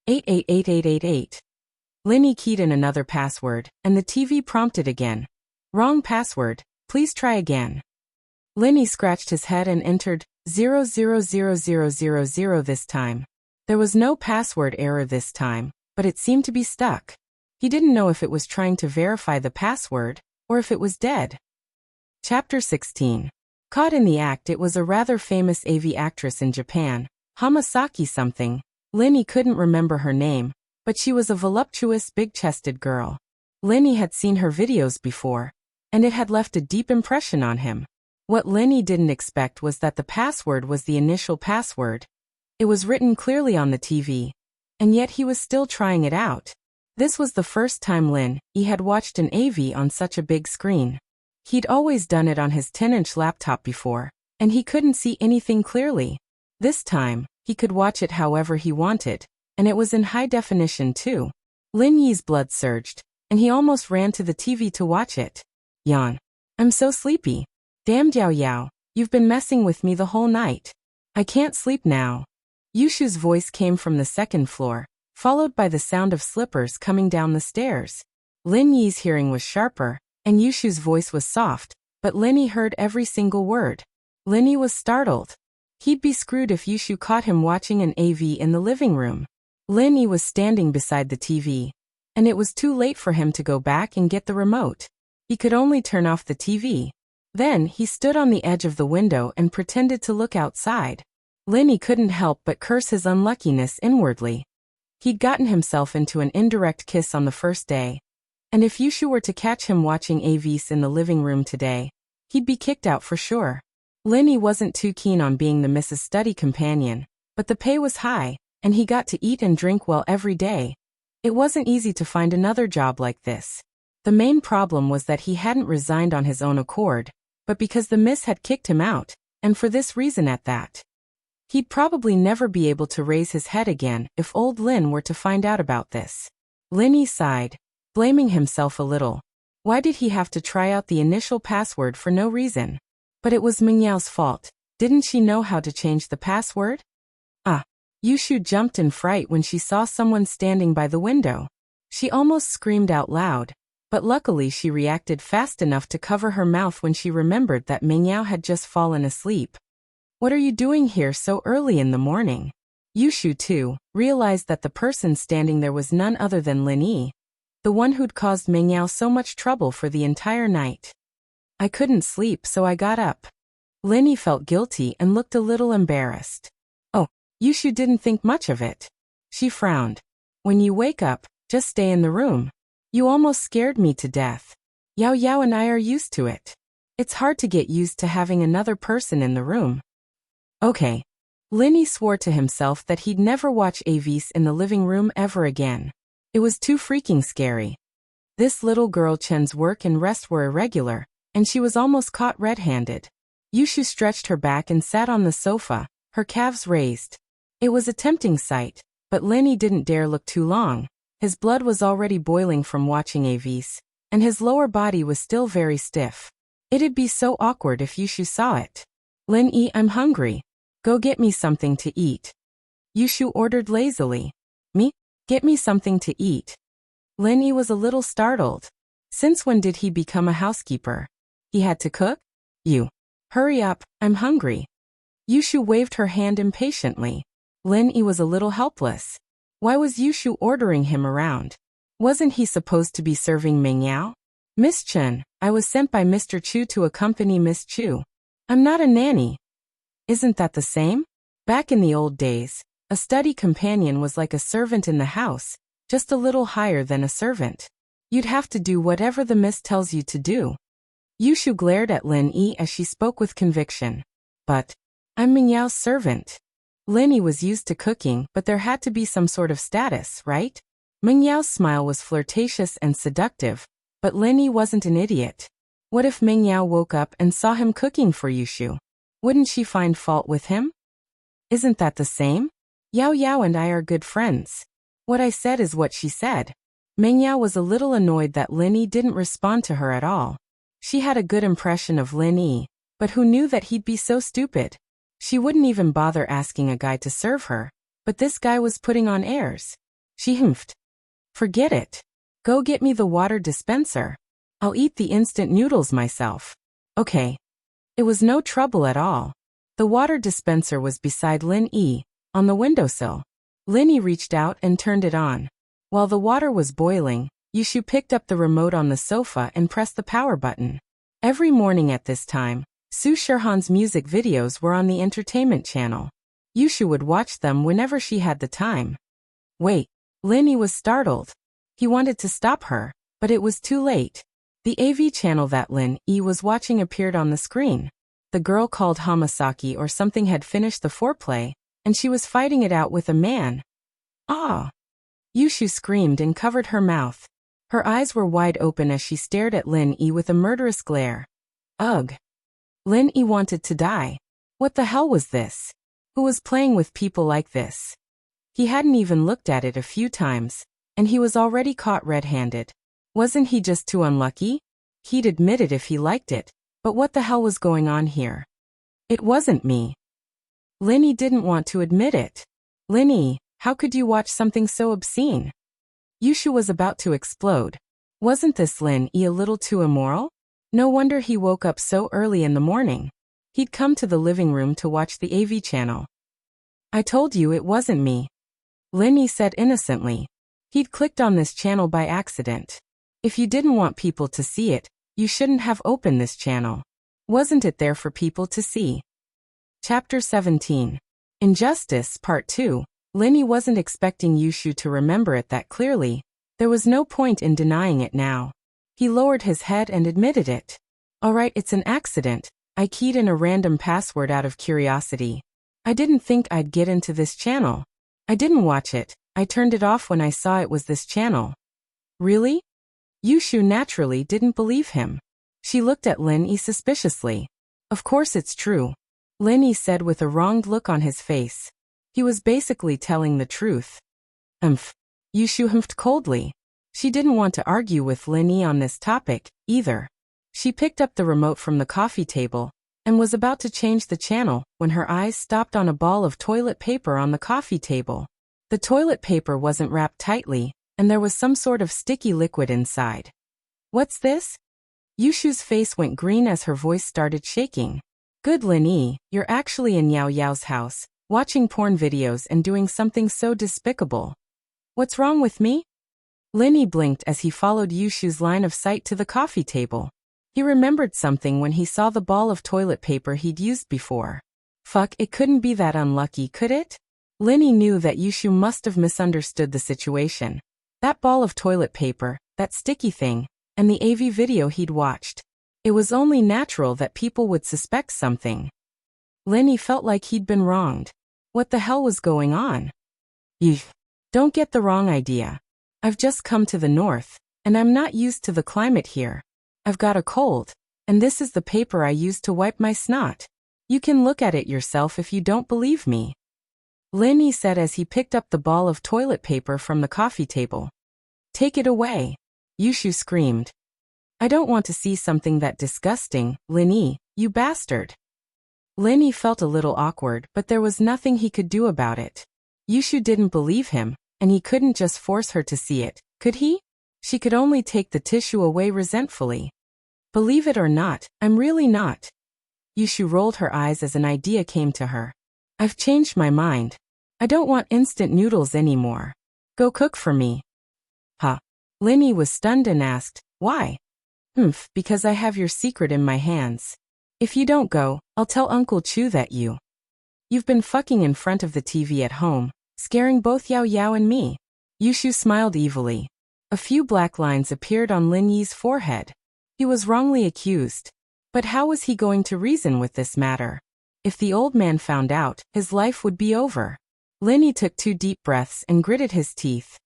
888888. Linny keyed in another password, and the TV prompted again. Wrong password, please try again. Linny scratched his head and entered 000000 this time. There was no password error this time, but it seemed to be stuck. He didn't know if it was trying to verify the password, or if it was dead. Chapter 16. Caught in the act. It was a rather famous AV actress in Japan, Hamasaki something. Linny couldn't remember her name, but she was a voluptuous, big-chested girl. Linny had seen her videos before, and it had left a deep impression on him. What Linny didn't expect was that the password was the initial password. It was written clearly on the TV, and yet he was still trying it out. This was the first time Linny had watched an AV on such a big screen. He'd always done it on his 10-inch laptop before, and he couldn't see anything clearly. This time, he could watch it however he wanted, and it was in high definition too. Linny's blood surged, and he almost ran to the TV to watch it. Yawn. I'm so sleepy. Damn Yao Yao, you've been messing with me the whole night. I can't sleep now. Yushu's voice came from the second floor, followed by the sound of slippers coming down the stairs. Linny's hearing was sharper, and Yushu's voice was soft, but Linny heard every single word. Linny was startled. He'd be screwed if Yushu caught him watching an AV in the living room. Linny was standing beside the TV, and it was too late for him to go back and get the remote. He could only turn off the TV. Then he stood on the edge of the window and pretended to look outside. Linny couldn't help but curse his unluckiness inwardly. He'd gotten himself into an indirect kiss on the first day, and if Yushu were to catch him watching AVs in the living room today, he'd be kicked out for sure. Linny wasn't too keen on being the Mrs. Study companion, but the pay was high, and he got to eat and drink well every day. It wasn't easy to find another job like this. The main problem was that he hadn't resigned on his own accord, but because the miss had kicked him out, and for this reason at that. He'd probably never be able to raise his head again if old Lin were to find out about this. Linny sighed, blaming himself a little. Why did he have to try out the initial password for no reason? But it was Mingyao's fault. Didn't she know how to change the password? Yushu jumped in fright when she saw someone standing by the window. She almost screamed out loud, but luckily she reacted fast enough to cover her mouth when she remembered that Mingyao had just fallen asleep. What are you doing here so early in the morning? Yushu, too, realized that the person standing there was none other than Lin Yi, the one who'd caused Mingyao so much trouble for the entire night. I couldn't sleep, so I got up. Lin Yi felt guilty and looked a little embarrassed. Oh, Yushu didn't think much of it. She frowned. When you wake up, just stay in the room. You almost scared me to death. Yao Yao and I are used to it. It's hard to get used to having another person in the room. Okay. Lin Yi swore to himself that he'd never watch AVs in the living room ever again. It was too freaking scary. This little girl Chen's work and rest were irregular, and she was almost caught red-handed. Yushu stretched her back and sat on the sofa, her calves raised. It was a tempting sight, but Lin Yi didn't dare look too long. His blood was already boiling from watching AVs, and his lower body was still very stiff. It'd be so awkward if Yushu saw it. Lin Yi, I'm hungry. Go get me something to eat. Yushu ordered lazily. Me? Get me something to eat. Lin Yi was a little startled. Since when did he become a housekeeper? He had to cook? You. Hurry up, I'm hungry. Yushu waved her hand impatiently. Lin Yi was a little helpless. Why was Yushu ordering him around? Wasn't he supposed to be serving Mingyao? Miss Chen, I was sent by Mr. Chu to accompany Miss Chu. I'm not a nanny. Isn't that the same? Back in the old days, a study companion was like a servant in the house, just a little higher than a servant. You'd have to do whatever the miss tells you to do. Yushu glared at Lin Yi as she spoke with conviction. But I'm Mingyao's servant. Lin Yi was used to cooking, but there had to be some sort of status, right? Mingyao's smile was flirtatious and seductive, but Lin Yi wasn't an idiot. What if Mingyao woke up and saw him cooking for Yushu? Wouldn't she find fault with him? Isn't that the same? Yao Yao and I are good friends. What I said is what she said. Mingyao was a little annoyed that Lin Yi didn't respond to her at all. She had a good impression of Lin Yi, but who knew that he'd be so stupid? She wouldn't even bother asking a guy to serve her, but this guy was putting on airs. She humphed. Forget it. Go get me the water dispenser. I'll eat the instant noodles myself. Okay. It was no trouble at all. The water dispenser was beside Lin Yi, on the windowsill. Lin Yi reached out and turned it on. While the water was boiling, Yushu picked up the remote on the sofa and pressed the power button. Every morning at this time, Su Shirhan's music videos were on the entertainment channel. Yushu would watch them whenever she had the time. Wait, Lin Yi was startled. He wanted to stop her, but it was too late. The AV channel that Lin Yi was watching appeared on the screen. The girl called Hamasaki or something had finished the foreplay, and she was fighting it out with a man. Ah! Yushu screamed and covered her mouth. Her eyes were wide open as she stared at Lin Yi with a murderous glare. Ugh! Lin Yi wanted to die. What the hell was this? Who was playing with people like this? He hadn't even looked at it a few times, and he was already caught red-handed. Wasn't he just too unlucky? He'd admit it if he liked it, but what the hell was going on here? It wasn't me. Lin Yi didn't want to admit it. Lin Yi, how could you watch something so obscene? Yushu was about to explode. Wasn't this Lin Yi a little too immoral? No wonder he woke up so early in the morning. He'd come to the living room to watch the AV channel. I told you it wasn't me. Lin Yi said innocently. He'd clicked on this channel by accident. If you didn't want people to see it, you shouldn't have opened this channel. Wasn't it there for people to see? Chapter 17. Injustice, Part 2. Lin Yi wasn't expecting Yushu to remember it that clearly. There was no point in denying it now. He lowered his head and admitted it. Alright, it's an accident. I keyed in a random password out of curiosity. I didn't think I'd get into this channel. I didn't watch it. I turned it off when I saw it was this channel. Really? Yushu naturally didn't believe him. She looked at Lin Yi suspiciously. Of course it's true. Lin Yi said with a wronged look on his face. He was basically telling the truth. Yushu humphed coldly. She didn't want to argue with Lin Yi on this topic, either. She picked up the remote from the coffee table, and was about to change the channel, when her eyes stopped on a ball of toilet paper on the coffee table. The toilet paper wasn't wrapped tightly, and there was some sort of sticky liquid inside. What's this? Yushu's face went green as her voice started shaking. Good Lin Yi, you're actually in Yao Yao's house, watching porn videos and doing something so despicable. What's wrong with me? Lin Yi blinked as he followed Yushu's line of sight to the coffee table. He remembered something when he saw the ball of toilet paper he'd used before. Fuck, it couldn't be that unlucky, could it? Lin Yi knew that Yushu must have misunderstood the situation. That ball of toilet paper, that sticky thing, and the AV video he'd watched. It was only natural that people would suspect something. Lin Yi felt like he'd been wronged. What the hell was going on? Don't get the wrong idea. I've just come to the north, and I'm not used to the climate here. I've got a cold, and this is the paper I used to wipe my snot. You can look at it yourself if you don't believe me. Lin Yi said as he picked up the ball of toilet paper from the coffee table. Take it away. Yushu screamed. I don't want to see something that disgusting, Lin Yi, you bastard. Lin Yi felt a little awkward, but there was nothing he could do about it. Yushu didn't believe him, and he couldn't just force her to see it, could he? She could only take the tissue away resentfully. Believe it or not, I'm really not. Yushu rolled her eyes as an idea came to her. I've changed my mind. I don't want instant noodles anymore. Go cook for me. Huh. Lin Yi was stunned and asked, why? Because I have your secret in my hands. If you don't go, I'll tell Uncle Chu that you've been fucking in front of the TV at home, scaring both Yao Yao and me. Yushu smiled evilly. A few black lines appeared on Lin Yi's forehead. He was wrongly accused. But how was he going to reason with this matter? If the old man found out, his life would be over. Lin Yi took 2 deep breaths and gritted his teeth.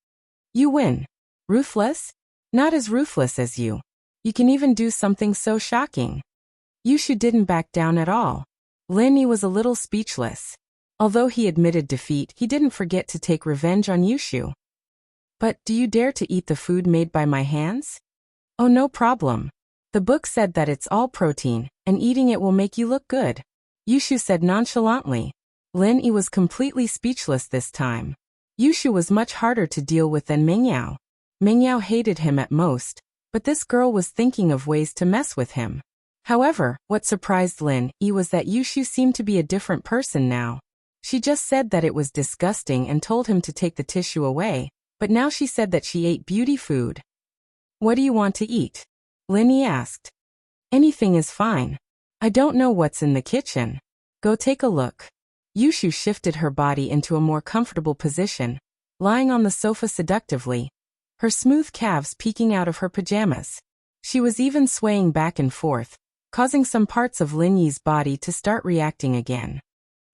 You win. Ruthless? Not as ruthless as you. You can even do something so shocking. Yushu didn't back down at all. Lin Yi was a little speechless. Although he admitted defeat, he didn't forget to take revenge on Yushu. But do you dare to eat the food made by my hands? Oh, no problem. The book said that it's all protein, and eating it will make you look good. Yushu said nonchalantly. Lin Yi was completely speechless this time. Yushu was much harder to deal with than Mingyao. Mingyao hated him at most, but this girl was thinking of ways to mess with him. However, what surprised Lin Yi was that Yushu seemed to be a different person now. She just said that it was disgusting and told him to take the tissue away, but now she said that she ate beauty food. What do you want to eat? Lin Yi asked. Anything is fine. I don't know what's in the kitchen. Go take a look. Yushu shifted her body into a more comfortable position, lying on the sofa seductively, her smooth calves peeking out of her pajamas. She was even swaying back and forth, causing some parts of Lin Yi's body to start reacting again.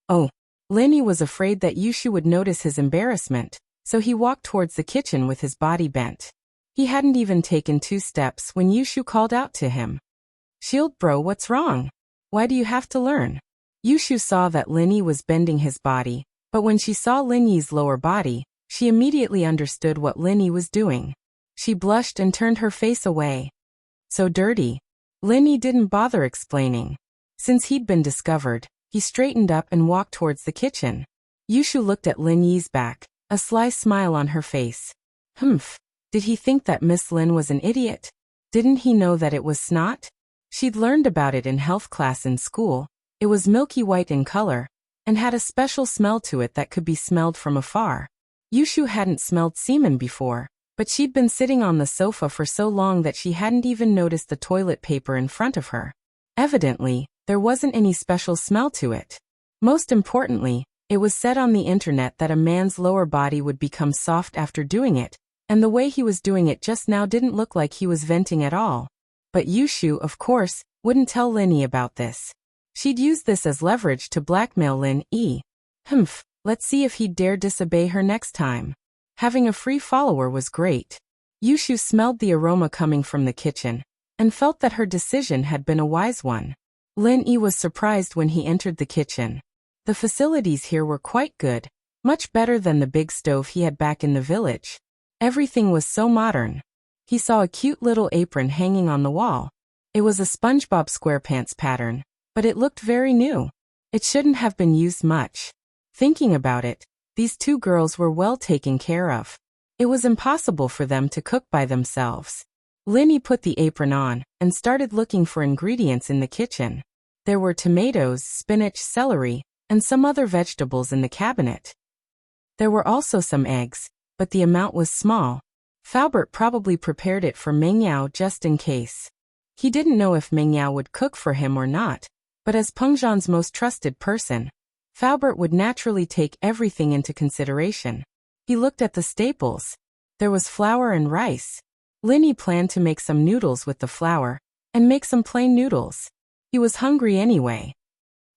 Oh. Lin Yi was afraid that Yushu would notice his embarrassment, so he walked towards the kitchen with his body bent. He hadn't even taken 2 steps when Yushu called out to him. Shield bro, what's wrong? Why do you have to learn? Yushu saw that Lin Yi was bending his body, but when she saw Lin Yi's lower body, she immediately understood what Lin Yi was doing. She blushed and turned her face away. So dirty. Lin Yi didn't bother explaining. Since he'd been discovered, he straightened up and walked towards the kitchen. Yushu looked at Lin Yi's back, a sly smile on her face. Humph. Did he think that Miss Lin was an idiot? Didn't he know that it was snot? She'd learned about it in health class in school. It was milky white in color, and had a special smell to it that could be smelled from afar. Yushu hadn't smelled semen before, but she'd been sitting on the sofa for so long that she hadn't even noticed the toilet paper in front of her. Evidently, there wasn't any special smell to it. Most importantly, it was said on the internet that a man's lower body would become soft after doing it, and the way he was doing it just now didn't look like he was venting at all. But Yushu, of course, wouldn't tell Lin Yi about this. She'd use this as leverage to blackmail Lin Yi. Humph, let's see if he'd dare disobey her next time. Having a free follower was great. Yushu smelled the aroma coming from the kitchen, and felt that her decision had been a wise one. Lin Yi was surprised when he entered the kitchen. The facilities here were quite good, much better than the big stove he had back in the village. Everything was so modern. He saw a cute little apron hanging on the wall. It was a SpongeBob SquarePants pattern, but it looked very new. It shouldn't have been used much. Thinking about it, these 2 girls were well taken care of. It was impossible for them to cook by themselves. Lin Yi put the apron on and started looking for ingredients in the kitchen. There were tomatoes, spinach, celery, and some other vegetables in the cabinet. There were also some eggs, but the amount was small. Faubert probably prepared it for Mingyao just in case. He didn't know if Mingyao would cook for him or not, but as Pengzhan's most trusted person, Faubert would naturally take everything into consideration. He looked at the staples. There was flour and rice. Lin Yi planned to make some noodles with the flour, and make some plain noodles. He was hungry anyway.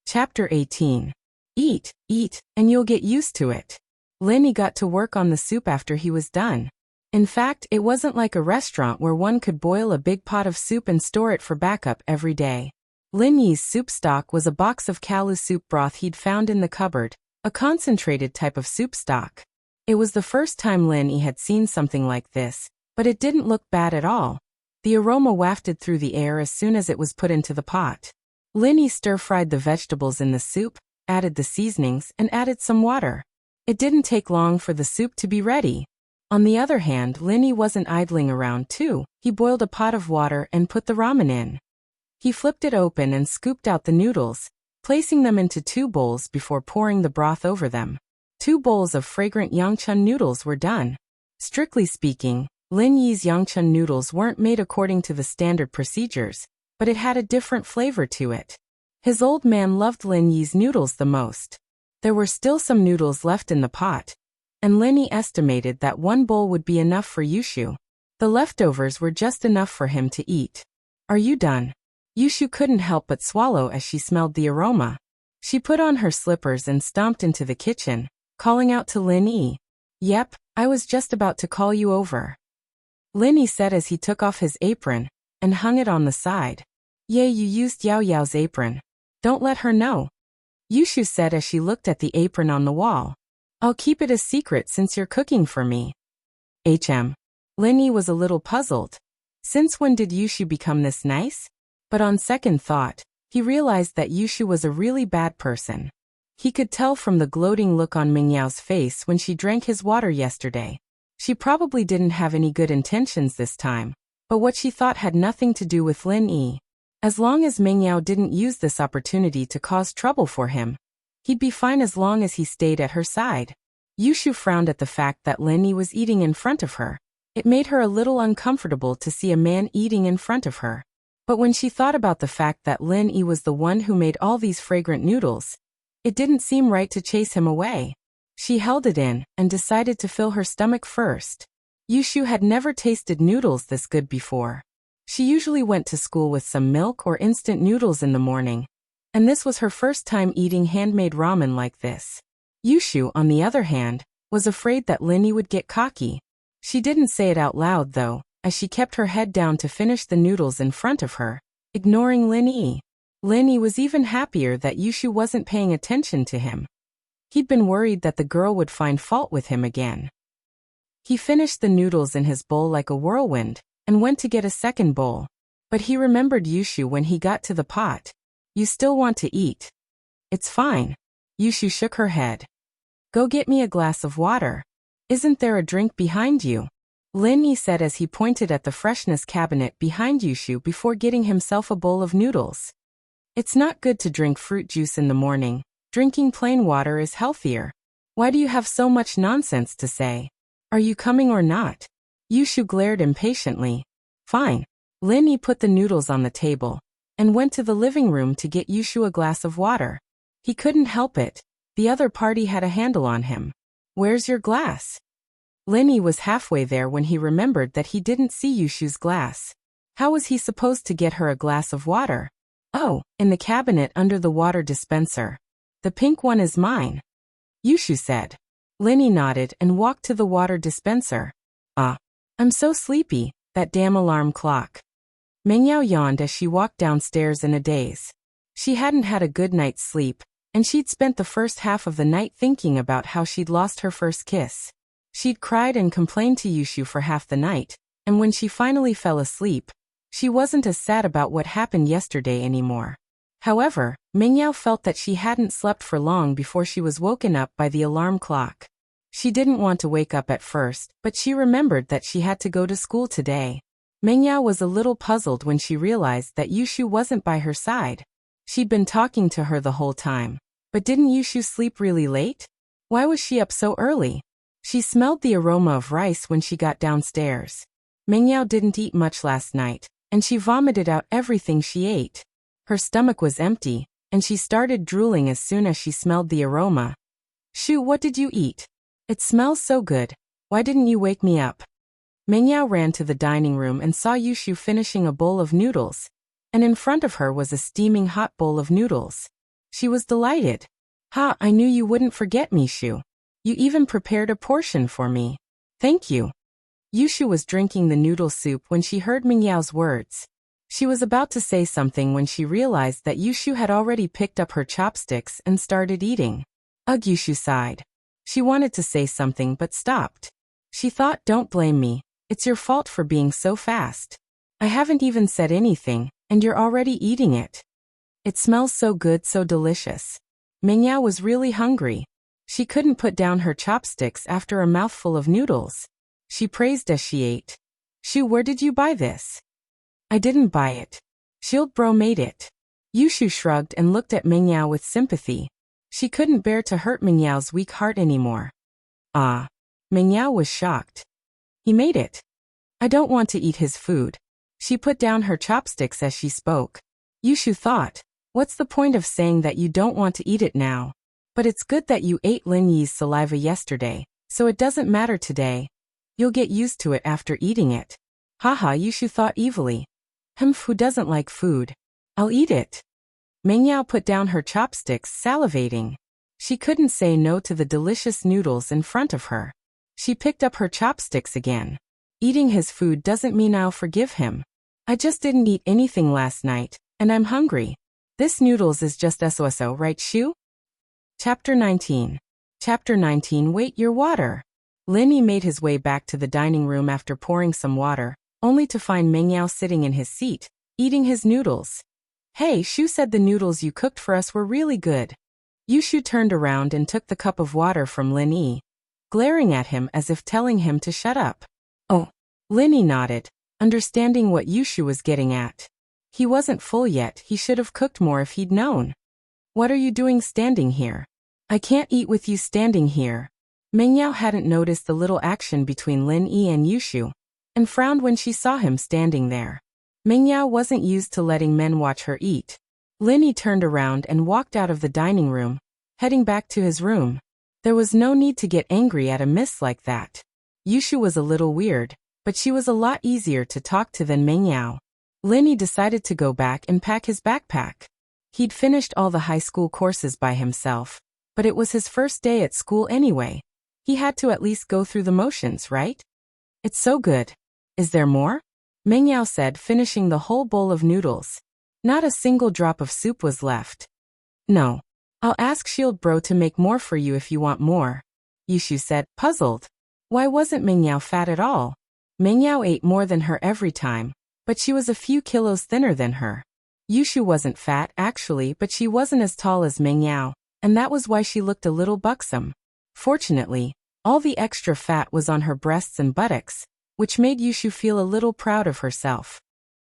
Chapter 18. Eat, and you'll get used to it. Lin Yi got to work on the soup after he was done. In fact, it wasn't like a restaurant where one could boil a big pot of soup and store it for backup every day. Lin Yi's soup stock was a box of kalu soup broth he'd found in the cupboard, a concentrated type of soup stock. It was the first time Lin Yi had seen something like this, but it didn't look bad at all. The aroma wafted through the air as soon as it was put into the pot. Lin Yi stir-fried the vegetables in the soup, added the seasonings, and added some water. It didn't take long for the soup to be ready. On the other hand, Lin Yi wasn't idling around too. He boiled a pot of water and put the ramen in. He flipped it open and scooped out the noodles, placing them into 2 bowls before pouring the broth over them. 2 bowls of fragrant Yangchun noodles were done. Strictly speaking, Lin Yi's Yangchun noodles weren't made according to the standard procedures, but it had a different flavor to it. His old man loved Lin Yi's noodles the most. There were still some noodles left in the pot, and Lin Yi estimated that 1 bowl would be enough for Yushu. The leftovers were just enough for him to eat. Are you done? Yushu couldn't help but swallow as she smelled the aroma. She put on her slippers and stomped into the kitchen, calling out to Lin Yi. Yep, I was just about to call you over. Lin Yi said as he took off his apron and hung it on the side. Yay, you used Yao Yao's apron. Don't let her know. Yushu said as she looked at the apron on the wall. I'll keep it a secret since you're cooking for me. Lin Yi was a little puzzled. Since when did Yushu become this nice? But on second thought, he realized that Yushu was a really bad person. He could tell from the gloating look on Mingyao's face when she drank his water yesterday. She probably didn't have any good intentions this time, but what she thought had nothing to do with Lin Yi. As long as Mingyao didn't use this opportunity to cause trouble for him, he'd be fine as long as he stayed at her side. Yushu frowned at the fact that Lin Yi was eating in front of her. It made her a little uncomfortable to see a man eating in front of her. But when she thought about the fact that Lin Yi was the one who made all these fragrant noodles, it didn't seem right to chase him away. She held it in and decided to fill her stomach first. Yushu had never tasted noodles this good before. She usually went to school with some milk or instant noodles in the morning, and this was her first time eating handmade ramen like this. Yushu, on the other hand, was afraid that Lin Yi would get cocky. She didn't say it out loud though, as she kept her head down to finish the noodles in front of her, ignoring Lin Yi. Lin Yi was even happier that Yushu wasn't paying attention to him. He'd been worried that the girl would find fault with him again. He finished the noodles in his bowl like a whirlwind, and went to get a second bowl. But he remembered Yushu when he got to the pot. "You still want to eat?" "It's fine." Yushu shook her head. "Go get me a glass of water. Isn't there a drink behind you?" Lin Yi said as he pointed at the freshness cabinet behind Yushu before getting himself a bowl of noodles. "It's not good to drink fruit juice in the morning. Drinking plain water is healthier. Why do you have so much nonsense to say? Are you coming or not?" Yushu glared impatiently. "Fine." Lin Yi put the noodles on the table and went to the living room to get Yushu a glass of water. He couldn't help it. The other party had a handle on him. "Where's your glass?" Lin Yi was halfway there when he remembered that he didn't see Yushu's glass. How was he supposed to get her a glass of water? "Oh, in the cabinet under the water dispenser. The pink one is mine," Yushu said. Lin Yi nodded and walked to the water dispenser. I'm so sleepy, that damn alarm clock." Mingyao yawned as she walked downstairs in a daze. She hadn't had a good night's sleep, and she'd spent the first half of the night thinking about how she'd lost her first kiss. She'd cried and complained to Yushu for half the night, and when she finally fell asleep, she wasn't as sad about what happened yesterday anymore. However, Mingyao felt that she hadn't slept for long before she was woken up by the alarm clock. She didn't want to wake up at first, but she remembered that she had to go to school today. Mingyao was a little puzzled when she realized that Yushu wasn't by her side. She'd been talking to her the whole time. But didn't Yushu sleep really late? Why was she up so early? She smelled the aroma of rice when she got downstairs. Mingyao didn't eat much last night, and she vomited out everything she ate. Her stomach was empty, and she started drooling as soon as she smelled the aroma. "Shu, what did you eat? It smells so good. Why didn't you wake me up?" Mingyao ran to the dining room and saw Yushu finishing a bowl of noodles, and in front of her was a steaming hot bowl of noodles. She was delighted. "Ha, I knew you wouldn't forget me, Shu. You even prepared a portion for me. Thank you." Yushu was drinking the noodle soup when she heard Mingyao's words. She was about to say something when she realized that Yushu had already picked up her chopsticks and started eating. "Ugh," Yushu sighed. She wanted to say something but stopped. She thought, "Don't blame me. It's your fault for being so fast. I haven't even said anything, and you're already eating it. It smells so good, so delicious." Mingyao was really hungry. She couldn't put down her chopsticks after a mouthful of noodles. She praised as she ate. "Shu, where did you buy this?" "I didn't buy it. Shield Bro made it." Yushu shrugged and looked at Mingyao with sympathy. She couldn't bear to hurt Mingyao's weak heart anymore. "Ah." Mingyao was shocked. "He made it. I don't want to eat his food." She put down her chopsticks as she spoke. Yushu thought, "What's the point of saying that you don't want to eat it now? But it's good that you ate Lin Yi's saliva yesterday, so it doesn't matter today. You'll get used to it after eating it." "Haha," Yushu thought evilly. Who doesn't like food? I'll eat it." Mingyao put down her chopsticks, salivating. She couldn't say no to the delicious noodles in front of her. She picked up her chopsticks again. "Eating his food doesn't mean I'll forgive him. I just didn't eat anything last night, and I'm hungry. This noodles is just SOSO, right, Shu?" Chapter 19. Chapter 19. Wait, your water. Lin Yi made his way back to the dining room after pouring some water, only to find Mingyao sitting in his seat, eating his noodles. "Hey, Shu said the noodles you cooked for us were really good." Yushu turned around and took the cup of water from Lin Yi, glaring at him as if telling him to shut up. Oh. Lin Yi nodded, understanding what Yushu was getting at. He wasn't full yet, he should have cooked more if he'd known. What are you doing standing here? I can't eat with you standing here. Mengyao hadn't noticed the little action between Lin Yi and Yushu, and frowned when she saw him standing there. Mengyao wasn't used to letting men watch her eat. Lin Yi turned around and walked out of the dining room, heading back to his room. There was no need to get angry at a miss like that. Yushu was a little weird, but she was a lot easier to talk to than Mengyao. Lin Yi decided to go back and pack his backpack. He'd finished all the high school courses by himself, but it was his first day at school anyway. He had to at least go through the motions, right? It's so good. Is there more? Mengyao said, finishing the whole bowl of noodles. Not a single drop of soup was left. No. I'll ask Shield Bro to make more for you if you want more, Yushu said, puzzled. Why wasn't Mengyao fat at all? Mengyao ate more than her every time, but she was a few kilos thinner than her. Yushu wasn't fat, actually, but she wasn't as tall as Mengyao, and that was why she looked a little buxom. Fortunately, all the extra fat was on her breasts and buttocks, which made Yushu feel a little proud of herself.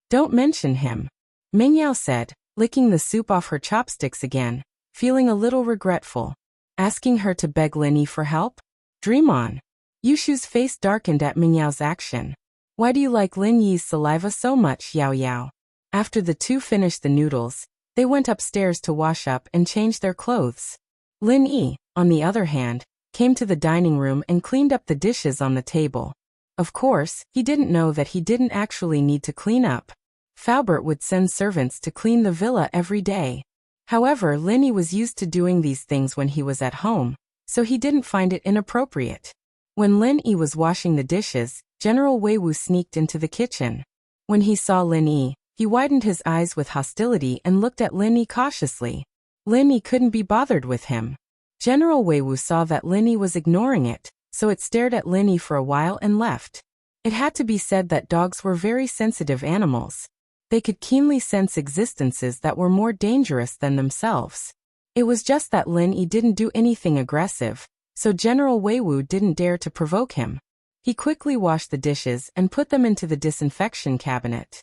Don't mention him, Mengyao said, licking the soup off her chopsticks again, feeling a little regretful. Asking her to beg Lin Yi for help? Dream on. Yushu's face darkened at Mengyao's action. Why do you like Lin Yi's saliva so much, Yao Yao? After the two finished the noodles, they went upstairs to wash up and change their clothes. Lin Yi, on the other hand, came to the dining room and cleaned up the dishes on the table. Of course, he didn't know that he didn't actually need to clean up. Faubert would send servants to clean the villa every day. However, Lin Yi was used to doing these things when he was at home, so he didn't find it inappropriate. When Lin Yi was washing the dishes, General Wei Wu sneaked into the kitchen. When he saw Lin Yi, he widened his eyes with hostility and looked at Lin Yi cautiously. Lin Yi couldn't be bothered with him. General Wei Wu saw that Lin Yi was ignoring it, so it stared at Lin Yi for a while and left. It had to be said that dogs were very sensitive animals. They could keenly sense existences that were more dangerous than themselves. It was just that Lin Yi didn't do anything aggressive, so General Wei Wu didn't dare to provoke him. He quickly washed the dishes and put them into the disinfection cabinet.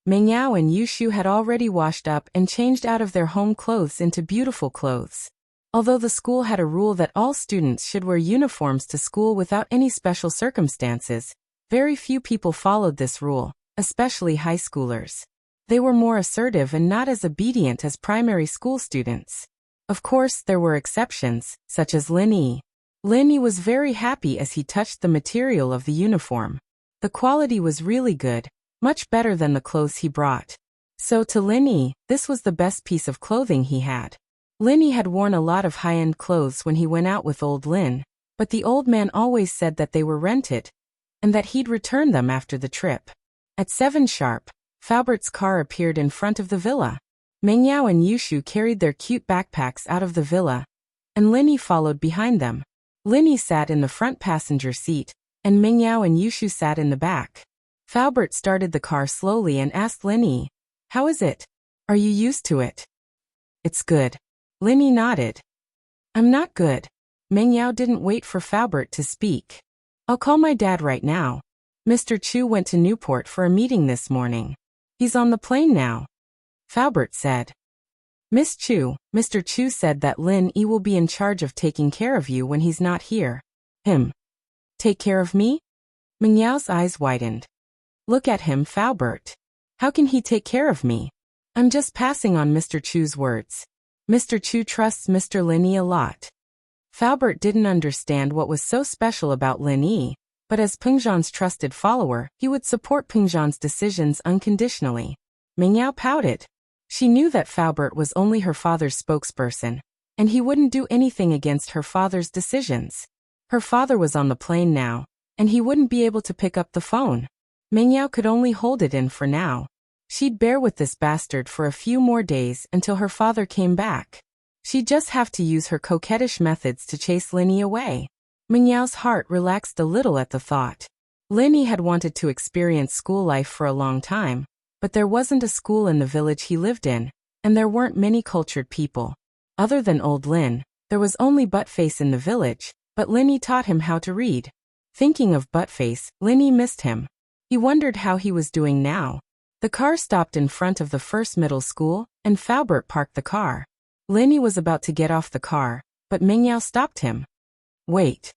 Mengyao and Yushu had already washed up and changed out of their home clothes into beautiful clothes. Although the school had a rule that all students should wear uniforms to school without any special circumstances, very few people followed this rule, especially high schoolers. They were more assertive and not as obedient as primary school students. Of course, there were exceptions, such as Lin Yi. Lin Yi was very happy as he touched the material of the uniform. The quality was really good, much better than the clothes he brought. So to Lin Yi, this was the best piece of clothing he had. Lin Yi had worn a lot of high-end clothes when he went out with old Lin, but the old man always said that they were rented, and that he'd return them after the trip. At 7 sharp, Faubert's car appeared in front of the villa. Mengyao and Yushu carried their cute backpacks out of the villa, and Lin Yi followed behind them. Lin Yi sat in the front passenger seat, and Mengyao and Yushu sat in the back. Faubert started the car slowly and asked Lin Yi, "How is it? Are you used to it?" "It's good." Lin Yi nodded. "I'm not good." Mengyao didn't wait for Faubert to speak. "I'll call my dad right now. Mr. Chu went to Newport for a meeting this morning. He's on the plane now," Faubert said. "Miss Chu, Mr. Chu said that Lin Yi will be in charge of taking care of you when he's not here." "Him? Take care of me?" Mengyao's eyes widened. "Look at him, Faubert. How can he take care of me? I'm just passing on Mr. Chu's words. Mr. Chu trusts Mr. Lin Yi a lot." Faubert didn't understand what was so special about Lin Yi, but as Pengzhan's trusted follower, he would support Pengzhan's decisions unconditionally. Mengyao pouted. She knew that Faubert was only her father's spokesperson, and he wouldn't do anything against her father's decisions. Her father was on the plane now, and he wouldn't be able to pick up the phone. Mengyao could only hold it in for now. She'd bear with this bastard for a few more days until her father came back. She'd just have to use her coquettish methods to chase Lin Yi away. Mengyao's heart relaxed a little at the thought. Lin Yi had wanted to experience school life for a long time, but there wasn't a school in the village he lived in, and there weren't many cultured people. Other than old Lin, there was only Buttface in the village, but Linny taught him how to read. Thinking of Buttface, Linny missed him. He wondered how he was doing now. The car stopped in front of the first middle school, and Faubert parked the car. Linny was about to get off the car, but Mengyao stopped him. Wait.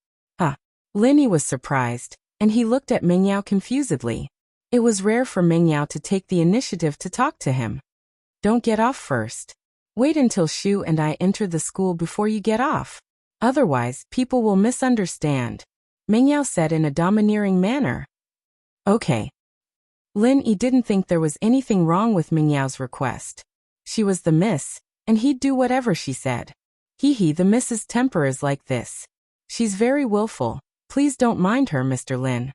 Linny was surprised, and he looked at Mengyao confusedly. It was rare for Mengyao to take the initiative to talk to him. Don't get off first. Wait until Shu and I enter the school before you get off. Otherwise, people will misunderstand, Mengyao said in a domineering manner. Okay. Lin Yi didn't think there was anything wrong with Mengyao's request. She was the miss, and he'd do whatever she said. Hee, the miss's temper is like this. She's very willful. Please don't mind her, Mr. Lin.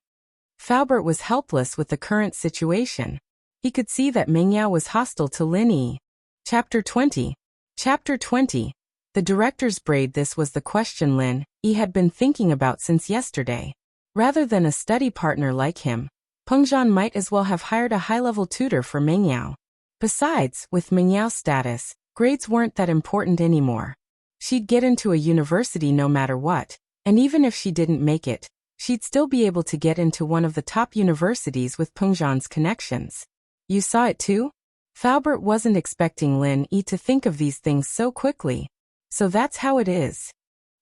Faubert was helpless with the current situation. He could see that Mengyao was hostile to Lin Yi. Chapter 20. Chapter 20. The director's braid. This was the question Lin Yi had been thinking about since yesterday. Rather than a study partner like him, Pengzhan might as well have hired a high-level tutor for Mengyao. Besides, with Mengyao's status, grades weren't that important anymore. She'd get into a university no matter what, and even if she didn't make it, she'd still be able to get into one of the top universities with Pengzhan's connections. You saw it too? Faubert wasn't expecting Lin Yi to think of these things so quickly. So that's how it is?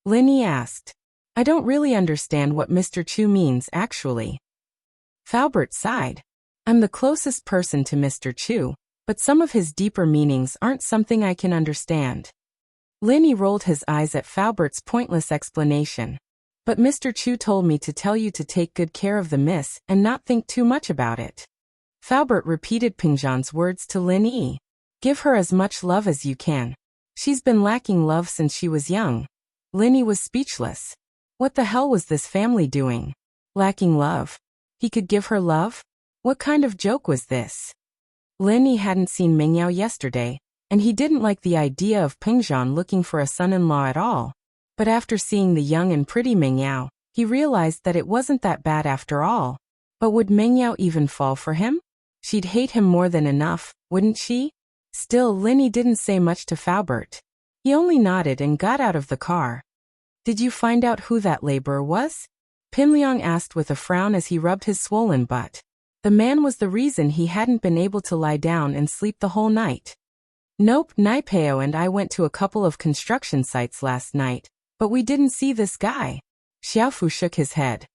Lin Yi asked. I don't really understand what Mr. Chu means actually. Faubert sighed. I'm the closest person to Mr. Chu, but some of his deeper meanings aren't something I can understand. Lin Yi rolled his eyes at Faubert's pointless explanation. But Mr. Chu told me to tell you to take good care of the miss and not think too much about it. Faubert repeated Pengzhan's words to Lin Yi. Give her as much love as you can. She's been lacking love since she was young. Lin Yi was speechless. What the hell was this family doing? Lacking love? He could give her love? What kind of joke was this? Lin Yi hadn't seen Mengyao yesterday, and he didn't like the idea of Pengzhan looking for a son-in-law at all. But after seeing the young and pretty Mengyao, he realized that it wasn't that bad after all. But would Mengyao even fall for him? She'd hate him more than enough, wouldn't she? Still, Lin Yi didn't say much to Faubert. He only nodded and got out of the car. Did you find out who that laborer was? Pinliang asked with a frown as he rubbed his swollen butt. The man was the reason he hadn't been able to lie down and sleep the whole night. Nope, Naipeo and I went to a couple of construction sites last night, but we didn't see this guy. Xiaofu shook his head.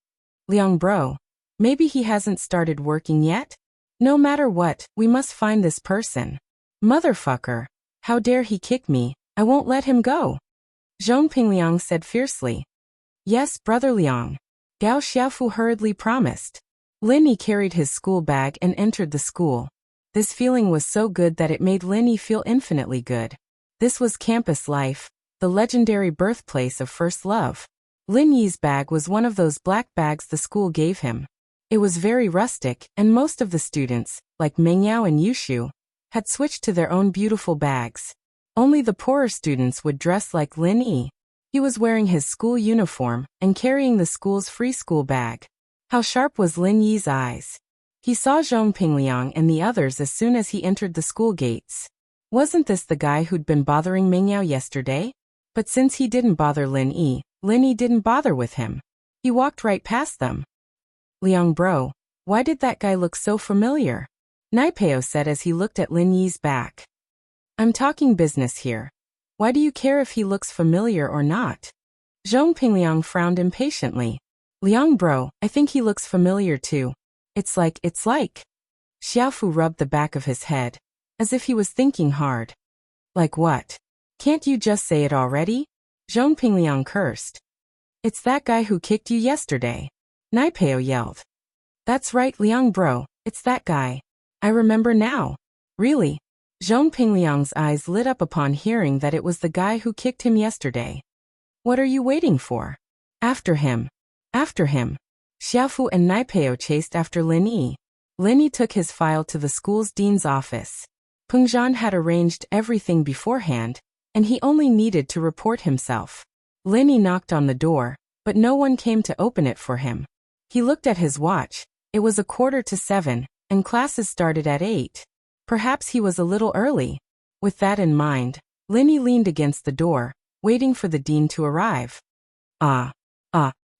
Liang bro, maybe he hasn't started working yet? No matter what, we must find this person. Motherfucker. How dare he kick me? I won't let him go. Zhongping Liang said fiercely. Yes, brother Liang. Gao Xiaofu hurriedly promised. Lin Yi carried his school bag and entered the school. This feeling was so good that it made Lin Yi feel infinitely good. This was campus life, the legendary birthplace of first love. Lin Yi's bag was one of those black bags the school gave him. It was very rustic, and most of the students, like Mengyao and Yushu, had switched to their own beautiful bags. Only the poorer students would dress like Lin Yi. He was wearing his school uniform and carrying the school's free school bag. How sharp was Lin Yi's eyes. He saw Zhongping Liang and the others as soon as he entered the school gates. Wasn't this the guy who'd been bothering Mengyao yesterday? But since he didn't bother Lin Yi didn't bother with him. He walked right past them. Liang bro, why did that guy look so familiar? Naipeo said as he looked at Lin Yi's back. I'm talking business here. Why do you care if he looks familiar or not? Zhongping Liang frowned impatiently. Liang bro, I think he looks familiar too. It's like. Xiaofu rubbed the back of his head, as if he was thinking hard. Like what? Can't you just say it already? Zhongping Liang cursed. It's that guy who kicked you yesterday. Naipeo yelled. That's right, Liang bro, it's that guy. I remember now. Really? Zhongping Liang's eyes lit up upon hearing that it was the guy who kicked him yesterday. What are you waiting for? After him. After him. Xiaofu and Naipeo chased after Lin Yi. Lin Yi took his file to the school's dean's office. Pengzhan had arranged everything beforehand, and he only needed to report himself. Lin Yi knocked on the door, but no one came to open it for him. He looked at his watch. It was 7:15, and classes started at 8. Perhaps he was a little early. With that in mind, Lin Yi leaned against the door, waiting for the dean to arrive. Ah.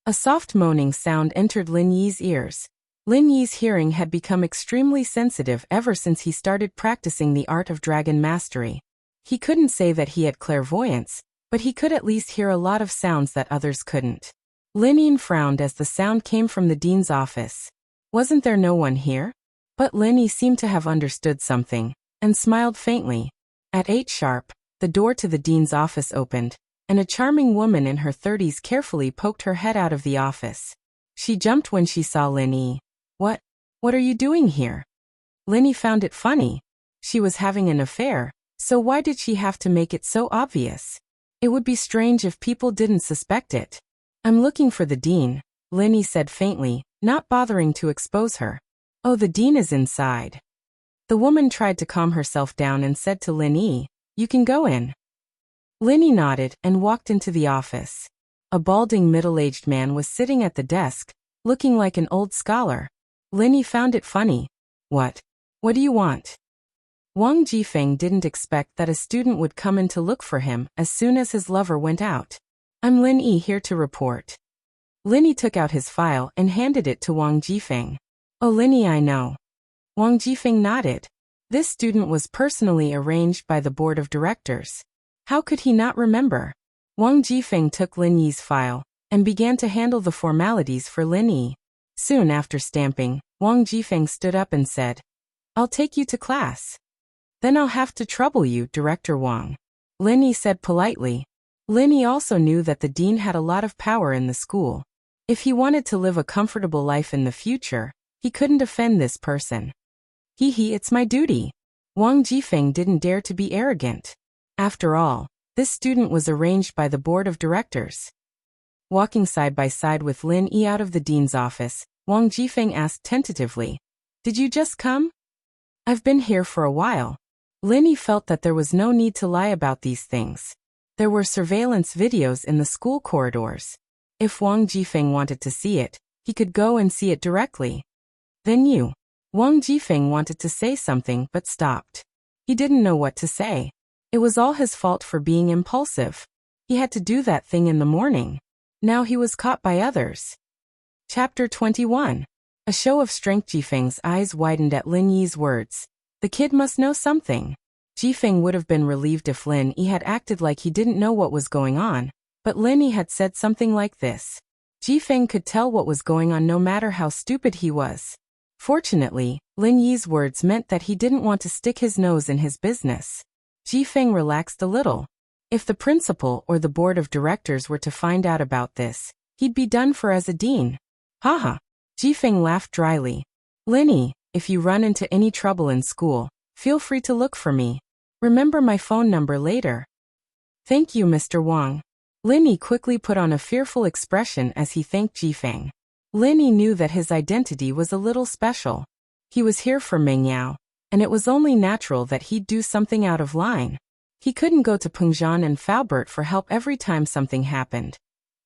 A soft moaning sound entered Lin Yi's ears. Lin Yi's hearing had become extremely sensitive ever since he started practicing the art of dragon mastery. He couldn't say that he had clairvoyance, but he could at least hear a lot of sounds that others couldn't. Lin Yi frowned as the sound came from the dean's office. Wasn't there no one here? But Lin Yi seemed to have understood something, and smiled faintly. At 8 sharp, the door to the dean's office opened, and a charming woman in her 30s carefully poked her head out of the office. She jumped when she saw Lin Yi. What are you doing here? Lin Yi found it funny. She was having an affair, so why did she have to make it so obvious? It would be strange if people didn't suspect it. I'm looking for the dean, Lin Yi said faintly, not bothering to expose her. Oh, the dean is inside. The woman tried to calm herself down and said to Lin Yi, you can go in. Lin Yi nodded and walked into the office. A balding middle-aged man was sitting at the desk, looking like an old scholar. Lin Yi found it funny. What do you want? Wang Jifeng didn't expect that a student would come in to look for him as soon as his lover went out. I'm Lin Yi here to report. Lin Yi took out his file and handed it to Wang Jifeng. Oh, Lin Yi, I know. Wang Jifeng nodded. This student was personally arranged by the board of directors. How could he not remember? Wang Jifeng took Lin Yi's file and began to handle the formalities for Lin Yi. Soon after stamping, Wang Jifeng stood up and said, I'll take you to class. Then I'll have to trouble you, Director Wang. Lin Yi said politely. Lin Yi also knew that the dean had a lot of power in the school. If he wanted to live a comfortable life in the future, he couldn't offend this person. It's my duty. Wang Jifeng didn't dare to be arrogant. After all, this student was arranged by the board of directors. Walking side by side with Lin Yi out of the dean's office, Wang Jifeng asked tentatively, Did you just come? I've been here for a while. Lin Yi felt that there was no need to lie about these things. There were surveillance videos in the school corridors. If Wang Jifeng wanted to see it, he could go and see it directly. Then Wang Jifeng wanted to say something but stopped. He didn't know what to say. It was all his fault for being impulsive. He had to do that thing in the morning. Now he was caught by others. Chapter 21. A show of strength. Jifeng's eyes widened at Lin Yi's words. The kid must know something. Jifeng would have been relieved if Lin Yi had acted like he didn't know what was going on, but Lin Yi had said something like this. Jifeng could tell what was going on no matter how stupid he was. Fortunately, Lin Yi's words meant that he didn't want to stick his nose in his business. Jifeng relaxed a little. If the principal or the board of directors were to find out about this, he'd be done for as a dean. Haha. Jifeng laughed dryly. Lin Yi, if you run into any trouble in school, feel free to look for me. Remember my phone number later. Thank you, Mr. Wang. Lin Yi quickly put on a fearful expression as he thanked Jifeng. Lin Yi knew that his identity was a little special. He was here for Meng Yao, and it was only natural that he'd do something out of line. He couldn't go to Pengzhan and Faubert for help every time something happened.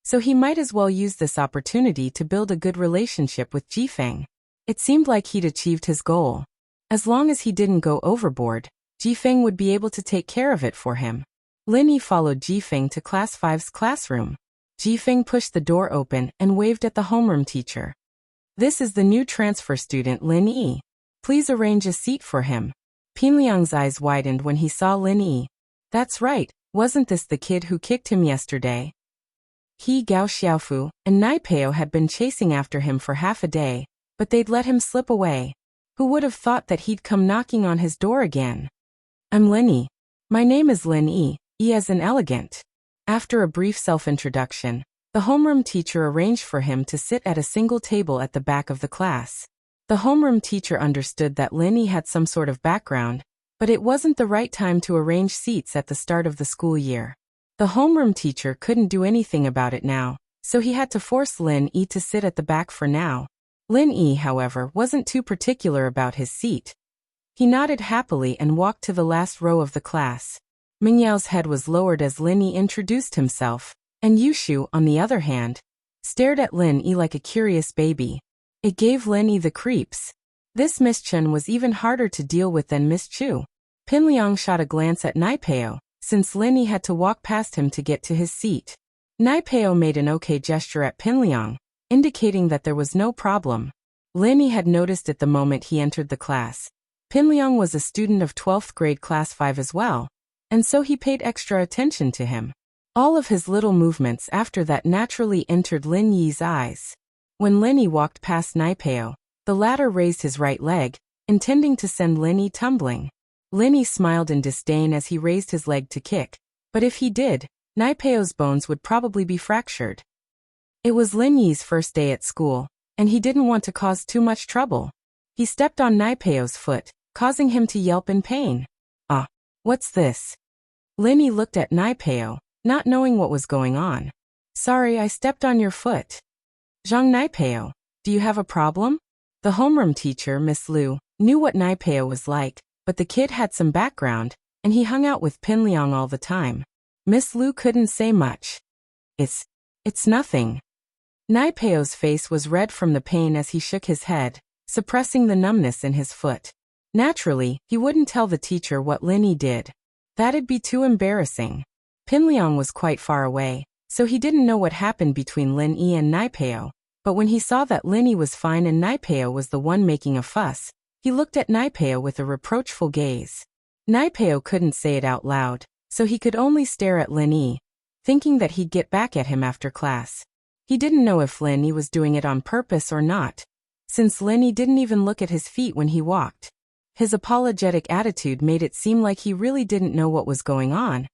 So he might as well use this opportunity to build a good relationship with Jifeng. It seemed like he'd achieved his goal. As long as he didn't go overboard, Jifeng would be able to take care of it for him. Lin Yi followed Jifeng to Class 5's classroom. Jifeng pushed the door open and waved at the homeroom teacher. This is the new transfer student Lin Yi. Please arrange a seat for him. Pinliang's eyes widened when he saw Lin Yi. That's right, wasn't this the kid who kicked him yesterday? He, Gao Xiaofu, and Nai Peo had been chasing after him for half a day, but they'd let him slip away. Who would have thought that he'd come knocking on his door again? I'm Lin Yi. My name is Lin Yi, E as in elegant. After a brief self-introduction, the homeroom teacher arranged for him to sit at a single table at the back of the class. The homeroom teacher understood that Lin Yi had some sort of background, but it wasn't the right time to arrange seats at the start of the school year. The homeroom teacher couldn't do anything about it now, so he had to force Lin Yi to sit at the back for now. Lin Yi, however, wasn't too particular about his seat. He nodded happily and walked to the last row of the class. Meng Yao's head was lowered as Lin Yi introduced himself, and Yushu, on the other hand, stared at Lin Yi like a curious baby. It gave Lin Yi the creeps. This Miss Chen was even harder to deal with than Miss Chu. Pinliang shot a glance at Nai Peo, since Linny had to walk past him to get to his seat. Naipeo made an okay gesture at Pinliang, indicating that there was no problem. Linny had noticed it the moment he entered the class. Pinliang was a student of 12th grade class 5 as well, and so he paid extra attention to him. All of his little movements after that naturally entered Lin Yi's eyes. When Linny walked past Naipeo, the latter raised his right leg, intending to send Linny tumbling. Linny smiled in disdain as he raised his leg to kick, but if he did, Naipeo's bones would probably be fractured. It was Lin Yi's first day at school, and he didn't want to cause too much trouble. He stepped on Naipeo's foot, causing him to yelp in pain. "Ah, what's this?" Linny looked at Naipeo, not knowing what was going on. "Sorry, I stepped on your foot." "Zhang Naipeo, do you have a problem?" The homeroom teacher, Miss Liu, knew what Naipeo was like, but the kid had some background, and he hung out with Pinliang all the time. Miss Liu couldn't say much. It's nothing." Naipeo's face was red from the pain as he shook his head, suppressing the numbness in his foot. Naturally, he wouldn't tell the teacher what Linny did. That'd be too embarrassing. Pinliang was quite far away, so he didn't know what happened between Lin Yi and Naipeo, but when he saw that Linny was fine and Naipeo was the one making a fuss, he looked at Naipeo with a reproachful gaze. Naipeo couldn't say it out loud, so he could only stare at Lin Yi, thinking that he'd get back at him after class. He didn't know if Lin Yi was doing it on purpose or not, since Lin Yi didn't even look at his feet when he walked. His apologetic attitude made it seem like he really didn't know what was going on,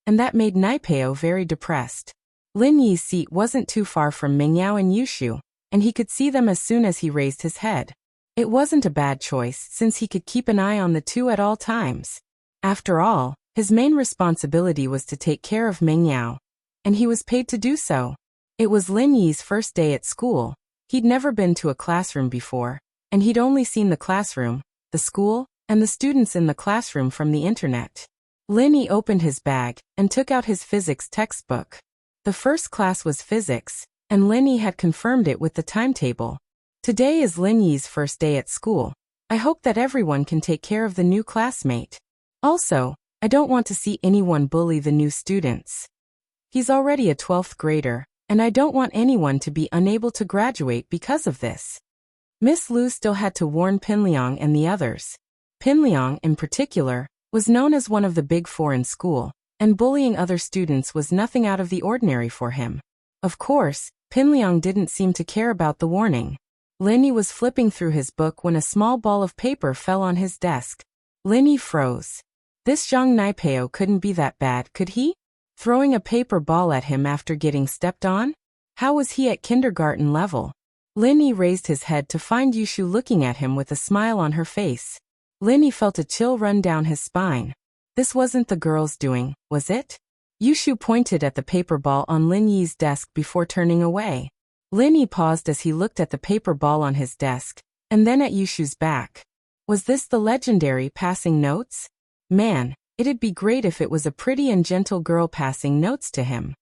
and that made Naipeo very depressed. Lin Yi's seat wasn't too far from Mingyao and Yushu, and he could see them as soon as he raised his head. It wasn't a bad choice since he could keep an eye on the two at all times. After all, his main responsibility was to take care of Mingyao, and he was paid to do so. It was Lin Yi's first day at school. He'd never been to a classroom before, and he'd only seen the classroom, the school, and the students in the classroom from the internet. Lin Yi opened his bag and took out his physics textbook. The first class was physics, and Lin Yi had confirmed it with the timetable. Today is Lin Yi's first day at school. I hope that everyone can take care of the new classmate. Also, I don't want to see anyone bully the new students. He's already a 12th grader, and I don't want anyone to be unable to graduate because of this. Miss Liu still had to warn Pinliang and the others. Pinliang, in particular, was known as one of the big four in school, and bullying other students was nothing out of the ordinary for him. Of course, Pinliang didn't seem to care about the warning. Lin Yi was flipping through his book when a small ball of paper fell on his desk. Lin Yi froze. This Zhang Naipeo couldn't be that bad, could he? Throwing a paper ball at him after getting stepped on? How was he at kindergarten level? Lin Yi raised his head to find Yushu looking at him with a smile on her face. Lin Yi felt a chill run down his spine. This wasn't the girl's doing, was it? Yushu pointed at the paper ball on Lin Yi's desk before turning away. Lin Yi paused as he looked at the paper ball on his desk, and then at Yushu's back. Was this the legendary passing notes? Man, it'd be great if it was a pretty and gentle girl passing notes to him.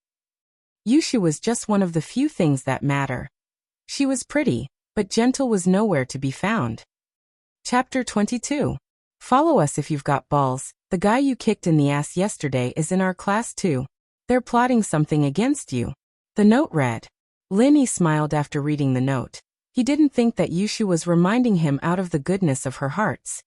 Yushu was just one of the few things that matter. She was pretty, but gentle was nowhere to be found. Chapter 22. Follow us if you've got balls. The guy you kicked in the ass yesterday is in our class too. They're plotting something against you. The note read. Lin Yi smiled after reading the note. He didn't think that Yushu was reminding him out of the goodness of her hearts.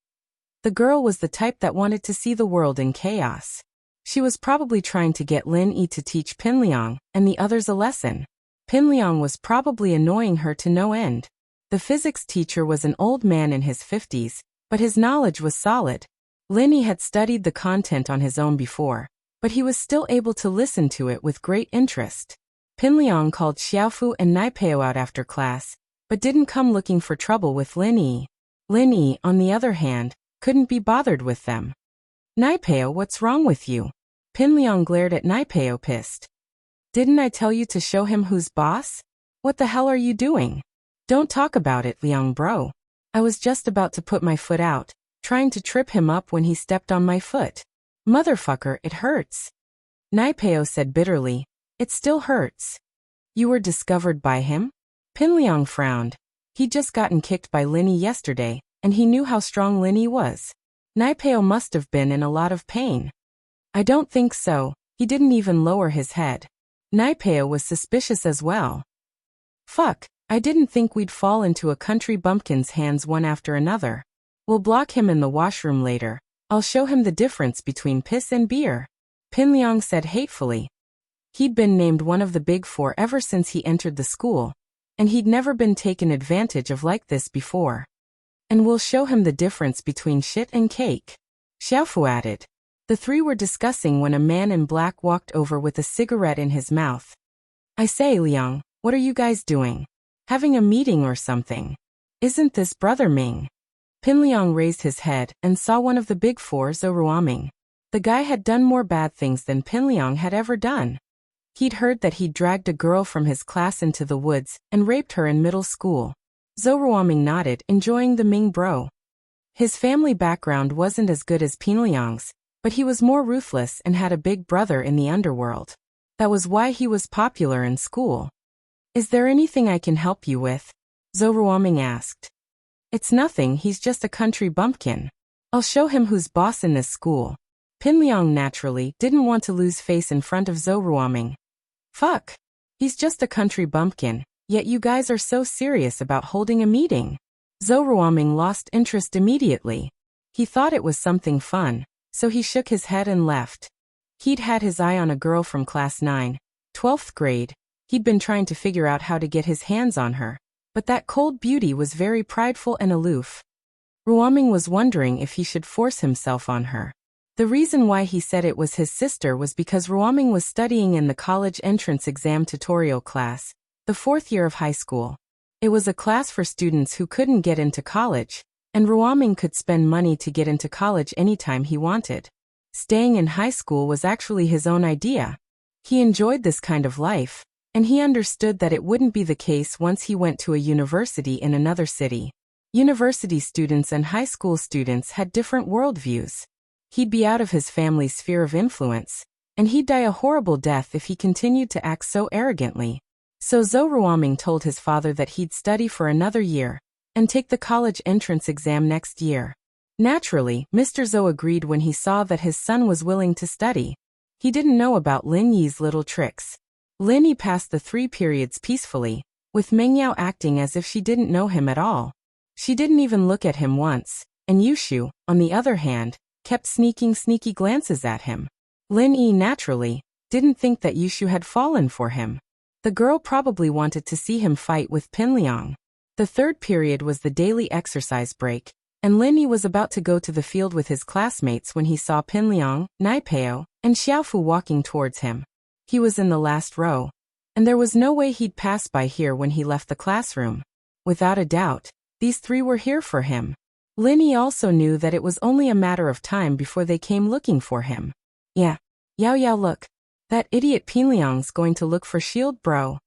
The girl was the type that wanted to see the world in chaos. She was probably trying to get Lin Yi to teach Pinliang and the others a lesson. Pinliang was probably annoying her to no end. The physics teacher was an old man in his 50s, but his knowledge was solid. Lin Yi had studied the content on his own before, but he was still able to listen to it with great interest. Pinliang called Xiaofu and Naipeo out after class, but didn't come looking for trouble with Lin Yi. Lin Yi, on the other hand, couldn't be bothered with them. Naipeo, what's wrong with you? Pinliang glared at Naipeo, pissed. Didn't I tell you to show him who's boss? What the hell are you doing? Don't talk about it, Liang bro. I was just about to put my foot out, trying to trip him up when he stepped on my foot. Motherfucker, it hurts. Naipeo said bitterly. It still hurts. You were discovered by him? Pinliang frowned. He'd just gotten kicked by Lin Yi yesterday, and he knew how strong Lin Yi was. Naipeo must have been in a lot of pain. I don't think so. He didn't even lower his head. Naipeo was suspicious as well. Fuck, I didn't think we'd fall into a country bumpkin's hands one after another. We'll block him in the washroom later. I'll show him the difference between piss and beer. Pinliang said hatefully. He'd been named one of the Big Four ever since he entered the school, and he'd never been taken advantage of like this before. And we'll show him the difference between shit and cake. Xiaofu added. The three were discussing when a man in black walked over with a cigarette in his mouth. I say, Liang, what are you guys doing? Having a meeting or something? Isn't this Brother Ming? Pinliang raised his head and saw one of the Big Four, Zhou Ruoming. The guy had done more bad things than Pinliang had ever done. He'd heard that he'd dragged a girl from his class into the woods and raped her in middle school. Zhou Ruoming nodded, enjoying the Ming bro. His family background wasn't as good as Pinliang's, but he was more ruthless and had a big brother in the underworld. That was why he was popular in school. Is there anything I can help you with? Zhou Ruoming asked. It's nothing, he's just a country bumpkin. I'll show him who's boss in this school. Pinliang naturally didn't want to lose face in front of Zhou Ruoming. Fuck. He's just a country bumpkin, yet you guys are so serious about holding a meeting. Zhou Ruoming lost interest immediately. He thought it was something fun, so he shook his head and left. He'd had his eye on a girl from class 9, 12th grade. He'd been trying to figure out how to get his hands on her, but that cold beauty was very prideful and aloof. Ruoming was wondering if he should force himself on her. The reason why he said it was his sister was because Ruoming was studying in the college entrance exam tutorial class, the 4th year of high school. It was a class for students who couldn't get into college, and Ruoming could spend money to get into college anytime he wanted. Staying in high school was actually his own idea. He enjoyed this kind of life, and he understood that it wouldn't be the case once he went to a university in another city. University students and high school students had different worldviews. He'd be out of his family's sphere of influence, and he'd die a horrible death if he continued to act so arrogantly. So Zhou Ruoming told his father that he'd study for another year and take the college entrance exam next year. Naturally, Mr. Zhou agreed when he saw that his son was willing to study. He didn't know about Lin Yi's little tricks. Lin Yi passed the 3 periods peacefully, with Meng Yao acting as if she didn't know him at all. She didn't even look at him once, and Yushu, on the other hand, kept sneaking sneaky glances at him. Lin Yi naturally didn't think that Yushu had fallen for him. The girl probably wanted to see him fight with Pinliang. The 3rd period was the daily exercise break, and Lin Yi was about to go to the field with his classmates when he saw Pinliang, Naipeo, and Xiaofu walking towards him. He was in the last row, and there was no way he'd pass by here when he left the classroom. Without a doubt, these 3 were here for him. Lin Yi also knew that it was only a matter of time before they came looking for him. Yeah. Yao look. That idiot Pinliang's going to look for shield bro.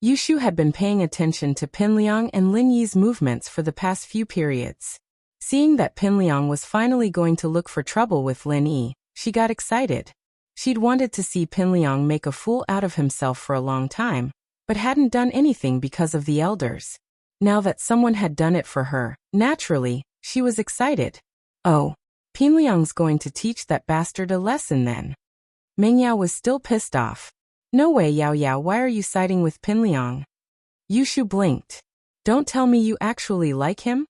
Yushu had been paying attention to Pinliang and Lin Yi's movements for the past few periods. Seeing that Pinliang was finally going to look for trouble with Lin Yi, she got excited. She'd wanted to see Pinliang make a fool out of himself for a long time, but hadn't done anything because of the elders. Now that someone had done it for her, naturally, she was excited. Oh, Pinliang's going to teach that bastard a lesson then. Meng Yao was still pissed off. No way, Yao, why are you siding with Pinliang? Yushu blinked. Don't tell me you actually like him?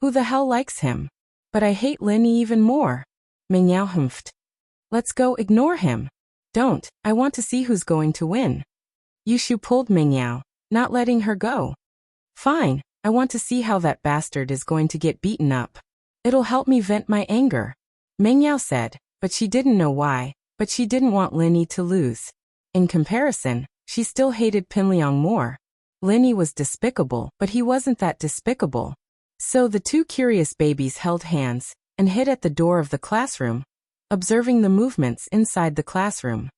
Who the hell likes him? But I hate Lin Yi even more. Meng Yao humphed. Let's go ignore him. Don't, I want to see who's going to win. Yushu pulled Meng Yao, not letting her go. Fine, I want to see how that bastard is going to get beaten up. It'll help me vent my anger. Meng Yao said, but she didn't know why, but she didn't want Lin Yi to lose. In comparison, she still hated Pinliang more. Lin Yi was despicable, but he wasn't that despicable. So the 2 curious babies held hands and hid at the door of the classroom, observing the movements inside the classroom.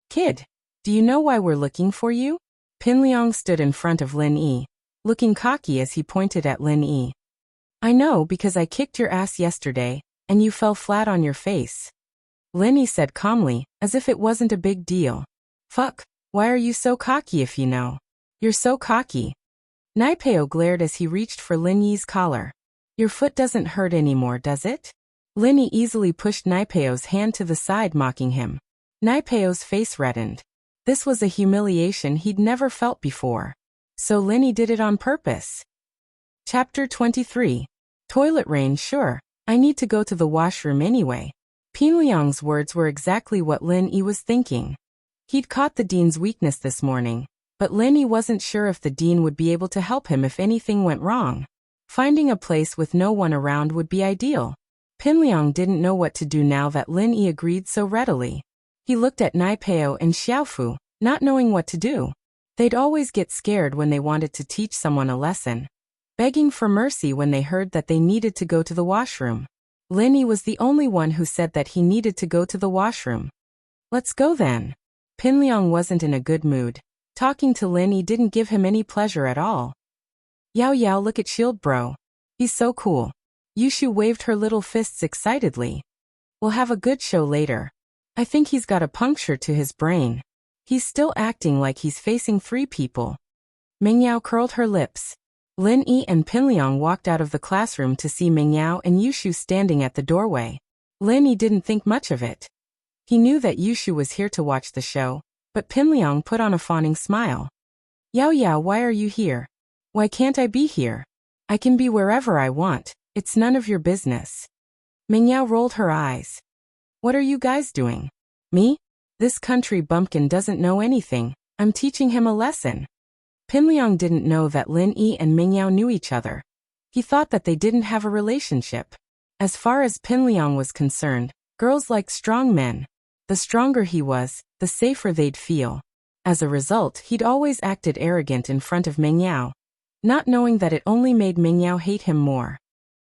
Kid, do you know why we're looking for you? Pinliang stood in front of Lin Yi, looking cocky as he pointed at Lin Yi. I know because I kicked your ass yesterday, and you fell flat on your face. Lin Yi said calmly, as if it wasn't a big deal. Fuck, why are you so cocky if you know? You're so cocky. Naipeo glared as he reached for Lin Yi's collar. Your foot doesn't hurt anymore, does it? Linny easily pushed Naipeo's hand to the side, mocking him. Naipeo's face reddened. This was a humiliation he'd never felt before. So Linny did it on purpose. Chapter 23. Toilet rain. Sure, I need to go to the washroom anyway. Pinliang's words were exactly what Lin Yi was thinking. He'd caught the dean's weakness this morning, but Lin Yi wasn't sure if the dean would be able to help him if anything went wrong. Finding a place with no one around would be ideal. Pinliang didn't know what to do now that Lin Yi agreed so readily. He looked at Naipeo and Xiaofu, not knowing what to do. They'd always get scared when they wanted to teach someone a lesson, begging for mercy when they heard that they needed to go to the washroom. Lin Yi was the only one who said that he needed to go to the washroom. Let's go then. Pinliang wasn't in a good mood. Talking to Lin Yi didn't give him any pleasure at all. Yao Yao, look at Shield Bro. He's so cool. Yushu waved her little fists excitedly. We'll have a good show later. I think he's got a puncture to his brain. He's still acting like he's facing 3 people. Mingyao curled her lips. Lin Yi and Pinliang walked out of the classroom to see Mingyao and Yushu standing at the doorway. Lin Yi didn't think much of it. He knew that Yushu was here to watch the show, but Pinliang put on a fawning smile. Yao Yao, why are you here? Why can't I be here? I can be wherever I want. It's none of your business. Mingyao rolled her eyes. What are you guys doing? Me? This country bumpkin doesn't know anything. I'm teaching him a lesson. Pinliang didn't know that Lin Yi and Mingyao knew each other. He thought that they didn't have a relationship. As far as Pinliang was concerned, girls like strong men. The stronger he was, the safer they'd feel. As a result, he'd always acted arrogant in front of Mingyao, not knowing that it only made Mingyao hate him more.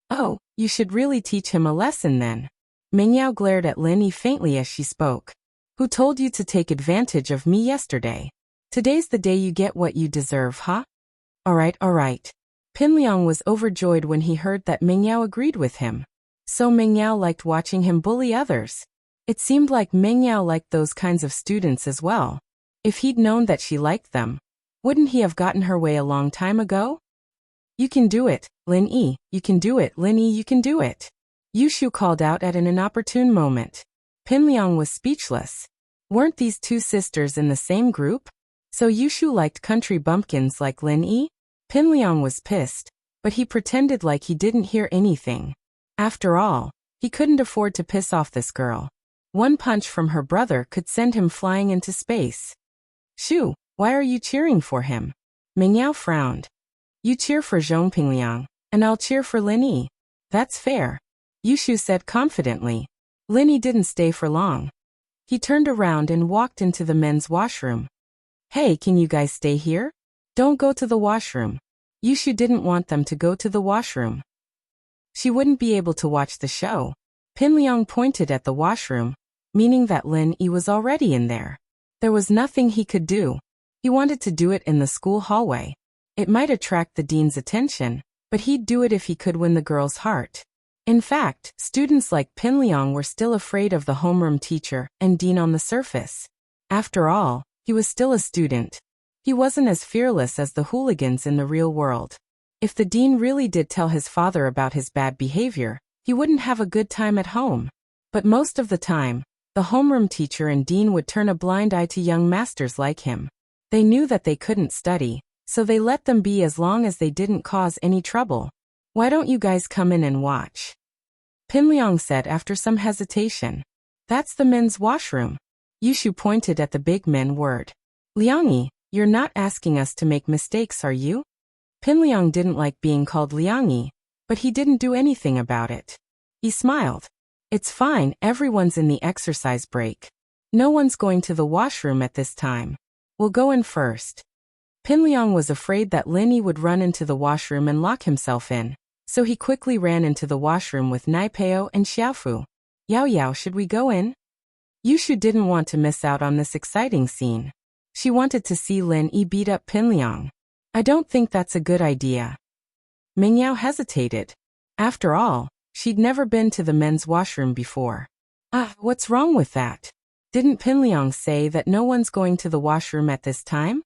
Oh, you should really teach him a lesson then. Mingyao glared at Lin Yi faintly as she spoke. Who told you to take advantage of me yesterday? Today's the day you get what you deserve, huh? Alright. Pinliang was overjoyed when he heard that Mingyao agreed with him. So Mingyao liked watching him bully others. It seemed like Mingyao liked those kinds of students as well. If he'd known that she liked them, wouldn't he have gotten her way a long time ago? You can do it, Lin Yi. You can do it, Lin Yi. You can do it. Yushu called out at an inopportune moment. Pinliang was speechless. Weren't these 2 sisters in the same group? So Yushu liked country bumpkins like Lin Yi? Pinliang was pissed, but he pretended like he didn't hear anything. After all, he couldn't afford to piss off this girl. One punch from her brother could send him flying into space. Shu, why are you cheering for him? Mingyao frowned. You cheer for Zhong Pinliang, and I'll cheer for Lin Yi. That's fair. Yushu said confidently. Lin Yi didn't stay for long. He turned around and walked into the men's washroom. Hey, can you guys stay here? Don't go to the washroom. Yushu didn't want them to go to the washroom. She wouldn't be able to watch the show. Pinliang pointed at the washroom, meaning that Lin Yi was already in there. There was nothing he could do. He wanted to do it in the school hallway. It might attract the dean's attention, but he'd do it if he could win the girl's heart. In fact, students like Pinliang were still afraid of the homeroom teacher and dean on the surface. After all, he was still a student. He wasn't as fearless as the hooligans in the real world. If the dean really did tell his father about his bad behavior, he wouldn't have a good time at home. But most of the time, the homeroom teacher and dean would turn a blind eye to young masters like him. They knew that they couldn't study, so they let them be as long as they didn't cause any trouble. Why don't you guys come in and watch? Pinliang said after some hesitation. That's the men's washroom. Yushu pointed at the big men word. Liangyi, you're not asking us to make mistakes, are you? Pinliang didn't like being called Liangyi, but he didn't do anything about it. He smiled. It's fine, everyone's in the exercise break. No one's going to the washroom at this time. We'll go in first. Pinliang was afraid that Lin Yi would run into the washroom and lock himself in, so he quickly ran into the washroom with Naipeo and Xiaofu. Yao Yao, should we go in? Yushu didn't want to miss out on this exciting scene. She wanted to see Lin Yi beat up Pinliang. I don't think that's a good idea. Mingyao hesitated. After all, she'd never been to the men's washroom before. What's wrong with that? Didn't Pinliang say that no one's going to the washroom at this time?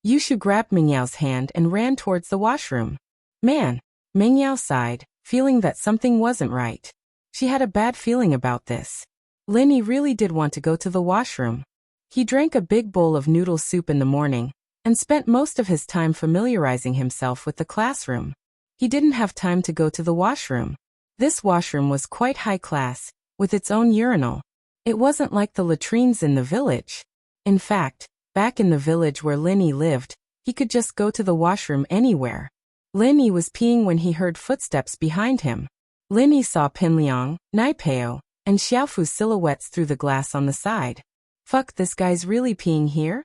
Yushu grabbed Mingyao's hand and ran towards the washroom. Man, Mingyao sighed, feeling that something wasn't right. She had a bad feeling about this. Lin Yi really did want to go to the washroom. He drank a big bowl of noodle soup in the morning, and spent most of his time familiarizing himself with the classroom. He didn't have time to go to the washroom. This washroom was quite high class, with its own urinal. It wasn't like the latrines in the village. In fact, back in the village where Lin Yi lived, he could just go to the washroom anywhere. Lin Yi was peeing when he heard footsteps behind him. Lin Yi saw Pinliang, Naipeo, and Xiaofu's silhouettes through the glass on the side. Fuck, this guy's really peeing here?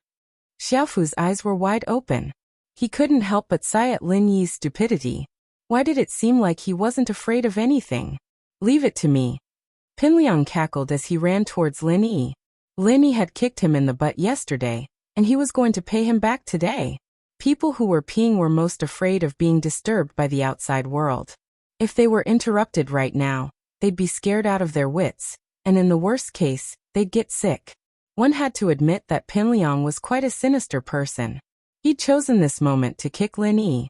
Xiaofu's eyes were wide open. He couldn't help but sigh at Lin Yi's stupidity. Why did it seem like he wasn't afraid of anything? Leave it to me. Pinliang cackled as he ran towards Lin Yi. Lin Yi had kicked him in the butt yesterday, and he was going to pay him back today. People who were peeing were most afraid of being disturbed by the outside world. If they were interrupted right now, they'd be scared out of their wits, and in the worst case, they'd get sick. One had to admit that Pinliang was quite a sinister person. He'd chosen this moment to kick Lin Yi.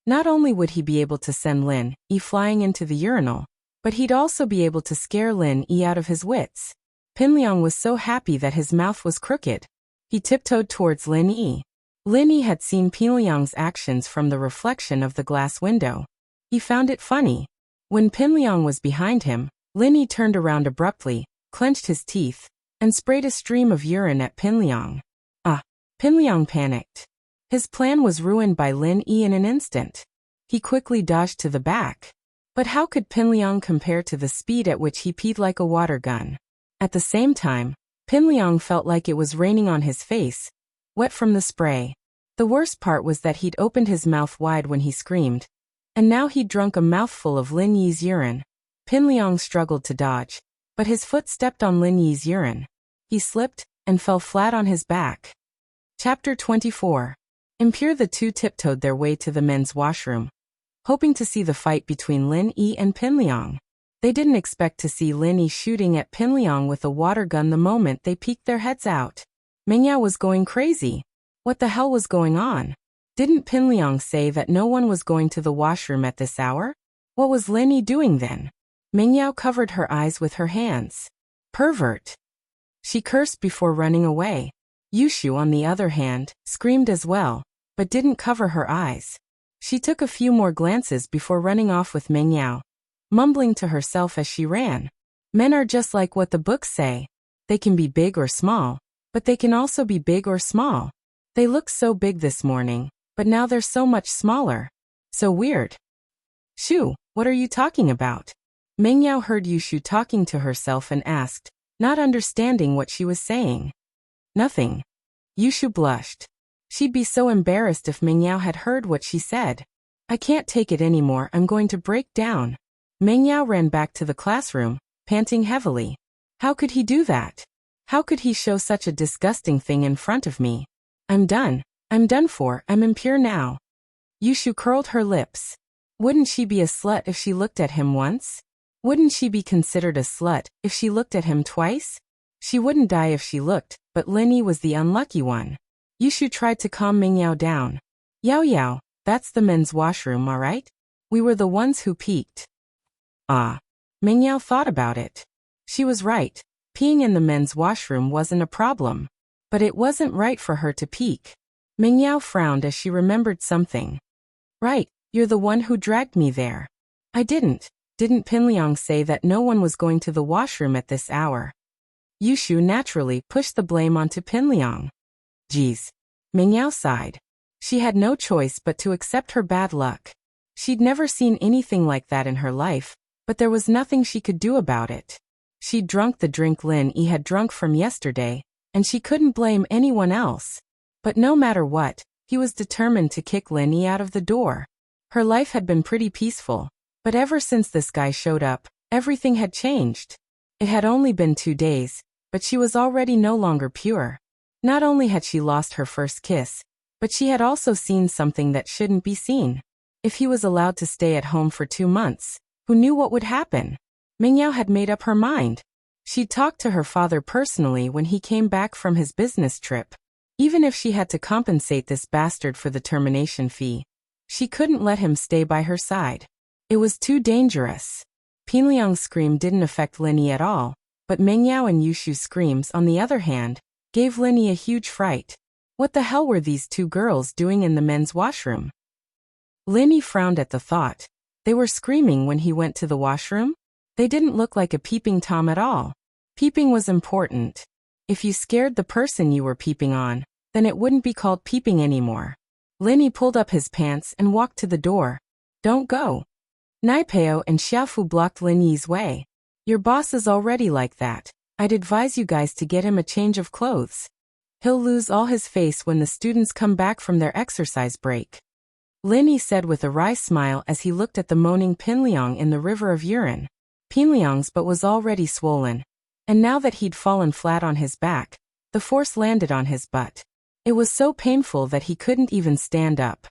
Not only would he be able to send Lin Yi flying into the urinal, but he'd also be able to scare Lin Yi out of his wits. Pinliang was so happy that his mouth was crooked. He tiptoed towards Lin Yi. Lin Yi had seen Pinliang's actions from the reflection of the glass window. He found it funny. When Pinliang was behind him, Lin Yi turned around abruptly, clenched his teeth, and sprayed a stream of urine at Pinliang. Pinliang panicked. His plan was ruined by Lin Yi in an instant. He quickly dodged to the back. But how could Pinliang compare to the speed at which he peed like a water gun? At the same time, Pinliang felt like it was raining on his face, wet from the spray. The worst part was that he'd opened his mouth wide when he screamed, and now he'd drunk a mouthful of Lin Yi's urine. Pinliang struggled to dodge, but his foot stepped on Lin Yi's urine. He slipped and fell flat on his back. Chapter 24. Impure. The two tiptoed their way to the men's washroom, hoping to see the fight between Lin Yi and Pinliang. They didn't expect to see Lin Yi shooting at Pinliang with a water gun the moment they peeked their heads out. Mengyao was going crazy. What the hell was going on? Didn't Pinliang say that no one was going to the washroom at this hour? What was Lin Yi doing then? Mengyao covered her eyes with her hands. Pervert! She cursed before running away. Yushu, on the other hand, screamed as well, but didn't cover her eyes. She took a few more glances before running off with Mengyao, mumbling to herself as she ran. Men are just like what the books say. They can be big or small, but they can also be big or small. They looked so big this morning, but now they're so much smaller. So weird. Shu, what are you talking about? Mengyao heard Yushu talking to herself and asked, not understanding what she was saying. Nothing. Yushu blushed. She'd be so embarrassed if Mengyao had heard what she said. I can't take it anymore, I'm going to break down. Mengyao ran back to the classroom, panting heavily. How could he do that? How could he show such a disgusting thing in front of me? I'm done. I'm done for, I'm impure now. Yushu curled her lips. Wouldn't she be a slut if she looked at him once? Wouldn't she be considered a slut if she looked at him twice? She wouldn't die if she looked, but Lin Yi was the unlucky one. Yushu tried to calm Mengyao down. Yao Yao, that's the men's washroom, alright? We were the ones who peeked. Mengyao thought about it. She was right. Peeing in the men's washroom wasn't a problem. But it wasn't right for her to peek. Mengyao frowned as she remembered something. Right, you're the one who dragged me there. I didn't. Didn't Pinliang say that no one was going to the washroom at this hour? Yushu naturally pushed the blame onto Pinliang. Geez. Mengyao sighed. She had no choice but to accept her bad luck. She'd never seen anything like that in her life, but there was nothing she could do about it. She'd drunk the drink Lin Yi had drunk from yesterday, and she couldn't blame anyone else. But no matter what, he was determined to kick Lin Yi out of the door. Her life had been pretty peaceful, but ever since this guy showed up, everything had changed. It had only been 2 days, but she was already no longer pure. Not only had she lost her first kiss, but she had also seen something that shouldn't be seen. If he was allowed to stay at home for 2 months, who knew what would happen? Mengyao had made up her mind. She'd talked to her father personally when he came back from his business trip. Even if she had to compensate this bastard for the termination fee, she couldn't let him stay by her side. It was too dangerous. Pinliang's scream didn't affect Linny at all, but Mengyao and Yushu's screams, on the other hand, gave Linny a huge fright. What the hell were these two girls doing in the men's washroom? Linny frowned at the thought. They were screaming when he went to the washroom? They didn't look like a peeping Tom at all. Peeping was important. If you scared the person you were peeping on, then it wouldn't be called peeping anymore. Linny pulled up his pants and walked to the door. Don't go. Naipeo and Xiaofu blocked Linny's way. Your boss is already like that. I'd advise you guys to get him a change of clothes. He'll lose all his face when the students come back from their exercise break. Linny said with a wry smile as he looked at the moaning Pinliang in the river of urine. Pinliang's butt was already swollen, and now that he'd fallen flat on his back, the force landed on his butt. It was so painful that he couldn't even stand up.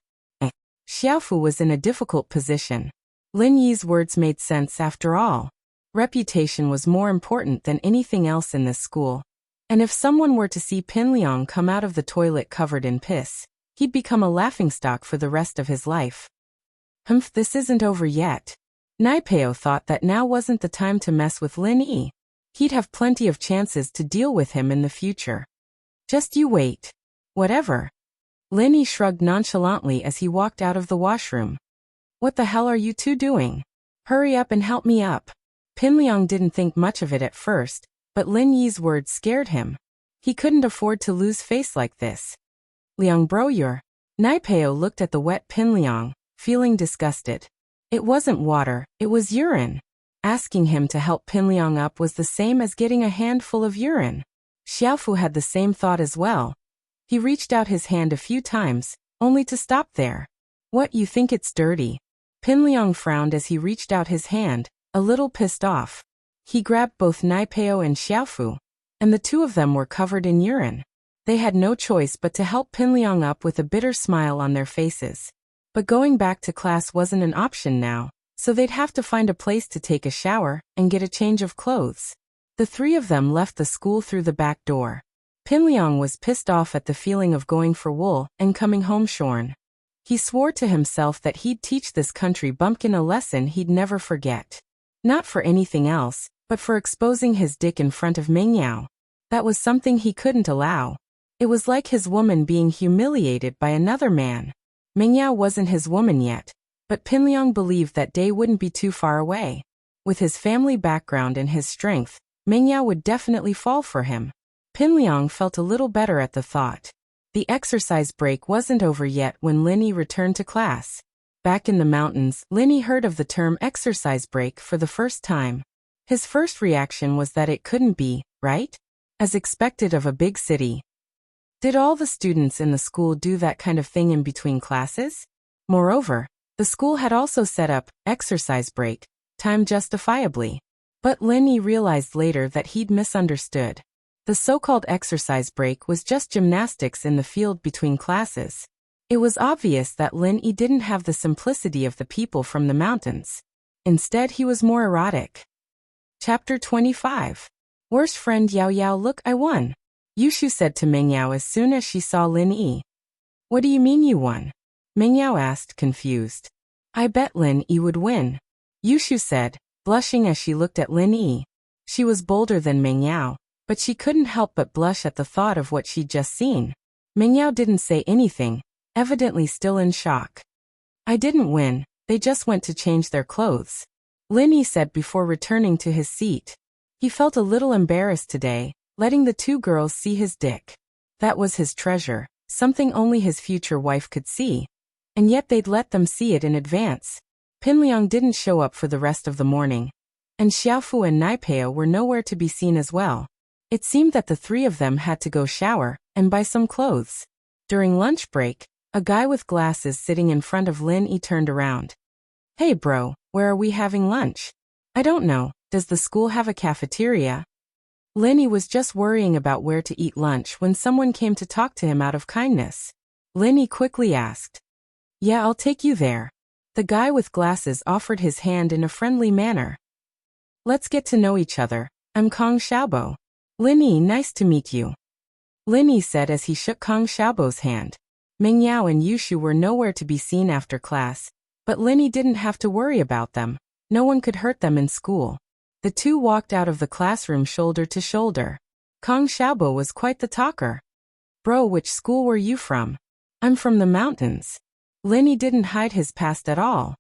Xiaofu was in a difficult position. Lin Yi's words made sense after all. Reputation was more important than anything else in this school. And if someone were to see Pinliang come out of the toilet covered in piss, he'd become a laughingstock for the rest of his life. This isn't over yet. Naipeo thought that now wasn't the time to mess with Lin Yi. He'd have plenty of chances to deal with him in the future. Just you wait. Whatever. Lin Yi shrugged nonchalantly as he walked out of the washroom. What the hell are you two doing? Hurry up and help me up. Pinliang didn't think much of it at first, but Lin Yi's words scared him. He couldn't afford to lose face like this. Liang bro, you're... Naipeo looked at the wet Pinliang, feeling disgusted. It wasn't water, it was urine. Asking him to help Pinliang up was the same as getting a handful of urine. Xiaofu had the same thought as well. He reached out his hand a few times, only to stop there. What, you think it's dirty? Pinliang frowned as he reached out his hand, a little pissed off. He grabbed both Naipeo and Xiaofu, and the two of them were covered in urine. They had no choice but to help Pinliang up with a bitter smile on their faces. But going back to class wasn't an option now, so they'd have to find a place to take a shower and get a change of clothes. The three of them left the school through the back door. Pinliang was pissed off at the feeling of going for wool and coming home shorn. He swore to himself that he'd teach this country bumpkin a lesson he'd never forget. Not for anything else, but for exposing his dick in front of Mengyao. That was something he couldn't allow. It was like his woman being humiliated by another man. Mengyao wasn't his woman yet, but Pinliang believed that day wouldn't be too far away. With his family background and his strength, Mengyao would definitely fall for him. Pinliang felt a little better at the thought. The exercise break wasn't over yet when Lin Yi returned to class. Back in the mountains, Lin Yi heard of the term exercise break for the first time. His first reaction was that it couldn't be, right? As expected of a big city. Did all the students in the school do that kind of thing in between classes? Moreover, the school had also set up exercise break time justifiably. But Lin Yi realized later that he'd misunderstood. The so-called exercise break was just gymnastics in the field between classes. It was obvious that Lin Yi didn't have the simplicity of the people from the mountains. Instead, he was more erotic. Chapter 25. Worst friend Yao Yao, look, I won. Yushu said to Mengyao as soon as she saw Lin Yi. What do you mean you won? Mengyao asked, confused. I bet Lin Yi would win. Yushu said, blushing as she looked at Lin Yi. She was bolder than Mengyao, but she couldn't help but blush at the thought of what she'd just seen. Mengyao didn't say anything, evidently still in shock. I didn't win, they just went to change their clothes. Lin Yi said before returning to his seat. He felt a little embarrassed today, letting the two girls see his dick. That was his treasure, something only his future wife could see. And yet they'd let them see it in advance. Pinliang didn't show up for the rest of the morning. And Xiaofu and Naipeo were nowhere to be seen as well. It seemed that the three of them had to go shower and buy some clothes. During lunch break, a guy with glasses sitting in front of Lin Yi turned around. Hey bro, where are we having lunch? I don't know, does the school have a cafeteria? Lin Yi was just worrying about where to eat lunch when someone came to talk to him out of kindness. Lin Yi quickly asked. Yeah, I'll take you there. The guy with glasses offered his hand in a friendly manner. Let's get to know each other. I'm Kong Xiaobo. Lin Yi, nice to meet you. Lin Yi said as he shook Kong Xiaobo's hand. Mengyao and Yushu were nowhere to be seen after class, but Lin Yi didn't have to worry about them. No one could hurt them in school. The two walked out of the classroom shoulder to shoulder. Kong Xiaobo was quite the talker. Bro, which school were you from? I'm from the mountains. Linny didn't hide his past at all.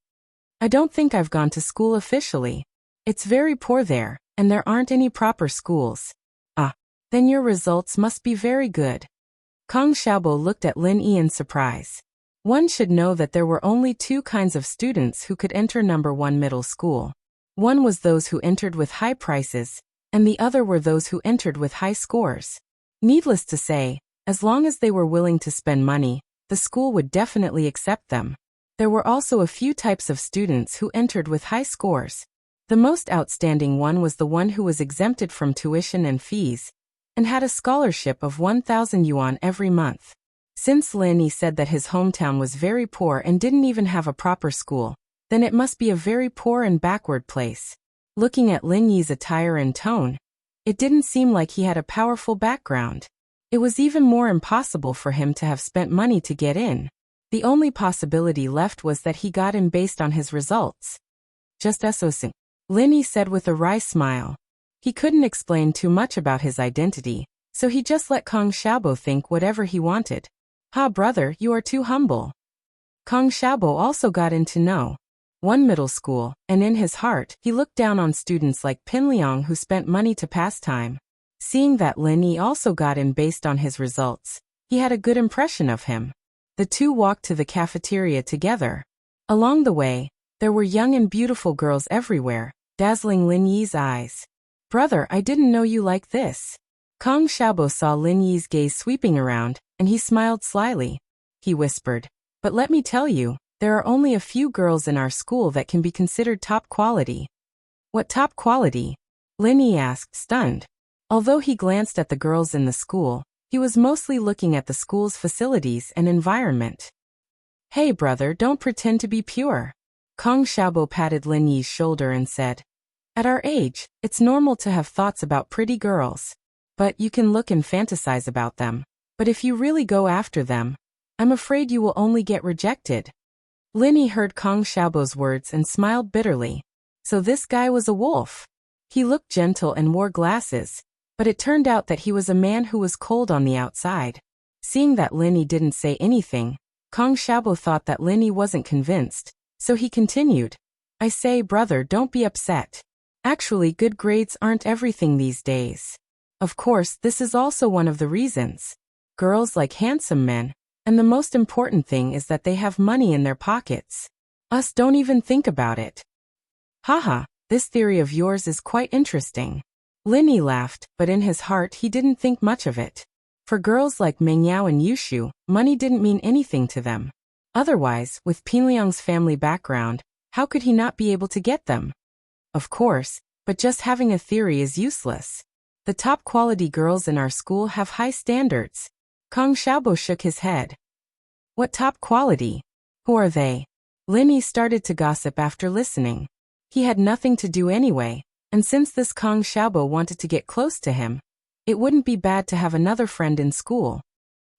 I don't think I've gone to school officially. It's very poor there, and there aren't any proper schools. Ah, then your results must be very good. Kong Xiaobo looked at Lin Yi in surprise. One should know that there were only two kinds of students who could enter number 1 middle school. One was those who entered with high prices, and the other were those who entered with high scores. Needless to say, as long as they were willing to spend money, the school would definitely accept them. There were also a few types of students who entered with high scores. The most outstanding one was the one who was exempted from tuition and fees, and had a scholarship of 1,000 yuan every month. Since Lin Yi said that his hometown was very poor and didn't even have a proper school, then it must be a very poor and backward place. Looking at Lin Yi's attire and tone, it didn't seem like he had a powerful background. It was even more impossible for him to have spent money to get in. The only possibility left was that he got in based on his results. Just so, Lin Yi said with a wry smile. He couldn't explain too much about his identity, so he just let Kong Xiaobo think whatever he wanted. Ha, brother, you are too humble. Kong Xiaobo also got into No. 1 middle school, and in his heart, he looked down on students like Pin Liang who spent money to pass time. Seeing that Lin Yi also got in based on his results, he had a good impression of him. The two walked to the cafeteria together. Along the way, there were young and beautiful girls everywhere, dazzling Lin Yi's eyes. Brother, I didn't know you like this. Kong Xiaobo saw Lin Yi's gaze sweeping around, and he smiled slyly. He whispered, but let me tell you, there are only a few girls in our school that can be considered top quality. What top quality? Lin Yi asked, stunned. Although he glanced at the girls in the school, he was mostly looking at the school's facilities and environment. Hey brother, don't pretend to be pure. Kong Xiaobo patted Lin Yi's shoulder and said, at our age, it's normal to have thoughts about pretty girls. But you can look and fantasize about them. But if you really go after them, I'm afraid you will only get rejected. Lin Yi heard Kong Xiaobo's words and smiled bitterly. So this guy was a wolf. He looked gentle and wore glasses, but it turned out that he was a man who was cold on the outside. Seeing that Lin Yi didn't say anything, Kong Xiaobo thought that Lin Yi wasn't convinced, so he continued. I say, brother, don't be upset. Actually, good grades aren't everything these days. Of course, this is also one of the reasons. Girls like handsome men, and the most important thing is that they have money in their pockets. Us don't even think about it. Haha, this theory of yours is quite interesting. Lin Yi laughed, but in his heart he didn't think much of it. For girls like Mengyao and Yushu, money didn't mean anything to them. Otherwise, with Pinliang's family background, how could he not be able to get them? Of course, but just having a theory is useless. The top quality girls in our school have high standards. Kong Xiaobo shook his head. What top quality? Who are they? Lin Yi started to gossip after listening. He had nothing to do anyway, and since this Kong Xiaobo wanted to get close to him, it wouldn't be bad to have another friend in school.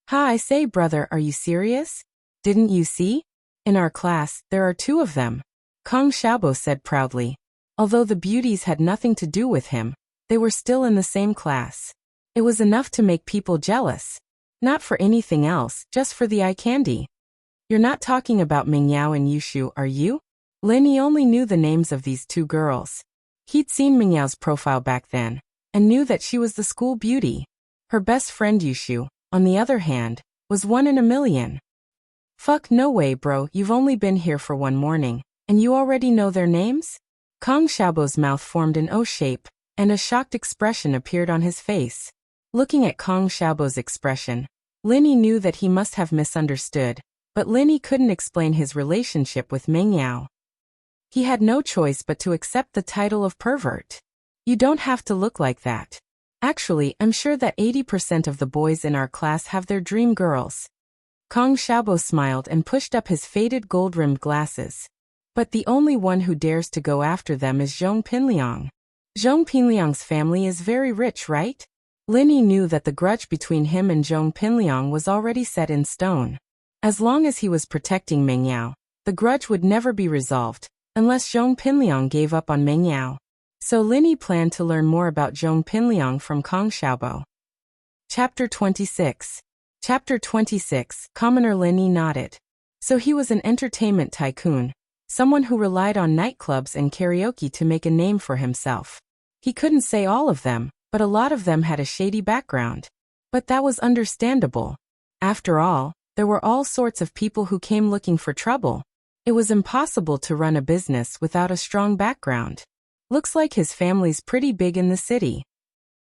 Ha, I say brother, are you serious? Didn't you see? In our class, there are 2 of them. Kong Xiaobo said proudly. Although the beauties had nothing to do with him, they were still in the same class. It was enough to make people jealous. Not for anything else, just for the eye candy. You're not talking about Mengyao and Yushu, are you? Lin Yi only knew the names of these 2 girls. He'd seen Mengyao's profile back then, and knew that she was the school beauty. Her best friend Yushu, on the other hand, was 1 in a million. Fuck no way bro, you've only been here for 1 morning, and you already know their names? Kong Xiaobo's mouth formed an O shape, and a shocked expression appeared on his face. Looking at Kong Xiaobo's expression, Lin Yi knew that he must have misunderstood, but Lin Yi couldn't explain his relationship with Mengyao. He had no choice but to accept the title of pervert. You don't have to look like that. Actually, I'm sure that 80% of the boys in our class have their dream girls. Kong Xiaobo smiled and pushed up his faded gold-rimmed glasses. But the only one who dares to go after them is Zhong Pinliang. Zhong Pinliang's family is very rich, right? Lin Yi knew that the grudge between him and Zhong Pinliang was already set in stone. As long as he was protecting Mengyao, the grudge would never be resolved, unless Zhong Pinliang gave up on Meng Yao. So Lin Yi planned to learn more about Zhong Pinliang from Kong Xiaobo. Chapter 26. Chapter 26. Commoner Lin Yi nodded. So he was an entertainment tycoon, someone who relied on nightclubs and karaoke to make a name for himself. He couldn't say all of them, but a lot of them had a shady background. But that was understandable. After all, there were all sorts of people who came looking for trouble. It was impossible to run a business without a strong background. Looks like his family's pretty big in the city.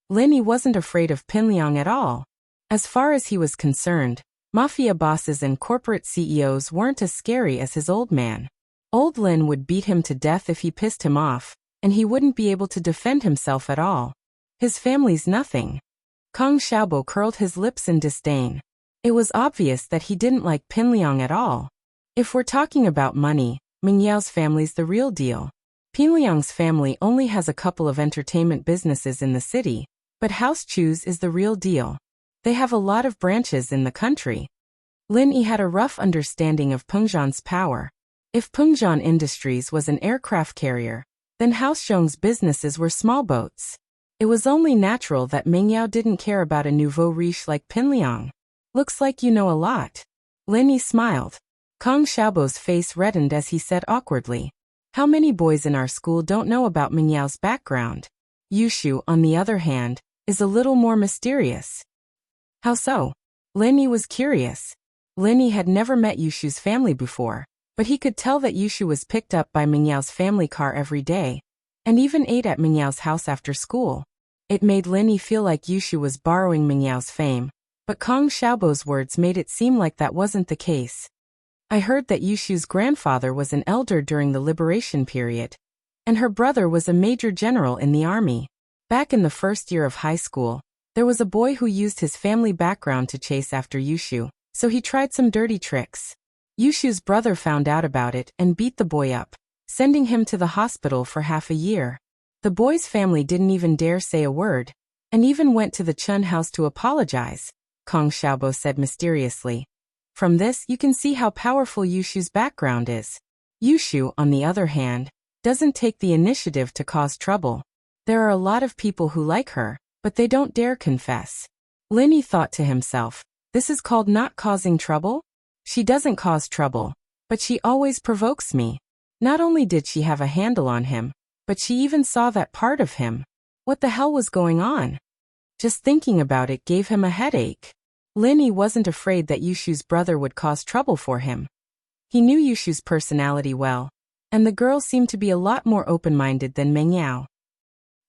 Lin Yi wasn't afraid of Pinliang at all. As far as he was concerned, mafia bosses and corporate CEOs weren't as scary as his old man. Old Lin would beat him to death if he pissed him off, and he wouldn't be able to defend himself at all. His family's nothing. Kong Xiaobo curled his lips in disdain. It was obvious that he didn't like Pinliang at all. If we're talking about money, Meng Yao's family's the real deal. Pinliang's family only has a couple of entertainment businesses in the city, but House Chu's is the real deal. They have a lot of branches in the country. Lin Yi had a rough understanding of Pengzhan's power. If Pengzhan Industries was an aircraft carrier, then House Zhong's businesses were small boats. It was only natural that Meng Yao didn't care about a nouveau riche like Pinliang. Looks like you know a lot. Lin Yi smiled. Kong Xiaobo's face reddened as he said awkwardly, "How many boys in our school don't know about Meng Yao's background?" Yushu, on the other hand, is a little more mysterious. How so? Lin Yi was curious. Lin Yi had never met Yushu's family before, but he could tell that Yushu was picked up by Meng Yao's family car every day, and even ate at Meng Yao's house after school. It made Lin Yi feel like Yushu was borrowing Meng Yao's fame, but Kong Xiaobo's words made it seem like that wasn't the case. I heard that Yushu's grandfather was an elder during the liberation period, and her brother was a major general in the army. Back in the first year of high school, there was a boy who used his family background to chase after Yushu, so he tried some dirty tricks. Yushu's brother found out about it and beat the boy up, sending him to the hospital for half a year. The boy's family didn't even dare say a word, and even went to the Chun house to apologize, Kong Xiaobo said mysteriously. From this you can see how powerful Yushu's background is. Yushu, on the other hand, doesn't take the initiative to cause trouble. There are a lot of people who like her, but they don't dare confess. Lin Yi thought to himself, this is called not causing trouble? She doesn't cause trouble, but she always provokes me. Not only did she have a handle on him, but she even saw that part of him. What the hell was going on? Just thinking about it gave him a headache. Lin Yi wasn't afraid that Yushu's brother would cause trouble for him. He knew Yushu's personality well, and the girl seemed to be a lot more open-minded than Meng Yao.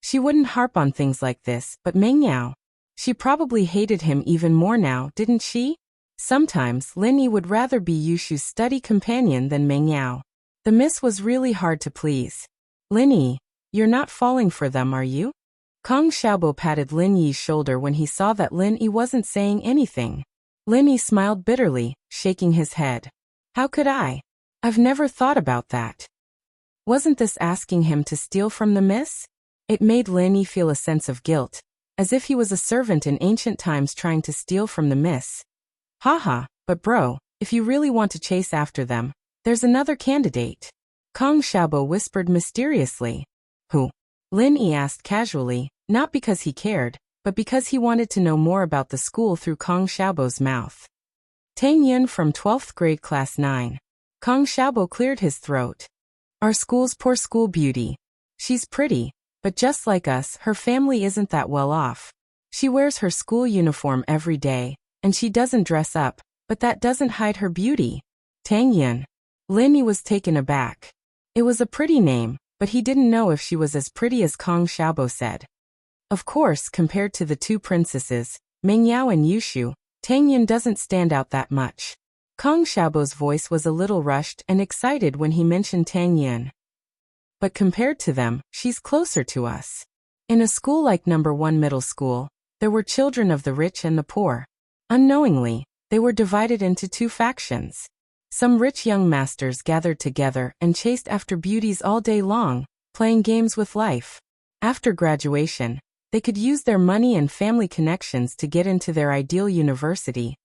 She wouldn't harp on things like this, but Meng Yao, she probably hated him even more now, didn't she? Sometimes Lin Yi would rather be Yushu's study companion than Meng Yao. The miss was really hard to please. Lin Yi, you're not falling for them, are you? Kong Xiaobo patted Lin Yi's shoulder when he saw that Lin Yi wasn't saying anything. Lin Yi smiled bitterly, shaking his head. How could I? I've never thought about that. Wasn't this asking him to steal from the miss? It made Lin Yi feel a sense of guilt, as if he was a servant in ancient times trying to steal from the miss. Haha, but bro, if you really want to chase after them, there's another candidate. Kong Xiaobo whispered mysteriously. Who? Lin Yi asked casually, not because he cared, but because he wanted to know more about the school through Kong Xiaobo's mouth. Tang Yun from 12th grade class 9. Kong Xiaobo cleared his throat. Our school's poor school beauty. She's pretty, but just like us, her family isn't that well off. She wears her school uniform every day, and she doesn't dress up, but that doesn't hide her beauty. Tang Yun. Lin Yi was taken aback. It was a pretty name, but he didn't know if she was as pretty as Kong Xiaobo said. Of course, compared to the two princesses, Meng Yao and Yushu, Tang Yun doesn't stand out that much. Kong Xiaobo's voice was a little rushed and excited when he mentioned Tang Yun. But compared to them, she's closer to us. In a school like No. 1 middle school, there were children of the rich and the poor. Unknowingly, they were divided into two factions. Some rich young masters gathered together and chased after beauties all day long, playing games with life. After graduation, they could use their money and family connections to get into their ideal university,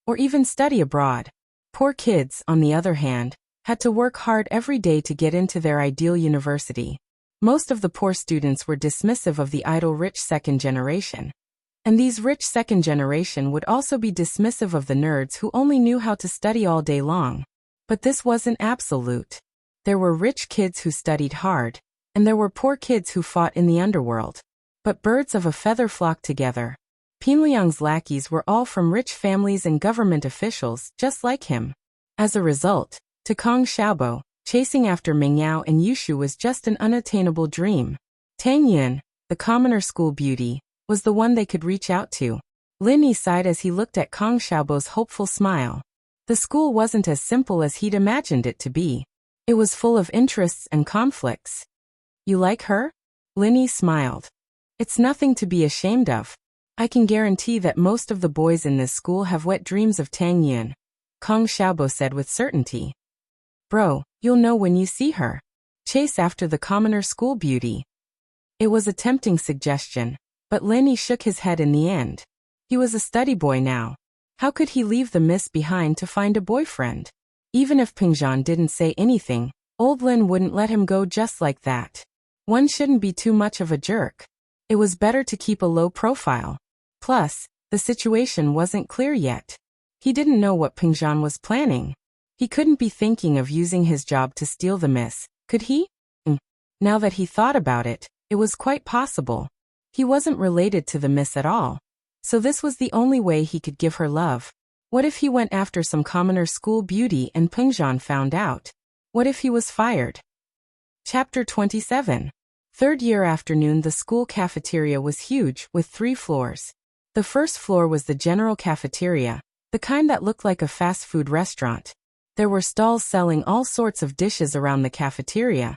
or even study abroad. Poor kids, on the other hand, had to work hard every day to get into their ideal university. Most of the poor students were dismissive of the idle rich second generation. And these rich second generation would also be dismissive of the nerds who only knew how to study all day long. But this wasn't absolute. There were rich kids who studied hard, and there were poor kids who fought in the underworld. But birds of a feather flock together. Pinliang's lackeys were all from rich families and government officials, just like him. As a result, to Kong Xiaobo, chasing after Mingyao and Yushu was just an unattainable dream. Tang Yun, the commoner school beauty, was the one they could reach out to. Lin Yi sighed as he looked at Kong Xiaobo's hopeful smile. The school wasn't as simple as he'd imagined it to be. It was full of interests and conflicts. You like her? Lin Yi smiled. It's nothing to be ashamed of. I can guarantee that most of the boys in this school have wet dreams of Tang Yun, Kong Xiaobo said with certainty. Bro, you'll know when you see her. Chase after the commoner school beauty. It was a tempting suggestion, but Lin Yi shook his head in the end. He was a study boy now. How could he leave the miss behind to find a boyfriend? Even if Pingzhan didn't say anything, old Lin wouldn't let him go just like that. One shouldn't be too much of a jerk. It was better to keep a low profile. Plus, the situation wasn't clear yet. He didn't know what Pingzhan was planning. He couldn't be thinking of using his job to steal the miss, could he? Now that he thought about it, it was quite possible. He wasn't related to the miss at all. So this was the only way he could give her love. What if he went after some commoner school beauty and Pingzhan found out? What if he was fired? Chapter 27. Third year afternoon. The school cafeteria was huge, with 3 floors. The first floor was the general cafeteria, the kind that looked like a fast food restaurant. There were stalls selling all sorts of dishes around the cafeteria,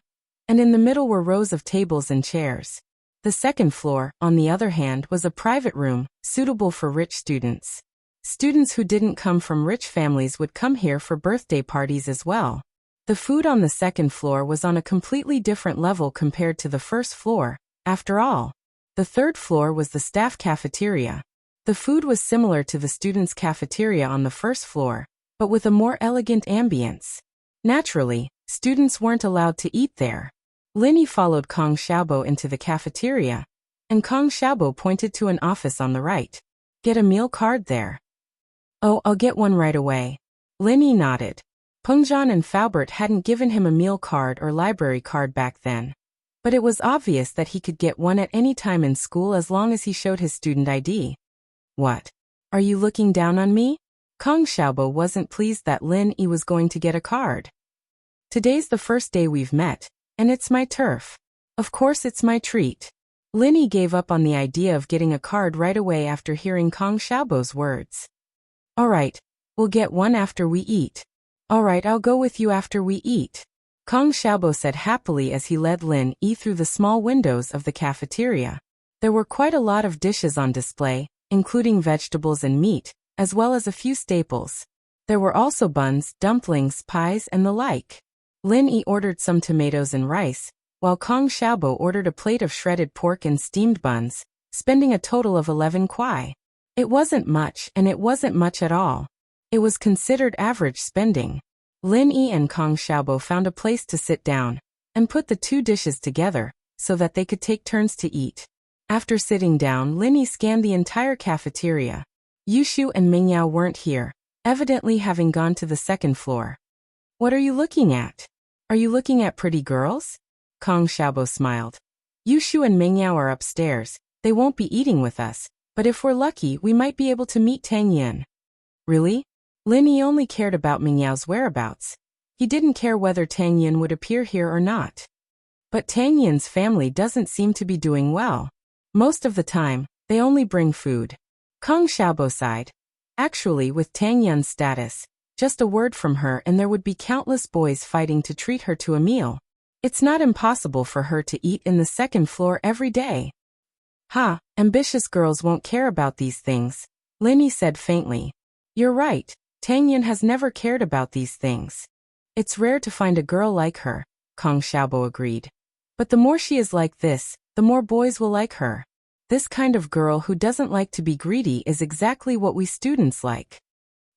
and in the middle were rows of tables and chairs. The second floor, on the other hand, was a private room, suitable for rich students. Students who didn't come from rich families would come here for birthday parties as well. The food on the second floor was on a completely different level compared to the first floor. After all, the third floor was the staff cafeteria. The food was similar to the students' cafeteria on the first floor, but with a more elegant ambience. Naturally, students weren't allowed to eat there. Lin Yi followed Kong Xiaobo into the cafeteria, and Kong Xiaobo pointed to an office on the right. Get a meal card there. Oh, I'll get one right away. Lin Yi nodded. Pengzhan and Faubert hadn't given him a meal card or library card back then. But it was obvious that he could get one at any time in school as long as he showed his student ID. What? Are you looking down on me? Kong Xiaobo wasn't pleased that Lin Yi was going to get a card. Today's the first day we've met, and it's my turf. Of course it's my treat. Lin Yi gave up on the idea of getting a card right away after hearing Kong Xiaobo's words. Alright, we'll get one after we eat. Alright, I'll go with you after we eat. Kong Xiaobo said happily as he led Lin Yi through the small windows of the cafeteria. There were quite a lot of dishes on display, including vegetables and meat, as well as a few staples. There were also buns, dumplings, pies, and the like. Lin Yi ordered some tomatoes and rice, while Kong Xiaobo ordered a plate of shredded pork and steamed buns, spending a total of 11 kuai. It wasn't much, and it wasn't much at all. It was considered average spending. Lin Yi and Kong Xiaobo found a place to sit down, and put the 2 dishes together, so that they could take turns to eat. After sitting down, Lin Yi scanned the entire cafeteria. Yushu and Mingyao weren't here, evidently having gone to the second floor. What are you looking at? Are you looking at pretty girls? Kong Xiaobo smiled. Yushu and Mingyao are upstairs. They won't be eating with us, but if we're lucky, we might be able to meet Tang Yun. Really? Lin Yi only cared about Mingyao's whereabouts. He didn't care whether Tang Yun would appear here or not. But Tang Yun's family doesn't seem to be doing well. Most of the time, they only bring food. Kong Xiaobo sighed. Actually, with Tang Yun's status, just a word from her and there would be countless boys fighting to treat her to a meal. It's not impossible for her to eat in the second floor every day. Ha, ambitious girls won't care about these things, Lin Yi said faintly. You're right, Tang Yun has never cared about these things. It's rare to find a girl like her, Kong Xiaobo agreed. But the more she is like this, the more boys will like her. This kind of girl who doesn't like to be greedy is exactly what we students like.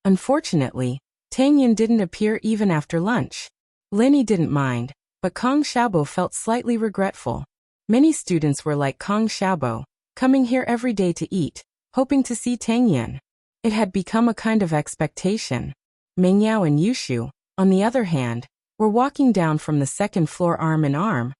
Unfortunately, Tang Yun didn't appear even after lunch. Lin Yi didn't mind, but Kong Xiaobo felt slightly regretful. Many students were like Kong Xiaobo, coming here every day to eat, hoping to see Tang Yan. It had become a kind of expectation. Meng Yao and Yushu, on the other hand, were walking down from the second floor arm in arm,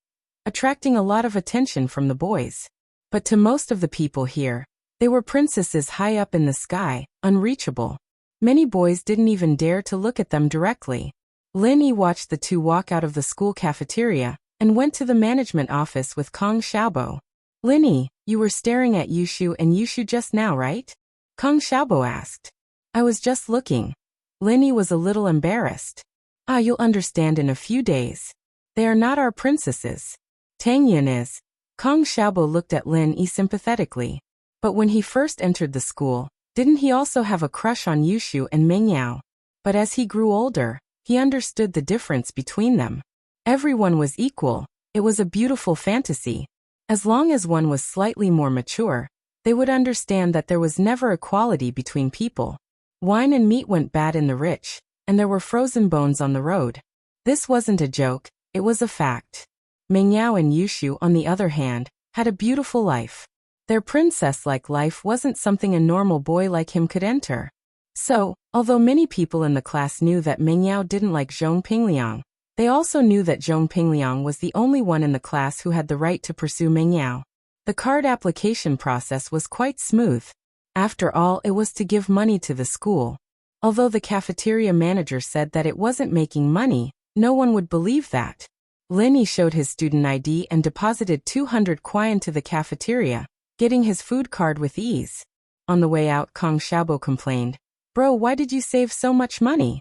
attracting a lot of attention from the boys. But to most of the people here, they were princesses high up in the sky, unreachable. Many boys didn't even dare to look at them directly. Lin Yi watched the two walk out of the school cafeteria and went to the management office with Kong Xiaobo. Lin Yi, you were staring at Yushu and Yushu just now, right? Kong Xiaobo asked. I was just looking. Lin Yi was a little embarrassed. You'll understand in a few days. They are not our princesses. Tang Yan is. Kong Xiaobo looked at Lin Yi sympathetically. But when he first entered the school, didn't he also have a crush on Yushu and Meng Yao? But as he grew older, he understood the difference between them. Everyone was equal. It was a beautiful fantasy. As long as one was slightly more mature, they would understand that there was never equality between people. Wine and meat went bad in the rich, and there were frozen bones on the road. This wasn't a joke, it was a fact. Meng Yao and Yushu, on the other hand, had a beautiful life. Their princess-like life wasn't something a normal boy like him could enter. So, although many people in the class knew that Meng Yao didn't like Zhong Pingliang, they also knew that Zhong Pingliang was the only one in the class who had the right to pursue Meng Yao. The card application process was quite smooth. After all, it was to give money to the school. Although the cafeteria manager said that it wasn't making money, no one would believe that. Lin Yi showed his student ID and deposited 200 kuai into the cafeteria, getting his food card with ease. On the way out, Kong Xiaobo complained, Bro, why did you save so much money?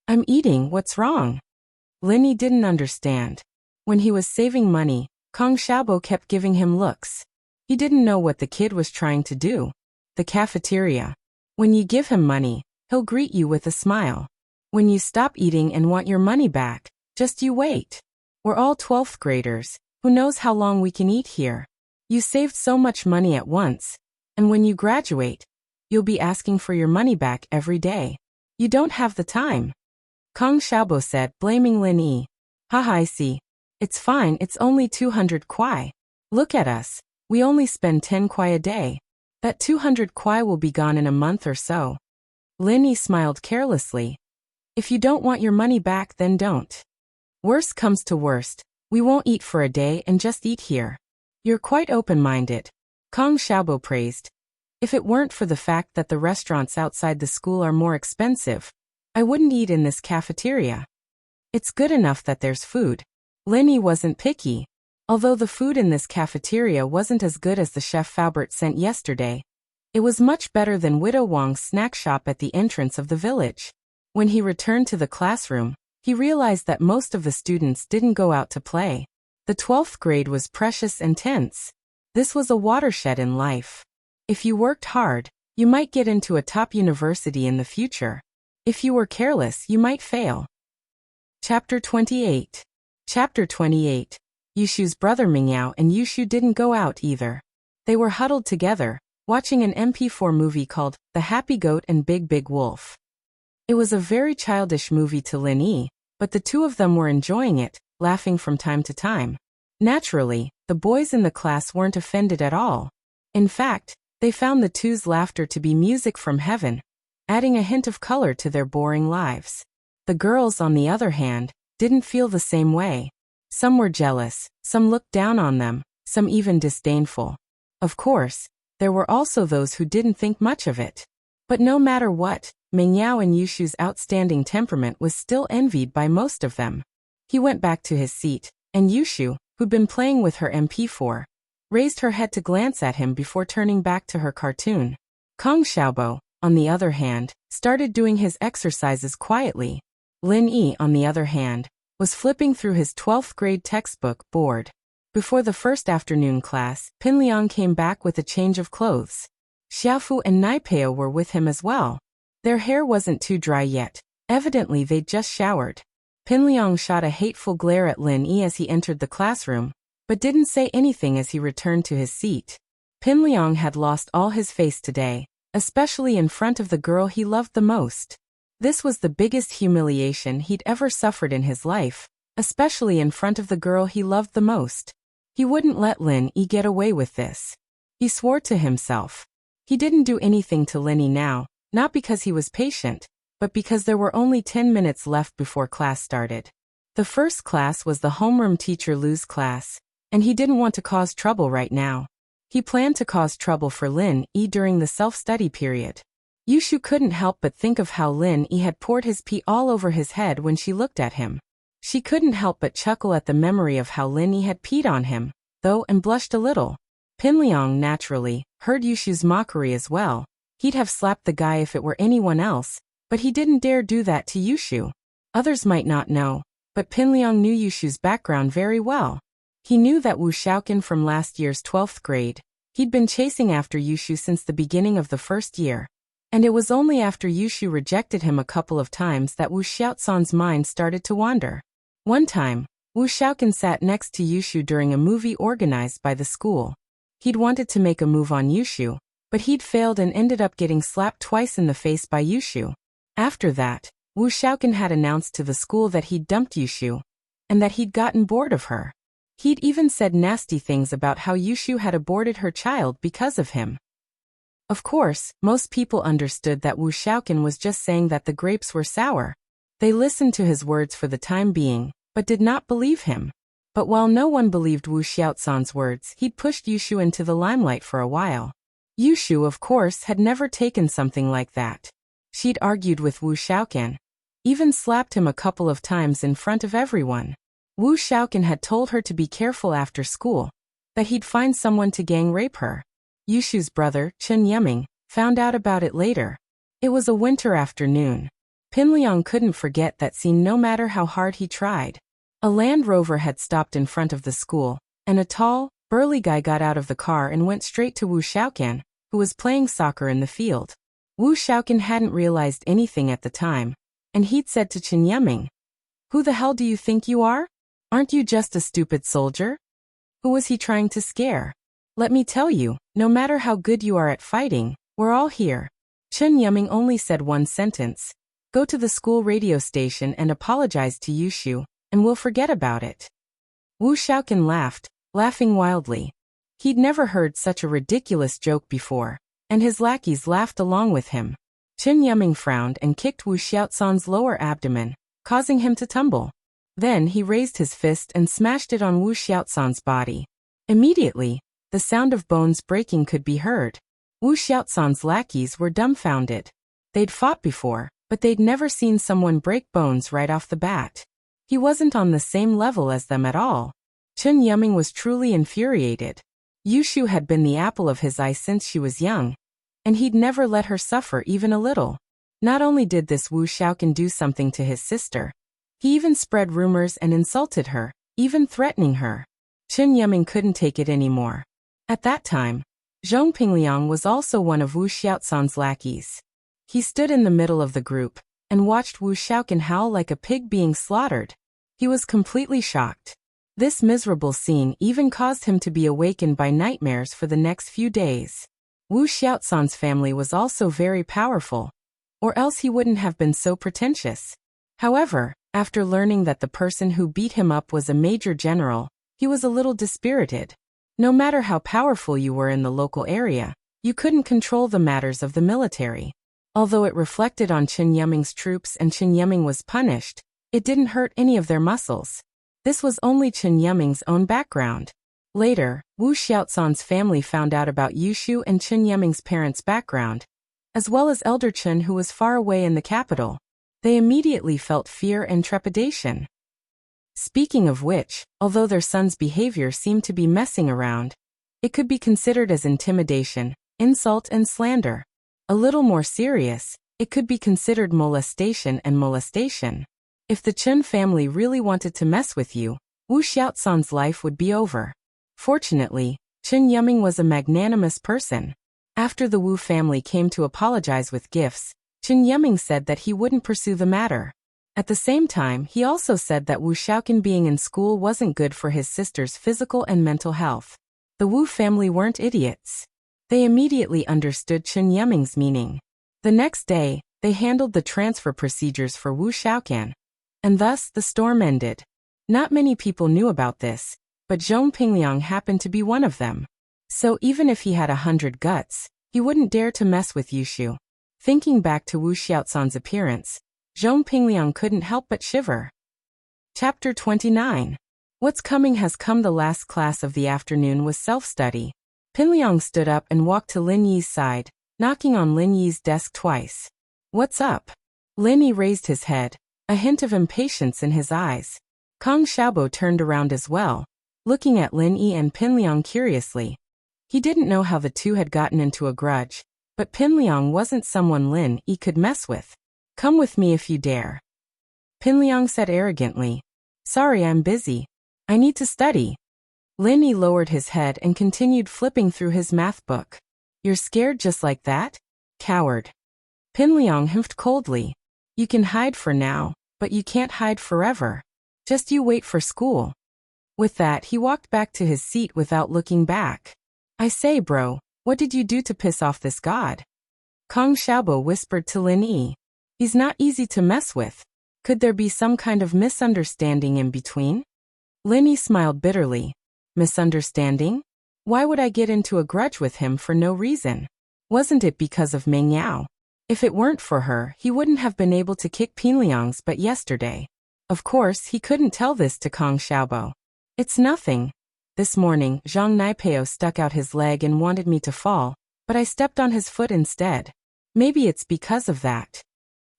I'm eating, what's wrong? Lin Yi didn't understand. When he was saving money, Kong Xiaobo kept giving him looks. He didn't know what the kid was trying to do. The cafeteria. When you give him money, he'll greet you with a smile. When you stop eating and want your money back, just you wait. We're all 12th graders, who knows how long we can eat here? You saved so much money at once, and when you graduate, you'll be asking for your money back every day. You don't have the time. Kong Xiaobo said, blaming Lin Yi. Haha, I see. It's fine, it's only 200 kuai. Look at us, we only spend 10 kuai a day. That 200 kuai will be gone in a month or so. Lin Yi smiled carelessly. If you don't want your money back, then don't. Worst comes to worst, we won't eat for a day and just eat here. You're quite open-minded. Kong Xiaobo praised. If it weren't for the fact that the restaurants outside the school are more expensive, I wouldn't eat in this cafeteria. It's good enough that there's food. Lin Yi wasn't picky. Although the food in this cafeteria wasn't as good as the chef Faubert sent yesterday, it was much better than Widow Wang's snack shop at the entrance of the village. When he returned to the classroom, he realized that most of the students didn't go out to play. The 12th grade was precious and tense. This was a watershed in life. If you worked hard, you might get into a top university in the future. If you were careless, you might fail. Chapter 28. Chapter 28. Yushu's brother Meng Yao and Yushu didn't go out either. They were huddled together, watching an MP4 movie called The Happy Goat and Big Big Wolf. It was a very childish movie to Lin Yi, but the two of them were enjoying it, laughing from time to time. Naturally, the boys in the class weren't offended at all. In fact, they found the two's laughter to be music from heaven, adding a hint of color to their boring lives. The girls, on the other hand, didn't feel the same way. Some were jealous, some looked down on them, some even disdainful. Of course, there were also those who didn't think much of it. But no matter what, Meng Yao and Yushu's outstanding temperament was still envied by most of them. He went back to his seat, and Yushu, who'd been playing with her MP4, raised her head to glance at him before turning back to her cartoon. Kong Xiaobo, on the other hand, started doing his exercises quietly. Lin Yi, on the other hand, was flipping through his 12th grade textbook, bored. Before the first afternoon class, Pinliang came back with a change of clothes. Xiaofu and Naipeo were with him as well. Their hair wasn't too dry yet. Evidently they'd just showered. Pinliang shot a hateful glare at Lin Yi as he entered the classroom, but didn't say anything as he returned to his seat. Pinliang had lost all his face today, especially in front of the girl he loved the most. This was the biggest humiliation he'd ever suffered in his life, especially in front of the girl he loved the most. He wouldn't let Lin Yi get away with this. He swore to himself. He didn't do anything to Lin Yi now, not because he was patient, but because there were only 10 minutes left before class started. The first class was the homeroom teacher Lu's class, and he didn't want to cause trouble right now. He planned to cause trouble for Lin Yi during the self-study period. Yushu couldn't help but think of how Lin Yi had poured his pee all over his head when she looked at him. She couldn't help but chuckle at the memory of how Lin Yi had peed on him, though, and blushed a little. Pinliang naturally heard Yushu's mockery as well. He'd have slapped the guy if it were anyone else, but he didn't dare do that to Yushu. Others might not know, but Pinliang knew Yushu's background very well. He knew that Wu Xiaoqin from last year's 12th grade. He'd been chasing after Yushu since the beginning of the first year. And it was only after Yushu rejected him a couple of times that Wu Xiaosan's mind started to wander. One time, Wu Xiaoqin sat next to Yushu during a movie organized by the school. He'd wanted to make a move on Yushu, but he'd failed and ended up getting slapped twice in the face by Yushu. After that, Wu Xiaoqin had announced to the school that he'd dumped Yushu, and that he'd gotten bored of her. He'd even said nasty things about how Yushu had aborted her child because of him. Of course, most people understood that Wu Xiaoqin was just saying that the grapes were sour. They listened to his words for the time being, but did not believe him. But while no one believed Wu Xiaosan's words, he'd pushed Yushu into the limelight for a while. Yushu, of course, had never taken something like that. She'd argued with Wu Xiaoqin, even slapped him a couple of times in front of everyone. Wu Xiaoqin had told her to be careful after school, that he'd find someone to gang rape her. Yushu's brother, Chen Yeming, found out about it later. It was a winter afternoon. Pinliang couldn't forget that scene no matter how hard he tried. A Land Rover had stopped in front of the school, and a tall, burly guy got out of the car and went straight to Wu Xiaoqin, who was playing soccer in the field. Wu Xiaoqin hadn't realized anything at the time, and he'd said to Chen Yeming, "Who the hell do you think you are? Aren't you just a stupid soldier?" Who was he trying to scare? "Let me tell you, no matter how good you are at fighting, we're all here." Chen Yeming only said one sentence. "Go to the school radio station and apologize to Yushu, and we'll forget about it." Wu Xiaoqin laughed, laughing wildly. He'd never heard such a ridiculous joke before, and his lackeys laughed along with him. Chen Yeming frowned and kicked Wu Xiaosan's lower abdomen, causing him to tumble. Then he raised his fist and smashed it on Wu Xiaosan's body. Immediately, the sound of bones breaking could be heard. Wu Xiaosan's lackeys were dumbfounded. They'd fought before, but they'd never seen someone break bones right off the bat. He wasn't on the same level as them at all. Chen Yeming was truly infuriated. Yushu had been the apple of his eye since she was young, and he'd never let her suffer even a little. Not only did this Wu Xiaoqin do something to his sister, he even spread rumors and insulted her, even threatening her. Chen Yeming couldn't take it anymore. At that time, Zhong Pingliang was also one of Wu Xiaosan's lackeys. He stood in the middle of the group and watched Wu Xiaoqin howl like a pig being slaughtered. He was completely shocked. This miserable scene even caused him to be awakened by nightmares for the next few days. Wu Xiaosan's family was also very powerful, or else he wouldn't have been so pretentious. However, after learning that the person who beat him up was a major general, he was a little dispirited. No matter how powerful you were in the local area, you couldn't control the matters of the military. Although it reflected on Chen Yeming's troops and Chen Yeming was punished, it didn't hurt any of their muscles. This was only Chen Yeming's own background. Later, Wu Xiaosan's family found out about Yushu and Chen Yeming's parents' background, as well as Elder Chen who was far away in the capital. They immediately felt fear and trepidation. Speaking of which, although their son's behavior seemed to be messing around, it could be considered as intimidation, insult and slander. A little more serious, it could be considered molestation and molestation. If the Chen family really wanted to mess with you, Wu Xiaosan's life would be over. Fortunately, Chen Yeming was a magnanimous person. After the Wu family came to apologize with gifts, Chen Yeming said that he wouldn't pursue the matter. At the same time, he also said that Wu Xiaoqin being in school wasn't good for his sister's physical and mental health. The Wu family weren't idiots. They immediately understood Chen Yeming's meaning. The next day, they handled the transfer procedures for Wu Xiaoqin, and thus the storm ended. Not many people knew about this, but Zhong Pingliang happened to be one of them. So even if he had 100 guts, he wouldn't dare to mess with Yushu. Thinking back to Wu Xiaozan's appearance, Zhong Pingliang couldn't help but shiver. Chapter 29. What's coming has come. The last class of the afternoon was self-study. Pingliang stood up and walked to Lin Yi's side, knocking on Lin Yi's desk twice. What's up? Lin Yi raised his head, a hint of impatience in his eyes. Kong Xiaobo turned around as well, looking at Lin Yi and Pingliang curiously. He didn't know how the two had gotten into a grudge, but Pingliang wasn't someone Lin Yi could mess with. Come with me if you dare. Pingliang said arrogantly. Sorry, I'm busy. I need to study. Lin Yi lowered his head and continued flipping through his math book. You're scared just like that? Coward. Pingliang humphed coldly. You can hide for now, but you can't hide forever. Just you wait for school. With that, he walked back to his seat without looking back. I say, bro, what did you do to piss off this god? Kong Xiaobo whispered to Lin Yi. He's not easy to mess with. Could there be some kind of misunderstanding in between? Lin Yi smiled bitterly. Misunderstanding? Why would I get into a grudge with him for no reason? Wasn't it because of Meng Yao? If it weren't for her, he wouldn't have been able to kick Pingliang's butt yesterday. Of course, he couldn't tell this to Kong Xiaobo. It's nothing. This morning, Zhang Naipeo stuck out his leg and wanted me to fall, but I stepped on his foot instead. Maybe it's because of that.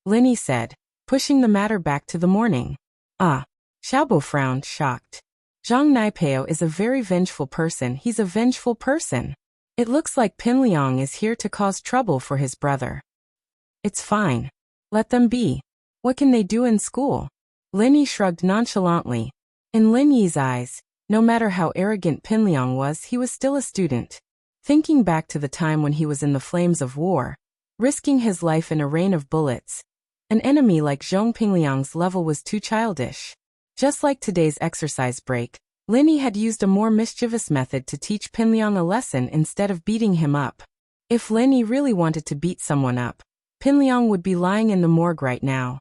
Lin Yi said, pushing the matter back to the morning. Ah. Xiaobo frowned, shocked. Zhang Naipeo is a very vengeful person. He's a vengeful person. It looks like Pingliang is here to cause trouble for his brother. It's fine. Let them be. What can they do in school? Lin Yi shrugged nonchalantly. In Lin Yi's eyes, no matter how arrogant Pingliang was, he was still a student. Thinking back to the time when he was in the flames of war, risking his life in a rain of bullets, an enemy like Zhong Pingliang's level was too childish. Just like today's exercise break, Lin Yi had used a more mischievous method to teach Pingliang a lesson instead of beating him up. If Lin Yi really wanted to beat someone up, Pingliang would be lying in the morgue right now.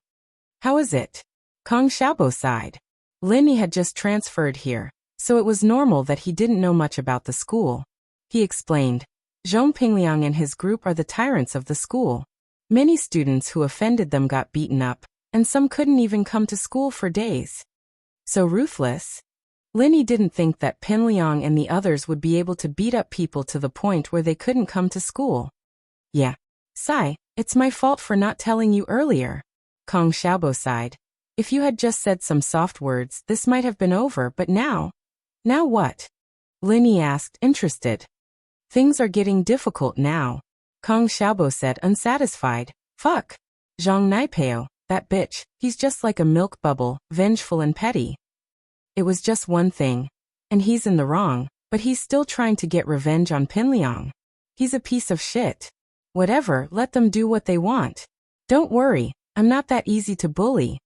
How is it? Kong Xiaobo sighed. Lin Yi had just transferred here, so it was normal that he didn't know much about the school. He explained, Zhong Pingliang and his group are the tyrants of the school. Many students who offended them got beaten up, and some couldn't even come to school for days. So ruthless? Lin Yi didn't think that Pingliang and the others would be able to beat up people to the point where they couldn't come to school. Yeah. Sigh, it's my fault for not telling you earlier. Kong Xiaobo sighed. If you had just said some soft words, this might have been over, but now? Now what? Lin Yi asked, interested. Things are getting difficult now. Kong Xiaobo said, unsatisfied. Fuck. Zhang Naipeo, that bitch, he's just like a milk bubble, vengeful and petty. It was just one thing. And he's in the wrong, but he's still trying to get revenge on Pingliang. He's a piece of shit. Whatever, let them do what they want. Don't worry, I'm not that easy to bully.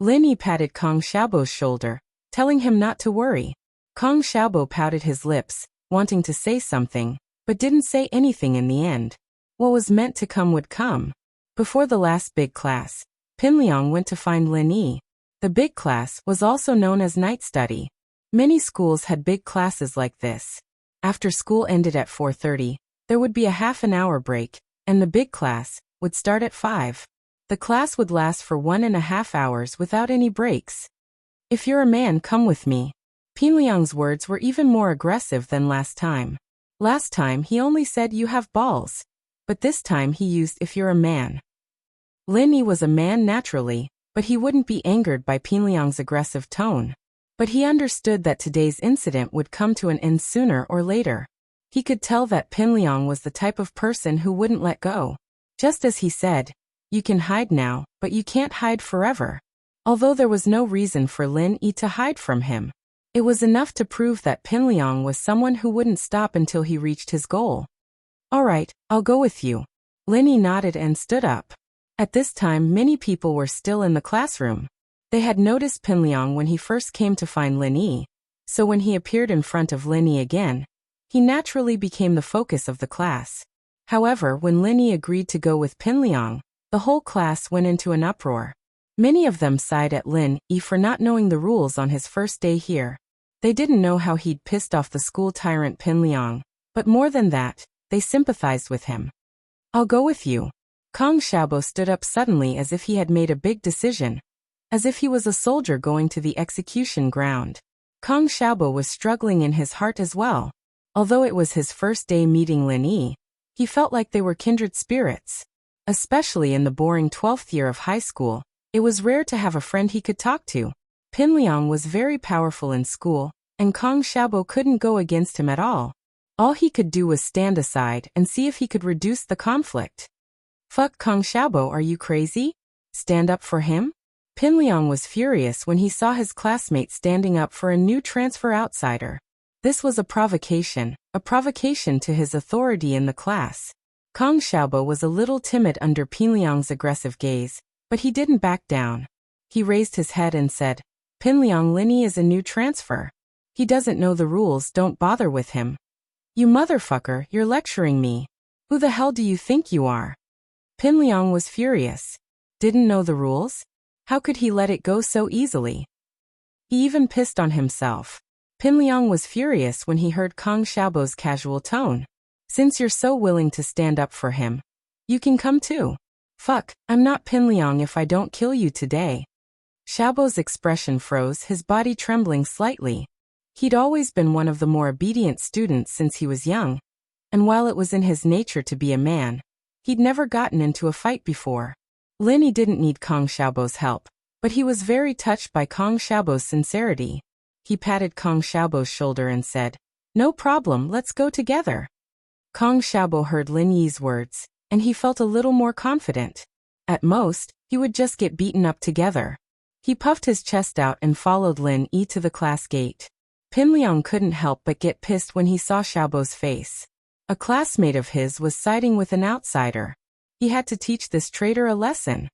Lin Yi patted Kong Xiaobo's shoulder, telling him not to worry. Kong Xiaobo pouted his lips, wanting to say something, but didn't say anything in the end. What was meant to come would come. Before the last big class, Pingliang went to find Lin Yi. The big class was also known as night study. Many schools had big classes like this. After school ended at 4:30, there would be a half an hour break, and the big class would start at 5. The class would last for 1.5 hours without any breaks. If you're a man, come with me. Pingliang's words were even more aggressive than last time. Last time he only said you have balls. But this time he used if you're a man. Lin Yi was a man naturally, but he wouldn't be angered by Pingliang's aggressive tone. But he understood that today's incident would come to an end sooner or later. He could tell that Pingliang was the type of person who wouldn't let go. Just as he said, you can hide now, but you can't hide forever. Although there was no reason for Lin Yi to hide from him, it was enough to prove that Pingliang was someone who wouldn't stop until he reached his goal. All right, I'll go with you. Lin Yi nodded and stood up. At this time, many people were still in the classroom. They had noticed Pingliang when he first came to find Lin Yi, so when he appeared in front of Lin Yi again, he naturally became the focus of the class. However, when Lin Yi agreed to go with Pingliang, the whole class went into an uproar. Many of them sighed at Lin Yi for not knowing the rules on his first day here. They didn't know how he'd pissed off the school tyrant Pin Liang, but more than that, they sympathized with him. I'll go with you. Kong Xiaobo stood up suddenly as if he had made a big decision, as if he was a soldier going to the execution ground. Kong Xiaobo was struggling in his heart as well. Although it was his first day meeting Lin Yi, he felt like they were kindred spirits. Especially in the boring 12th year of high school, it was rare to have a friend he could talk to. Pin Liang was very powerful in school, and Kong Xiaobo couldn't go against him at all. All he could do was stand aside and see if he could reduce the conflict. Fuck Kong Xiaobo, are you crazy? Stand up for him? Pin Liang was furious when he saw his classmate standing up for a new transfer outsider. This was a provocation to his authority in the class. Kong Xiaobo was a little timid under Pin Liang's aggressive gaze, but he didn't back down. He raised his head and said, Pin Liang, Lin Yi is a new transfer. He doesn't know the rules, don't bother with him. You motherfucker, you're lecturing me. Who the hell do you think you are? Pin Liang was furious. Didn't know the rules? How could he let it go so easily? He even pissed on himself. Pin Liang was furious when he heard Kong Xiaobo's casual tone. Since you're so willing to stand up for him, you can come too. Fuck, I'm not Pin Liang if I don't kill you today. Xiaobo's expression froze, his body trembling slightly. He'd always been one of the more obedient students since he was young, and while it was in his nature to be a man, he'd never gotten into a fight before. Lin Yi didn't need Kong Xiaobo's help, but he was very touched by Kong Xiaobo's sincerity. He patted Kong Xiaobo's shoulder and said, No problem, let's go together. Kong Xiaobo heard Lin Yi's words, and he felt a little more confident. At most, he would just get beaten up together. He puffed his chest out and followed Lin Yi to the class gate. Pin Liang couldn't help but get pissed when he saw Xiaobo's face. A classmate of his was siding with an outsider. He had to teach this traitor a lesson.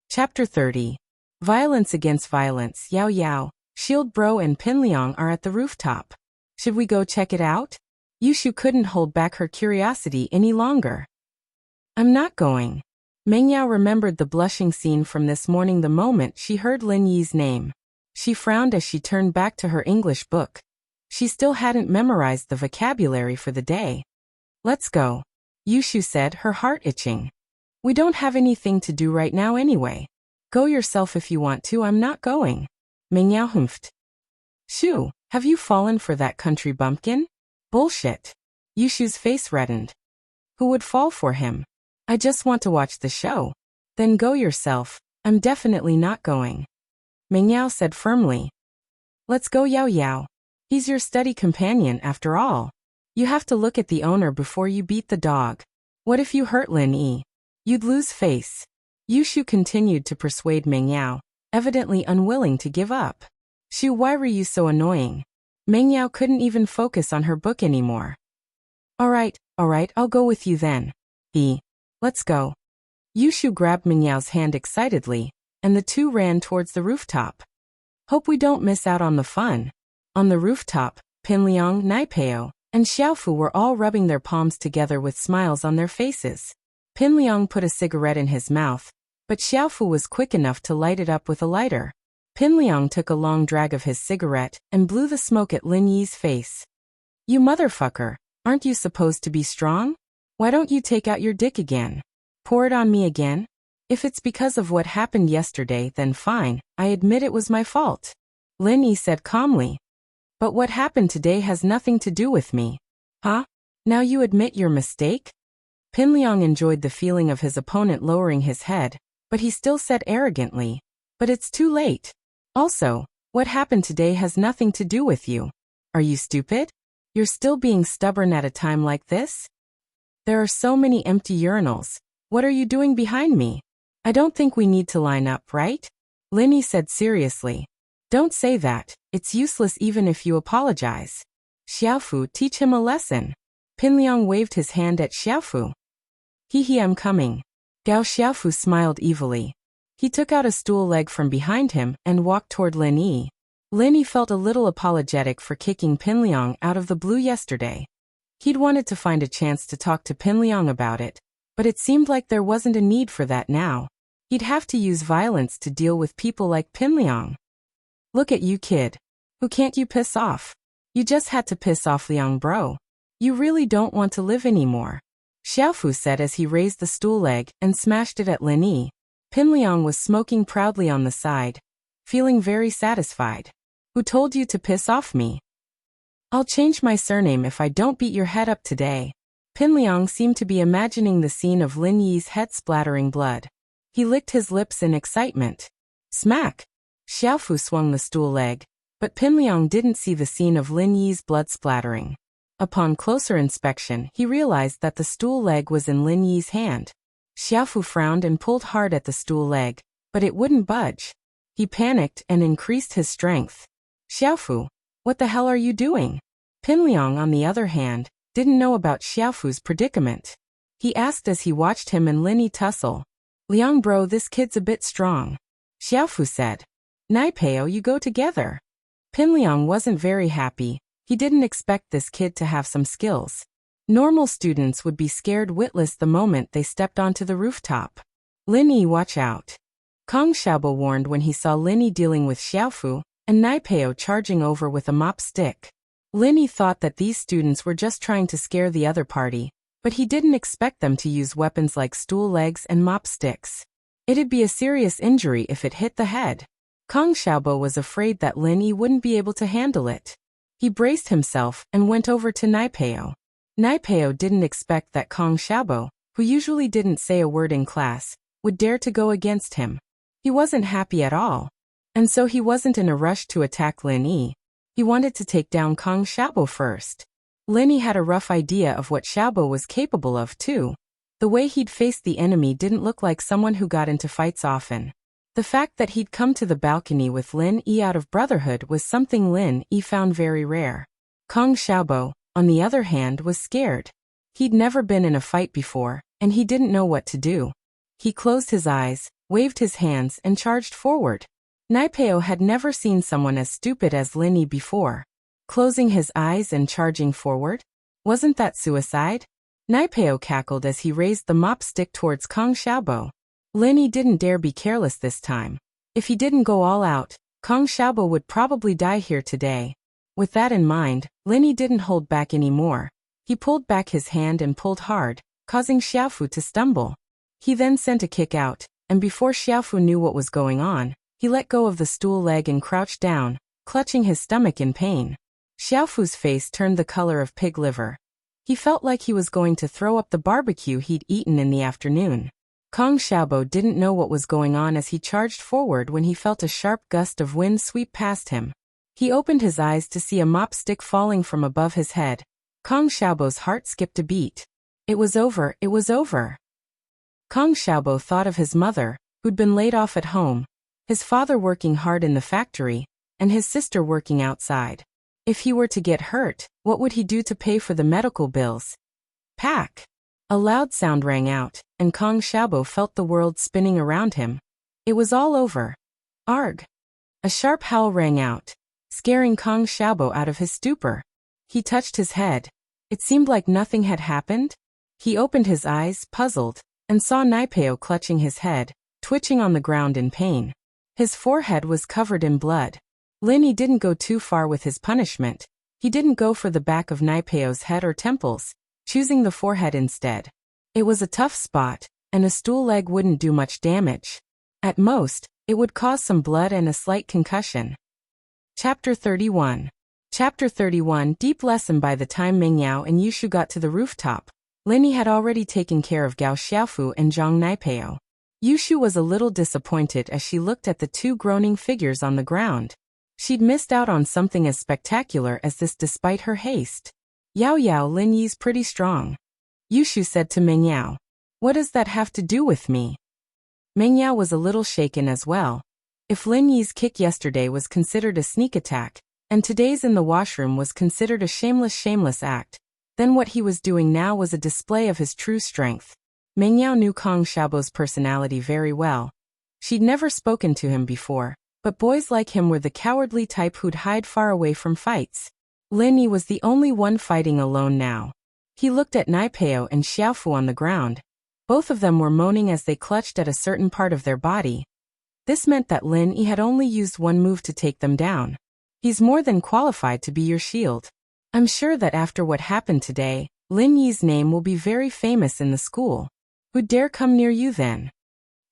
Chapter 30. Violence against violence. Yao Yao, Shield Bro and Pin Liang are at the rooftop. Should we go check it out? Yushu couldn't hold back her curiosity any longer. I'm not going. Meng Yao remembered the blushing scene from this morning the moment she heard Lin Yi's name. She frowned as she turned back to her English book. She still hadn't memorized the vocabulary for the day. Let's go, Yushu said, her heart itching. We don't have anything to do right now anyway. Go yourself if you want to, I'm not going. Meng Yao humphed. Shoo, have you fallen for that country bumpkin? Bullshit. Yushu's face reddened. Who would fall for him? I just want to watch the show. Then go yourself, I'm definitely not going. Meng Yao said firmly. Let's go, Yao Yao. He's your study companion after all. You have to look at the owner before you beat the dog. What if you hurt Lin Yi? You'd lose face. Yushu continued to persuade Meng Yao, evidently unwilling to give up. Shu, why were you so annoying? Meng Yao couldn't even focus on her book anymore. Alright, I'll go with you then. Let's go. Yushu grabbed Meng Yao's hand excitedly, and the two ran towards the rooftop. Hope we don't miss out on the fun. On the rooftop, Pin Liang, Naipeo, and Xiaofu were all rubbing their palms together with smiles on their faces. Pin Liang put a cigarette in his mouth, but Xiaofu was quick enough to light it up with a lighter. Pin Liang took a long drag of his cigarette and blew the smoke at Lin Yi's face. You motherfucker, aren't you supposed to be strong? Why don't you take out your dick again? Pour it on me again? If it's because of what happened yesterday, then fine, I admit it was my fault. Lin Yi said calmly. But what happened today has nothing to do with me. Huh? Now you admit your mistake? Pin Liang enjoyed the feeling of his opponent lowering his head, but he still said arrogantly, but it's too late. Also, what happened today has nothing to do with you. Are you stupid? You're still being stubborn at a time like this? There are so many empty urinals. What are you doing behind me? I don't think we need to line up, right? Lin Yi said seriously. Don't say that, it's useless even if you apologize. Xiaofu, teach him a lesson. Pin Liang waved his hand at Xiaofu. I'm coming. Gao Xiaofu smiled evilly. He took out a stool leg from behind him and walked toward Lin Yi. Lin Yi felt a little apologetic for kicking Pin Liang out of the blue yesterday. He'd wanted to find a chance to talk to Pin Liang about it, but it seemed like there wasn't a need for that now. He'd have to use violence to deal with people like Pinliang. Look at you, kid. Who can't you piss off? You just had to piss off Liang, bro. You really don't want to live anymore. Xiaofu said as he raised the stool leg and smashed it at Lin Yi. Pinliang was smoking proudly on the side, feeling very satisfied. Who told you to piss off me? I'll change my surname if I don't beat your head up today. Pinliang seemed to be imagining the scene of Lin Yi's head splattering blood. He licked his lips in excitement. Smack! Xiaofu swung the stool leg, but Pinliang didn't see the scene of Lin Yi's blood splattering. Upon closer inspection, he realized that the stool leg was in Lin Yi's hand. Xiaofu frowned and pulled hard at the stool leg, but it wouldn't budge. He panicked and increased his strength. Xiaofu, what the hell are you doing? Pinliang, on the other hand, didn't know about Xiaofu's predicament. He asked as he watched him and Lin Yi tussle. Liang bro, this kid's a bit strong. Xiaofu said. Naipeo, you go together. Pinliang wasn't very happy. He didn't expect this kid to have some skills. Normal students would be scared witless the moment they stepped onto the rooftop. Lin Yi, watch out. Kong Xiaobo warned when he saw Lin Yi dealing with Xiaofu and Naipeo charging over with a mop stick. Lin Yi thought that these students were just trying to scare the other party, but he didn't expect them to use weapons like stool legs and mop sticks. It'd be a serious injury if it hit the head. Kong Xiaobo was afraid that Lin Yi wouldn't be able to handle it. He braced himself and went over to Naipeo. Naipeo didn't expect that Kong Xiaobo, who usually didn't say a word in class, would dare to go against him. He wasn't happy at all. And so he wasn't in a rush to attack Lin Yi. He wanted to take down Kong Xiaobo first. Lin Yi had a rough idea of what Xiaobo was capable of too. The way he'd faced the enemy didn't look like someone who got into fights often. The fact that he'd come to the balcony with Lin Yi out of brotherhood was something Lin Yi found very rare. Kong Xiaobo, on the other hand, was scared. He'd never been in a fight before, and he didn't know what to do. He closed his eyes, waved his hands, and charged forward. Naipeo had never seen someone as stupid as Lin Yi before. Closing his eyes and charging forward? Wasn't that suicide? Naipeo cackled as he raised the mop stick towards Kong Xiaobo. Lin Yi didn't dare be careless this time. If he didn't go all out, Kong Xiaobo would probably die here today. With that in mind, Lin Yi didn't hold back anymore. He pulled back his hand and pulled hard, causing Xiaofu to stumble. He then sent a kick out, and before Xiaofu knew what was going on, he let go of the stool leg and crouched down, clutching his stomach in pain. Xiaofu's face turned the color of pig liver. He felt like he was going to throw up the barbecue he'd eaten in the afternoon. Kong Xiaobo didn't know what was going on as he charged forward when he felt a sharp gust of wind sweep past him. He opened his eyes to see a mop stick falling from above his head. Kong Xiaobo's heart skipped a beat. It was over, it was over. Kong Xiaobo thought of his mother, who'd been laid off at home, his father working hard in the factory, and his sister working outside. If he were to get hurt, what would he do to pay for the medical bills? Pack! A loud sound rang out, and Kong Xiaobo felt the world spinning around him. It was all over. Arg! A sharp howl rang out, scaring Kong Xiaobo out of his stupor. He touched his head. It seemed like nothing had happened. He opened his eyes, puzzled, and saw Naipeo clutching his head, twitching on the ground in pain. His forehead was covered in blood. Lin Yi didn't go too far with his punishment. He didn't go for the back of Naipeo's head or temples, choosing the forehead instead. It was a tough spot, and a stool leg wouldn't do much damage. At most, it would cause some blood and a slight concussion. Chapter 31. Chapter 31. Deep lesson. By the time Meng Yao and Yushu got to the rooftop, Lin Yi had already taken care of Gao Xiaofu and Zhang Naipeo. Yushu was a little disappointed as she looked at the two groaning figures on the ground. She'd missed out on something as spectacular as this despite her haste. Yao Yao, Lin Yi's pretty strong. Yushu said to Meng Yao. What does that have to do with me? Meng Yao was a little shaken as well. If Lin Yi's kick yesterday was considered a sneak attack, and today's in the washroom was considered a shameless act, then what he was doing now was a display of his true strength. Meng Yao knew Kong Xiaobo's personality very well. She'd never spoken to him before, but boys like him were the cowardly type who'd hide far away from fights. Lin Yi was the only one fighting alone now. He looked at Naipeo and Xiaofu on the ground. Both of them were moaning as they clutched at a certain part of their body. This meant that Lin Yi had only used one move to take them down. He's more than qualified to be your shield. I'm sure that after what happened today, Lin Yi's name will be very famous in the school. Who'd dare come near you then?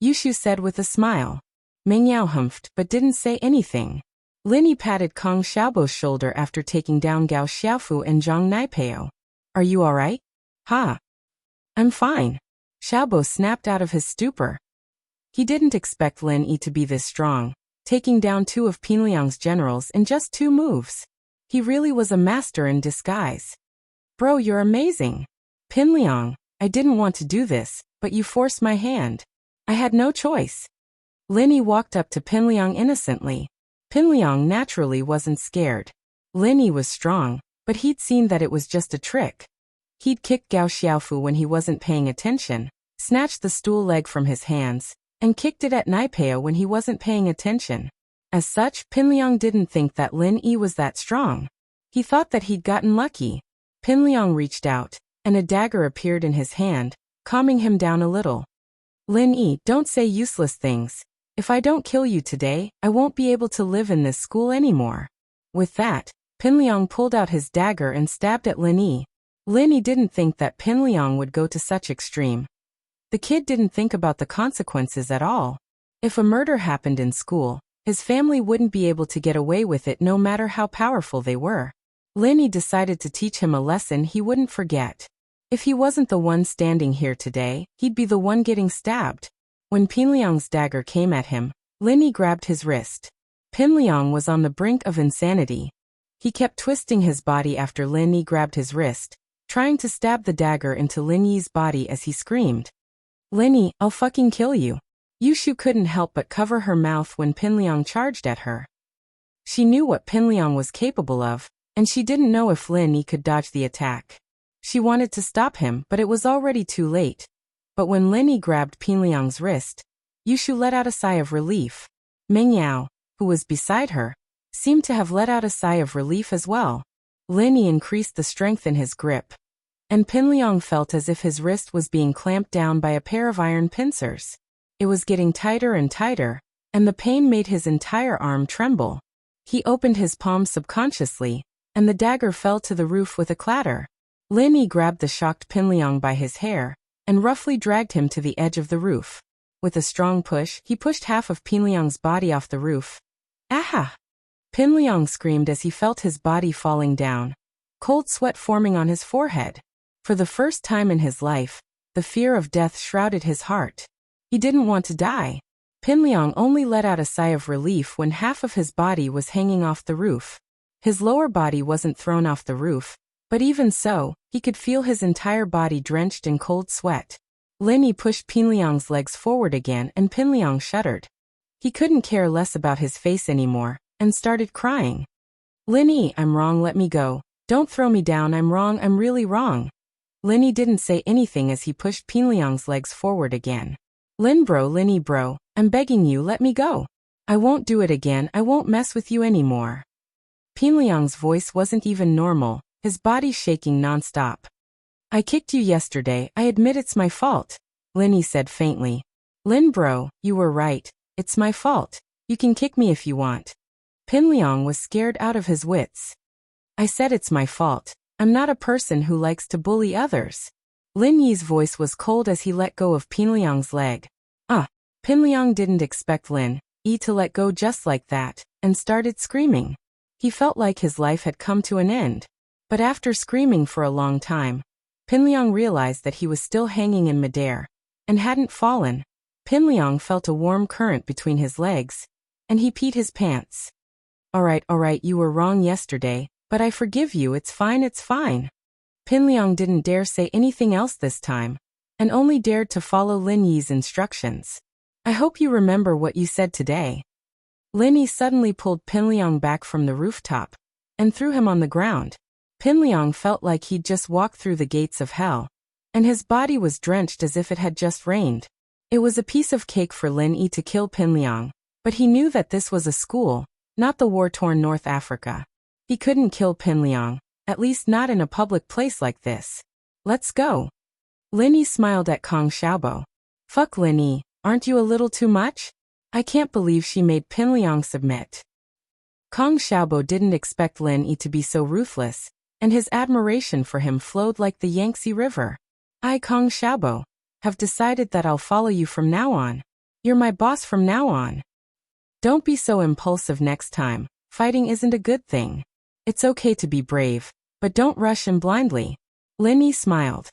Yushu said with a smile. Meng Yao humphed but didn't say anything. Lin Yi patted Kong Xiaobo's shoulder after taking down Gao Xiaofu and Zhang Naipeo. Are you alright? Ha! I'm fine. Xiaobo snapped out of his stupor. He didn't expect Lin Yi to be this strong, taking down two of Pinliang's generals in just 2 moves. He really was a master in disguise. Bro, you're amazing. Pinliang, I didn't want to do this, but you forced my hand. I had no choice. Lin Yi walked up to Pinliang innocently. Pinliang naturally wasn't scared. Lin Yi was strong, but he'd seen that it was just a trick. He'd kicked Gao Xiaofu when he wasn't paying attention, snatched the stool leg from his hands, and kicked it at Naipeo when he wasn't paying attention. As such, Pinliang didn't think that Lin Yi was that strong. He thought that he'd gotten lucky. Pinliang reached out, and a dagger appeared in his hand, calming him down a little. Lin Yi, don't say useless things. If I don't kill you today, I won't be able to live in this school anymore. With that, Pinliang pulled out his dagger and stabbed at Lin Yi. Lin Yi didn't think that Pinliang would go to such extreme. The kid didn't think about the consequences at all. If a murder happened in school, his family wouldn't be able to get away with it no matter how powerful they were. Lin Yi decided to teach him a lesson he wouldn't forget. If he wasn't the one standing here today, he'd be the one getting stabbed. When Pinliang's dagger came at him, Lin Yi grabbed his wrist. Pinliang was on the brink of insanity. He kept twisting his body after Lin Yi grabbed his wrist, trying to stab the dagger into Lin Yi's body as he screamed. Lin Yi, I'll fucking kill you. Yushu couldn't help but cover her mouth when Pinliang charged at her. She knew what Pinliang was capable of, and she didn't know if Lin Yi could dodge the attack. She wanted to stop him, but it was already too late. But when Lin Yi grabbed Pinliang's wrist, Yushu let out a sigh of relief. Meng Yao, who was beside her, seemed to have let out a sigh of relief as well. Lin Yi increased the strength in his grip, and Pinliang felt as if his wrist was being clamped down by a pair of iron pincers. It was getting tighter and tighter, and the pain made his entire arm tremble. He opened his palm subconsciously, and the dagger fell to the roof with a clatter. Lin Yi grabbed the shocked Pinliang by his hair, and roughly dragged him to the edge of the roof. With a strong push, he pushed half of Pinliang's body off the roof. Aha! Pinliang screamed as he felt his body falling down, cold sweat forming on his forehead. For the first time in his life, the fear of death shrouded his heart. He didn't want to die. Pinliang only let out a sigh of relief when half of his body was hanging off the roof. His lower body wasn't thrown off the roof, but even so, he could feel his entire body drenched in cold sweat. Lin Yi pushed Pinliang's legs forward again and Pinliang shuddered. He couldn't care less about his face anymore, and started crying. Lin Yi, I'm wrong, let me go. Don't throw me down, I'm wrong, I'm really wrong. Lin Yi didn't say anything as he pushed Pinliang's legs forward again. Lin Yi bro, I'm begging you, let me go. I won't do it again, I won't mess with you anymore. Pinliang's voice wasn't even normal, his body shaking non-stop. I kicked you yesterday, I admit it's my fault, Lin Yi said faintly. Lin bro, you were right, it's my fault. You can kick me if you want. Pinliang was scared out of his wits. I said it's my fault. I'm not a person who likes to bully others. Lin Yi's voice was cold as he let go of Pinliang's leg. Pinliang didn't expect Lin Yi to let go just like that, and started screaming. He felt like his life had come to an end. But after screaming for a long time, Pinliang realized that he was still hanging in midair, and hadn't fallen. Pinliang felt a warm current between his legs, and he peed his pants. Alright, you were wrong yesterday, but I forgive you, it's fine, it's fine. Pinliang didn't dare say anything else this time, and only dared to follow Lin Yi's instructions. I hope you remember what you said today. Lin Yi suddenly pulled Pinliang back from the rooftop, and threw him on the ground. Pinliang felt like he'd just walked through the gates of hell, and his body was drenched as if it had just rained. It was a piece of cake for Lin Yi to kill Pinliang, but he knew that this was a school, not the war-torn North Africa. He couldn't kill Pinliang, at least not in a public place like this. Let's go. Lin Yi smiled at Kong Xiaobo. Fuck Lin Yi, aren't you a little too much? I can't believe she made Pinliang submit. Kong Xiaobo didn't expect Lin Yi to be so ruthless, and his admiration for him flowed like the Yangtze River. I, Kong Xiaobo, have decided that I'll follow you from now on. You're my boss from now on. Don't be so impulsive next time. Fighting isn't a good thing. It's okay to be brave, but don't rush in blindly. Lin Yi smiled.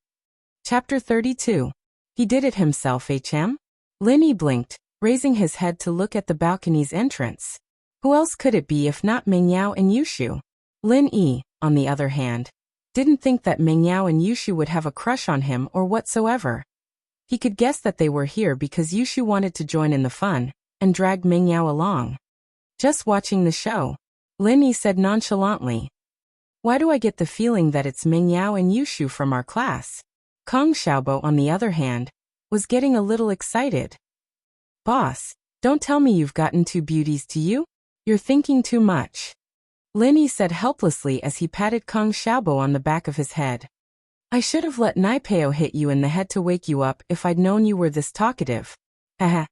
Chapter 32. He did it himself, HM? Lin Yi blinked, raising his head to look at the balcony's entrance. Who else could it be if not Meng Yao and Yushu? Lin Yi, on the other hand, didn't think that Meng Yao and Yushu would have a crush on him or whatsoever. He could guess that they were here because Yushu wanted to join in the fun, and dragged Meng Yao along. Just watching the show, Lin Yi said nonchalantly. Why do I get the feeling that it's Meng Yao and Yushu from our class? Kong Xiaobo, on the other hand, was getting a little excited. Boss, don't tell me you've gotten two beauties to you? You're thinking too much. Lin Yi said helplessly as he patted Kong Xiaobo on the back of his head. I should have let Naipeo hit you in the head to wake you up if I'd known you were this talkative. Haha.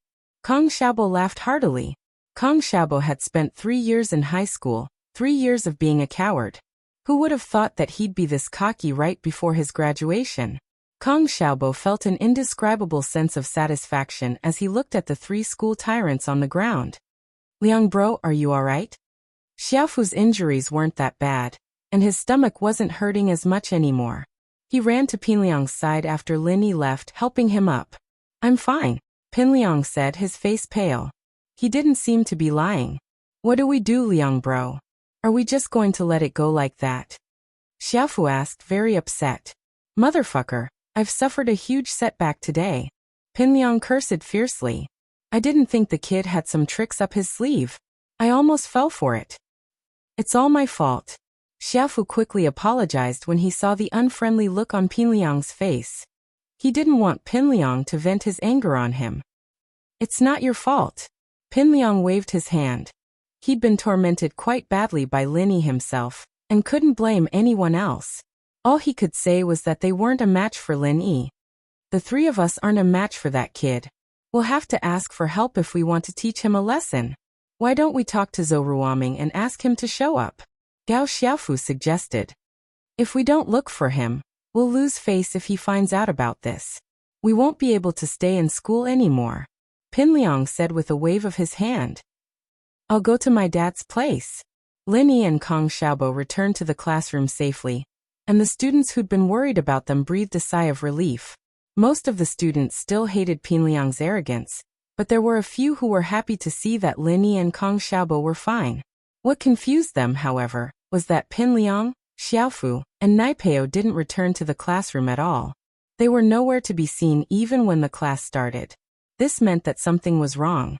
Kong Xiaobo laughed heartily. Kong Xiaobo had spent 3 years in high school, 3 years of being a coward. Who would have thought that he'd be this cocky right before his graduation? Kong Xiaobo felt an indescribable sense of satisfaction as he looked at the 3 school tyrants on the ground. Liang bro, are you alright? Xiaofu's injuries weren't that bad, and his stomach wasn't hurting as much anymore. He ran to Pinliang's side after Lin Yi left, helping him up. I'm fine, Pinliang said, his face pale. He didn't seem to be lying. What do we do, Liang bro? Are we just going to let it go like that? Xiaofu asked, very upset. Motherfucker, I've suffered a huge setback today. Pinliang cursed fiercely. I didn't think the kid had some tricks up his sleeve. I almost fell for it. It's all my fault. Xiaofu quickly apologized when he saw the unfriendly look on Pinliang's face. He didn't want Pinliang to vent his anger on him. It's not your fault. Pinliang waved his hand. He'd been tormented quite badly by Lin Yi himself, and couldn't blame anyone else. All he could say was that they weren't a match for Lin Yi. The 3 of us aren't a match for that kid. We'll have to ask for help if we want to teach him a lesson. Why don't we talk to Zhou Ruoming and ask him to show up? Gao Xiaofu suggested. If we don't look for him, we'll lose face if he finds out about this. We won't be able to stay in school anymore. Pinliang said with a wave of his hand. I'll go to my dad's place. Lin Yi and Kong Xiaobo returned to the classroom safely, and the students who'd been worried about them breathed a sigh of relief. Most of the students still hated Pinliang's arrogance, but there were a few who were happy to see that Lin Yi and Kong Xiaobo were fine. What confused them, however, was that Pinliang, Xiaofu, and Naipeo didn't return to the classroom at all. They were nowhere to be seen even when the class started. This meant that something was wrong.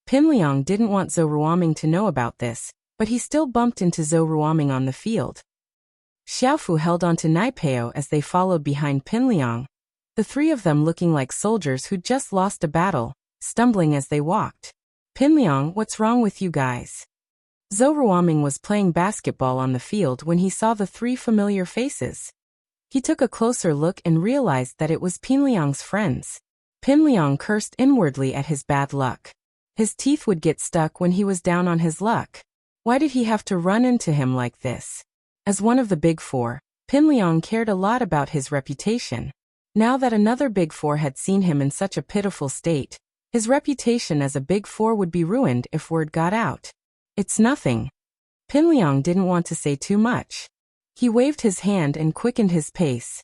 Pinliang didn't want Zhou Ruoming to know about this, but he still bumped into Zhou Ruoming on the field. Xiaofu held on to Naipeo as they followed behind Pinliang, the 3 of them looking like soldiers who'd just lost a battle, stumbling as they walked. Pinliang, what's wrong with you guys? Zhou Ruoming was playing basketball on the field when he saw the 3 familiar faces. He took a closer look and realized that it was Pinliang's friends. Pinliang cursed inwardly at his bad luck. His teeth would get stuck when he was down on his luck. Why did he have to run into him like this? As one of the Big Four, Pinliang cared a lot about his reputation. Now that another Big Four had seen him in such a pitiful state, his reputation as a Big Four would be ruined if word got out. It's nothing. Pinliang didn't want to say too much. He waved his hand and quickened his pace.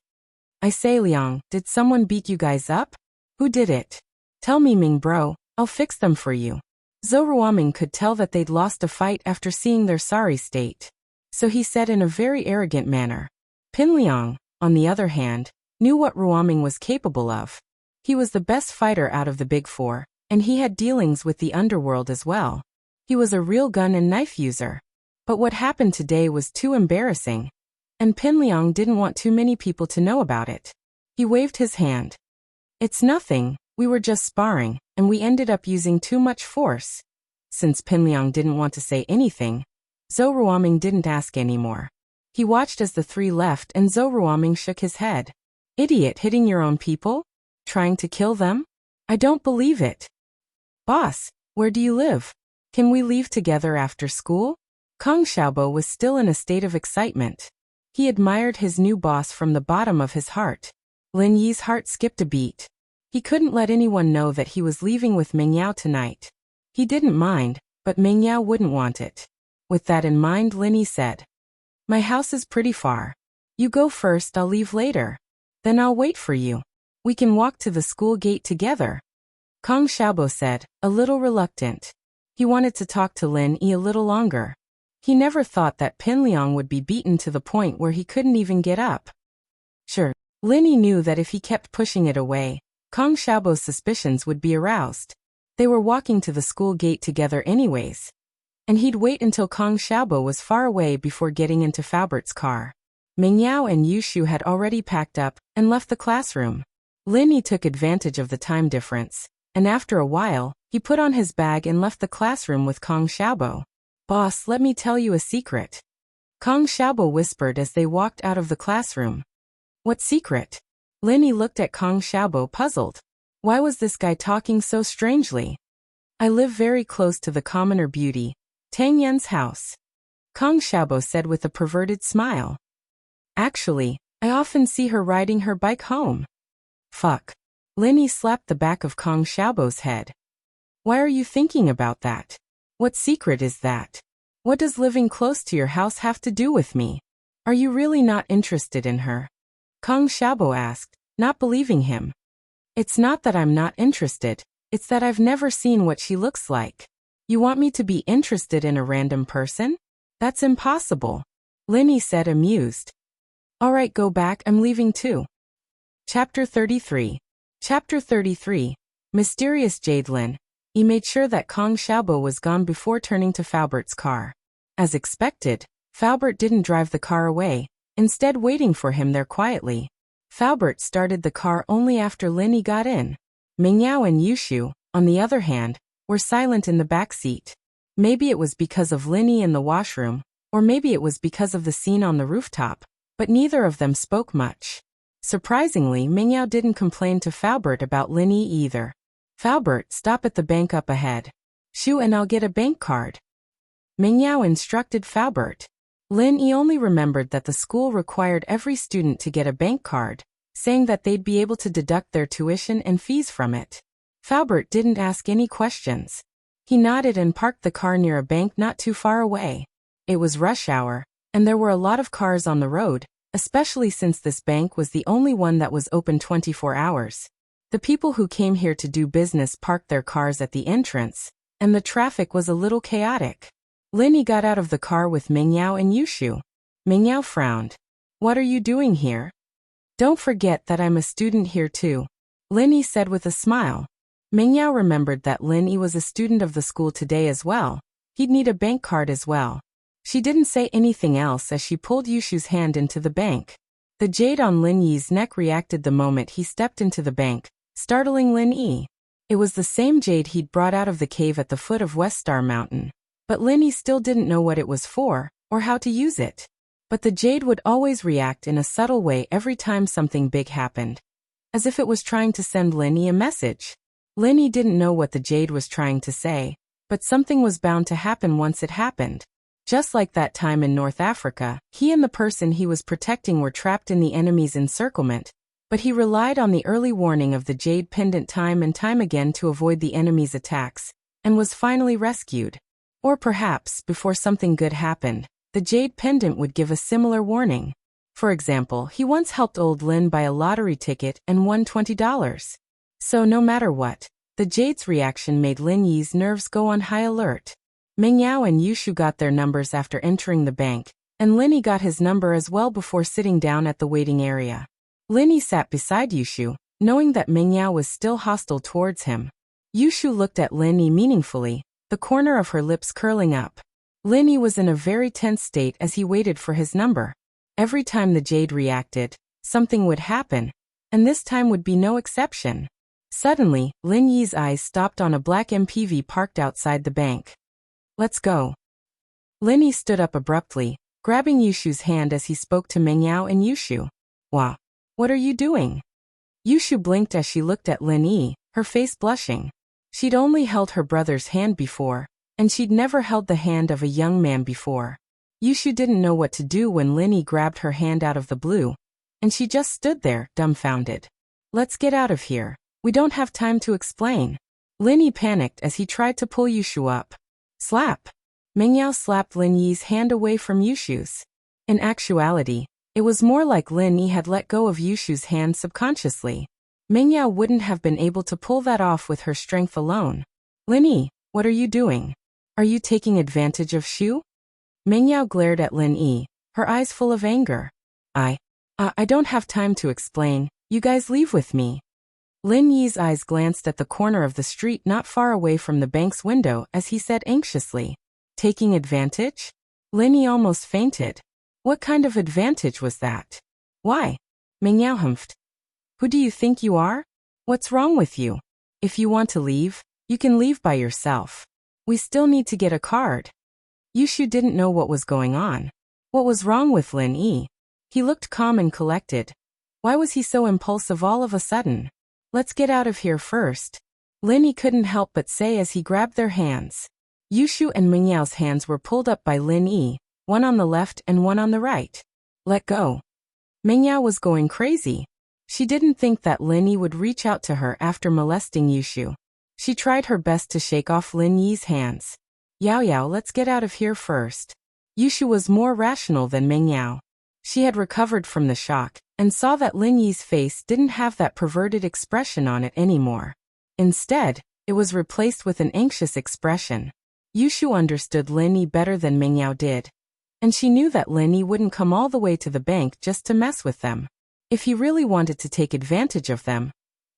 I say, Liang, did someone beat you guys up? Who did it? Tell me, Ming bro, I'll fix them for you. Zhou Ruoming could tell that they'd lost a fight after seeing their sorry state. So he said in a very arrogant manner. Pinliang, on the other hand, knew what Ruoming was capable of. He was the best fighter out of the Big Four, and he had dealings with the underworld as well. He was a real gun and knife user. But what happened today was too embarrassing, and Pinliang didn't want too many people to know about it. He waved his hand. It's nothing, we were just sparring, and we ended up using too much force. Since Pinliang didn't want to say anything, Zhou Ruoming didn't ask anymore. He watched as the 3 left and Zhou Ruoming shook his head. Idiot, hitting your own people? Trying to kill them? I don't believe it. Boss, where do you live? Can we leave together after school? Kong Xiaobo was still in a state of excitement. He admired his new boss from the bottom of his heart. Lin Yi's heart skipped a beat. He couldn't let anyone know that he was leaving with Ming Yao tonight. He didn't mind, but Ming Yao wouldn't want it. With that in mind, Lin Yi said, "My house is pretty far. You go first, I'll leave later. Then I'll wait for you. We can walk to the school gate together." Kong Xiaobo said, a little reluctant. He wanted to talk to Lin Yi a little longer. He never thought that Pin Liang would be beaten to the point where he couldn't even get up. Sure, Lin Yi knew that if he kept pushing it away, Kong Xiaobo's suspicions would be aroused. They were walking to the school gate together anyways. And he'd wait until Kong Xiaobo was far away before getting into Faubert's car. Ming Yao and Yushu had already packed up and left the classroom. Lin Yi took advantage of the time difference, and after a while, he put on his bag and left the classroom with Kong Xiaobo. "Boss, let me tell you a secret," Kong Xiaobo whispered as they walked out of the classroom. "What secret?" Lin Yi looked at Kong Xiaobo puzzled. Why was this guy talking so strangely? "I live very close to the commoner beauty, Tang Yan's house," Kong Xiaobo said with a perverted smile. "Actually, I often see her riding her bike home." Fuck. Lin Yi slapped the back of Kong Xiaobo's head. "Why are you thinking about that? What secret is that? What does living close to your house have to do with me? Are you really not interested in her?" Kong Xiaobo asked, not believing him. "It's not that I'm not interested, it's that I've never seen what she looks like. You want me to be interested in a random person? That's impossible," Lin Yi said, amused. "Alright, go back, I'm leaving too." Chapter 33. Chapter 33. Mysterious Jade. Lin Yi made sure that Kong Xiaobo was gone before turning to Faubert's car. As expected, Faubert didn't drive the car away, instead waiting for him there quietly. Faubert started the car only after Lin Yi got in. Ming Yao and Yushu, on the other hand, were silent in the back seat. Maybe it was because of Lin Yi in the washroom, or maybe it was because of the scene on the rooftop, but neither of them spoke much. Surprisingly, Ming Yao didn't complain to Faubert about Lin Yi either. "Faubert, stop at the bank up ahead. Shoo, and I'll get a bank card," Ming Yao instructed Faubert. Lin Yi only remembered that the school required every student to get a bank card, saying that they'd be able to deduct their tuition and fees from it. Faubert didn't ask any questions. He nodded and parked the car near a bank not too far away. It was rush hour, and there were a lot of cars on the road, especially since this bank was the only one that was open 24 hours. The people who came here to do business parked their cars at the entrance, and the traffic was a little chaotic. Lin Yi got out of the car with Ming Yao and Yushu. Ming Yao frowned. "What are you doing here?" "Don't forget that I'm a student here too," Lin Yi said with a smile. Ming Yao remembered that Lin Yi was a student of the school today as well. He'd need a bank card as well. She didn't say anything else as she pulled Yushu's hand into the bank. The jade on Lin Yi's neck reacted the moment he stepped into the bank, startling Lin Yi. It was the same jade he'd brought out of the cave at the foot of West Star Mountain. But Lin Yi still didn't know what it was for, or how to use it. But the jade would always react in a subtle way every time something big happened, as if it was trying to send Lin Yi a message. Lin Yi didn't know what the jade was trying to say, but something was bound to happen once it happened. Just like that time in North Africa, he and the person he was protecting were trapped in the enemy's encirclement, but he relied on the early warning of the jade pendant time and time again to avoid the enemy's attacks, and was finally rescued. Or perhaps, before something good happened, the jade pendant would give a similar warning. For example, he once helped old Lin buy a lottery ticket and won $20. So no matter what, the jade's reaction made Lin Yi's nerves go on high alert. Ming Yao and Yushu got their numbers after entering the bank, and Lin Yi got his number as well before sitting down at the waiting area. Lin Yi sat beside Yushu, knowing that Ming Yao was still hostile towards him. Yushu looked at Lin Yi meaningfully, the corner of her lips curling up. Lin Yi was in a very tense state as he waited for his number. Every time the jade reacted, something would happen, and this time would be no exception. Suddenly, Lin Yi's eyes stopped on a black MPV parked outside the bank. "Let's go." Lin Yi stood up abruptly, grabbing Yushu's hand as he spoke to Ming Yao and Yushu. "Wow. What are you doing? Yushu blinked as she looked at Lin Yi, her face blushing. She'd only held her brother's hand before, and she'd never held the hand of a young man before. Yushu didn't know what to do when Lin Yi grabbed her hand out of the blue, and she just stood there, dumbfounded. Let's get out of here. We don't have time to explain. Lin Yi panicked as he tried to pull Yushu up. Slap! Mengyao slapped Lin Yi's hand away from Yushu's. In actuality, it was more like Lin Yi had let go of Yushu's hand subconsciously. Mengyao wouldn't have been able to pull that off with her strength alone. Lin Yi, what are you doing? Are you taking advantage of Shu? Mengyao glared at Lin Yi, her eyes full of anger. I don't have time to explain. You guys leave with me. Lin Yi's eyes glanced at the corner of the street not far away from the bank's window as he said anxiously, taking advantage? Lin Yi almost fainted. What kind of advantage was that? Why? Mengyao humphed. Who do you think you are? What's wrong with you? If you want to leave, you can leave by yourself. We still need to get a card. Yushu didn't know what was going on. What was wrong with Lin Yi? He looked calm and collected. Why was he so impulsive all of a sudden? Let's get out of here first. Lin Yi couldn't help but say as he grabbed their hands. Yushu and Mingyao's hands were pulled up by Lin Yi, one on the left and one on the right. Let go. Mingyao was going crazy. She didn't think that Lin Yi would reach out to her after molesting Yushu. She tried her best to shake off Lin Yi's hands. Yao, let's get out of here first. Yushu was more rational than Mingyao. She had recovered from the shock, and saw that Lin Yi's face didn't have that perverted expression on it anymore. Instead, it was replaced with an anxious expression. Yushu understood Lin Yi better than Mingyao did. And she knew that Lin Yi wouldn't come all the way to the bank just to mess with them. If he really wanted to take advantage of them,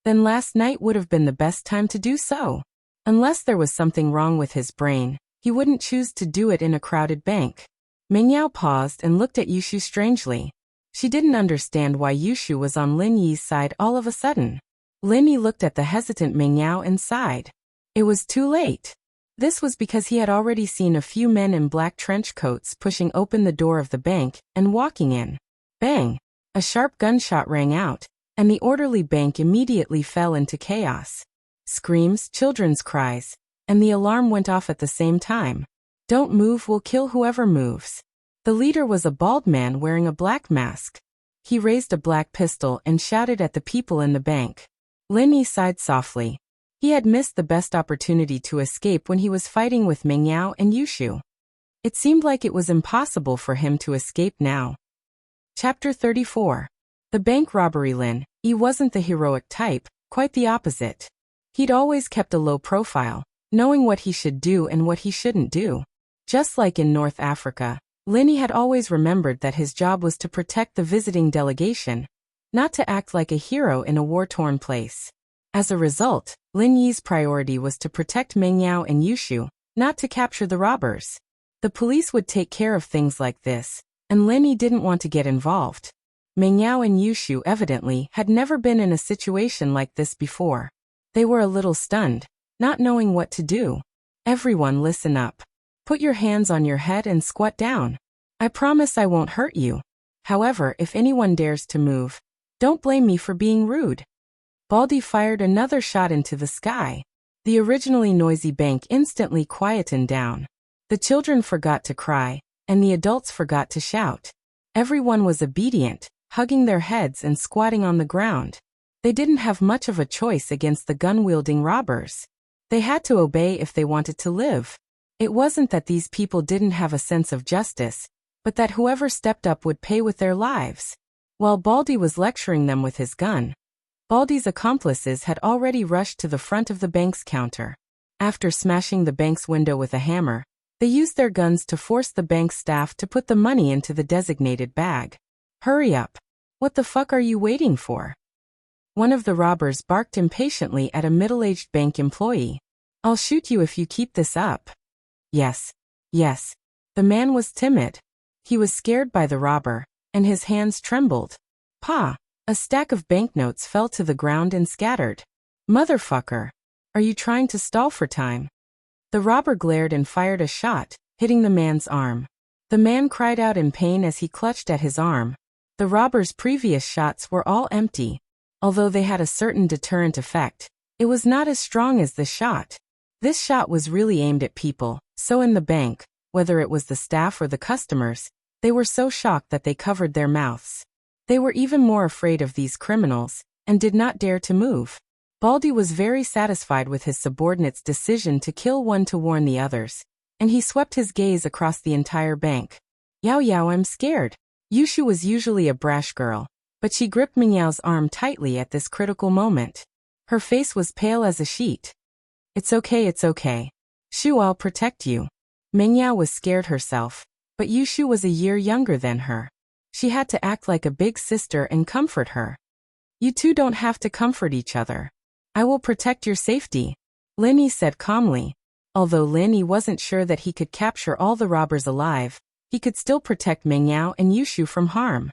then last night would have been the best time to do so. Unless there was something wrong with his brain, he wouldn't choose to do it in a crowded bank. Mingyao paused and looked at Yushu strangely. She didn't understand why Yushu was on Lin Yi's side all of a sudden. Lin Yi looked at the hesitant Mingyao and sighed. It was too late. This was because he had already seen a few men in black trench coats pushing open the door of the bank and walking in. Bang! A sharp gunshot rang out, and the orderly bank immediately fell into chaos. Screams, children's cries, and the alarm went off at the same time. Don't move, we'll kill whoever moves. The leader was a bald man wearing a black mask. He raised a black pistol and shouted at the people in the bank. Lin Yi sighed softly. He had missed the best opportunity to escape when he was fighting with Mingyao and Yushu. It seemed like it was impossible for him to escape now. Chapter 34. The bank robbery. Lin Yi wasn't the heroic type, quite the opposite. He'd always kept a low profile, knowing what he should do and what he shouldn't do. Just like in North Africa, Lin Yi had always remembered that his job was to protect the visiting delegation, not to act like a hero in a war-torn place. As a result, Lin Yi's priority was to protect Mingyao and Yushu, not to capture the robbers. The police would take care of things like this, and Lin Yi didn't want to get involved. Mingyao and Yushu evidently had never been in a situation like this before. They were a little stunned, not knowing what to do. Everyone listen up. Put your hands on your head and squat down. I promise I won't hurt you. However, if anyone dares to move, don't blame me for being rude. Baldy fired another shot into the sky. The originally noisy bank instantly quietened down. The children forgot to cry, and the adults forgot to shout. Everyone was obedient, hugging their heads and squatting on the ground. They didn't have much of a choice against the gun-wielding robbers. They had to obey if they wanted to live. It wasn't that these people didn't have a sense of justice, but that whoever stepped up would pay with their lives. While Baldy was lecturing them with his gun, Baldy's accomplices had already rushed to the front of the bank's counter. After smashing the bank's window with a hammer, they used their guns to force the bank staff to put the money into the designated bag. Hurry up. What the fuck are you waiting for? One of the robbers barked impatiently at a middle-aged bank employee. I'll shoot you if you keep this up. Yes. The man was timid. He was scared by the robber, and his hands trembled. Pa! A stack of banknotes fell to the ground and scattered. Motherfucker! Are you trying to stall for time? The robber glared and fired a shot, hitting the man's arm. The man cried out in pain as he clutched at his arm. The robbers' previous shots were all empty. Although they had a certain deterrent effect, it was not as strong as this shot. This shot was really aimed at people, so in the bank, whether it was the staff or the customers, they were so shocked that they covered their mouths. They were even more afraid of these criminals, and did not dare to move. Baldy was very satisfied with his subordinate's decision to kill one to warn the others, and he swept his gaze across the entire bank. Yao Yao, I'm scared. Yushu was usually a brash girl, but she gripped Ming Yao's arm tightly at this critical moment. Her face was pale as a sheet. It's okay. Shu, I'll protect you. Ming Yao was scared herself, but Yushu was a year younger than her. She had to act like a big sister and comfort her. You two don't have to comfort each other. I will protect your safety, Lin Yi said calmly. Although Lin Yi wasn't sure that he could capture all the robbers alive, he could still protect Ming Yao and Yushu from harm.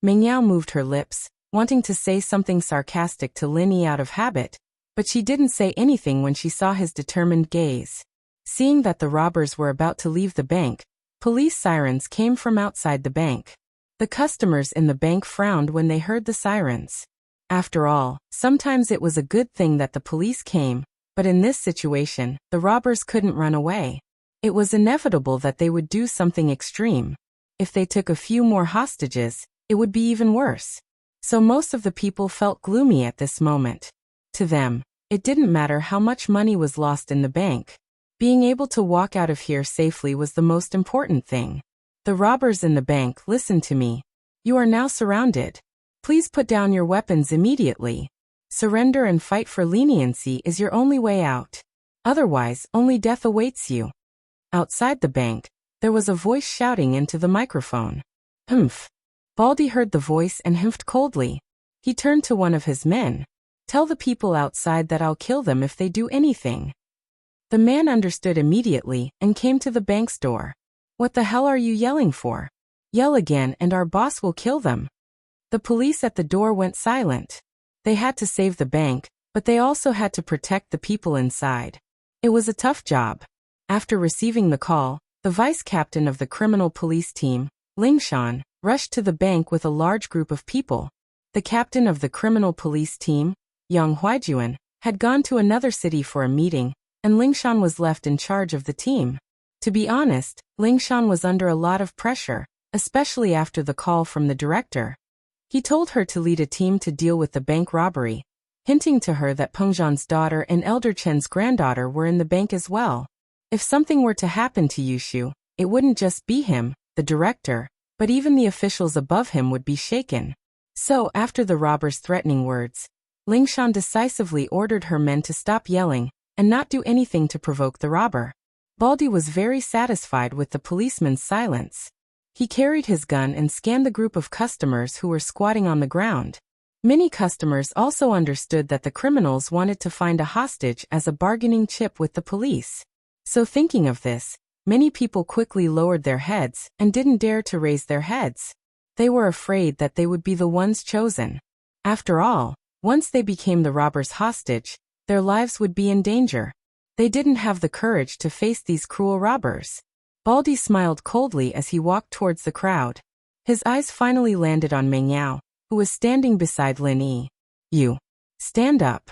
Ming Yao moved her lips, wanting to say something sarcastic to Lin Yi out of habit, but she didn't say anything when she saw his determined gaze. Seeing that the robbers were about to leave the bank, police sirens came from outside the bank. The customers in the bank frowned when they heard the sirens. After all, sometimes it was a good thing that the police came, but in this situation, the robbers couldn't run away. It was inevitable that they would do something extreme. If they took a few more hostages, it would be even worse. So most of the people felt gloomy at this moment. To them, it didn't matter how much money was lost in the bank. Being able to walk out of here safely was the most important thing. The robbers in the bank, listen to me. You are now surrounded. Please put down your weapons immediately. Surrender and fight for leniency is your only way out. Otherwise, only death awaits you. Outside the bank, there was a voice shouting into the microphone. Humph. Baldy heard the voice and humphed coldly. He turned to one of his men. Tell the people outside that I'll kill them if they do anything. The man understood immediately and came to the bank's door. What the hell are you yelling for? Yell again and our boss will kill them. The police at the door went silent. They had to save the bank, but they also had to protect the people inside. It was a tough job. After receiving the call, the vice captain of the criminal police team, Ling Shan, rushed to the bank with a large group of people. The captain of the criminal police team, Yang Huaijuan, had gone to another city for a meeting, and Ling Shan was left in charge of the team. To be honest, Ling Shan was under a lot of pressure, especially after the call from the director. He told her to lead a team to deal with the bank robbery, hinting to her that Peng Zhan's daughter and Elder Chen's granddaughter were in the bank as well. If something were to happen to Yushu, it wouldn't just be him, the director, but even the officials above him would be shaken. So, after the robber's threatening words, Ling Shan decisively ordered her men to stop yelling and not do anything to provoke the robber. Baldy was very satisfied with the policeman's silence. He carried his gun and scanned the group of customers who were squatting on the ground. Many customers also understood that the criminals wanted to find a hostage as a bargaining chip with the police. So thinking of this, many people quickly lowered their heads and didn't dare to raise their heads. They were afraid that they would be the ones chosen. After all, once they became the robber's hostage, their lives would be in danger. They didn't have the courage to face these cruel robbers. Baldy smiled coldly as he walked towards the crowd. His eyes finally landed on Ming Yao, who was standing beside Lin Yi. You. Stand up.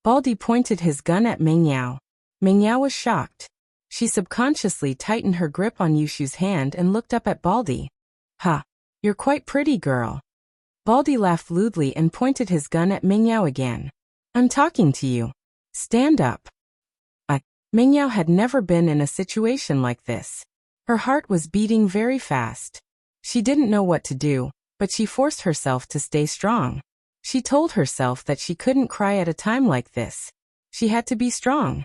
Baldy pointed his gun at Ming Yao. Ming Yao was shocked. She subconsciously tightened her grip on Yushu's hand and looked up at Baldy. Ha. You're quite pretty, girl. Baldy laughed lewdly and pointed his gun at Ming Yao again. I'm talking to you. Stand up. Ming Yao had never been in a situation like this. Her heart was beating very fast. She didn't know what to do, but she forced herself to stay strong. She told herself that she couldn't cry at a time like this. She had to be strong.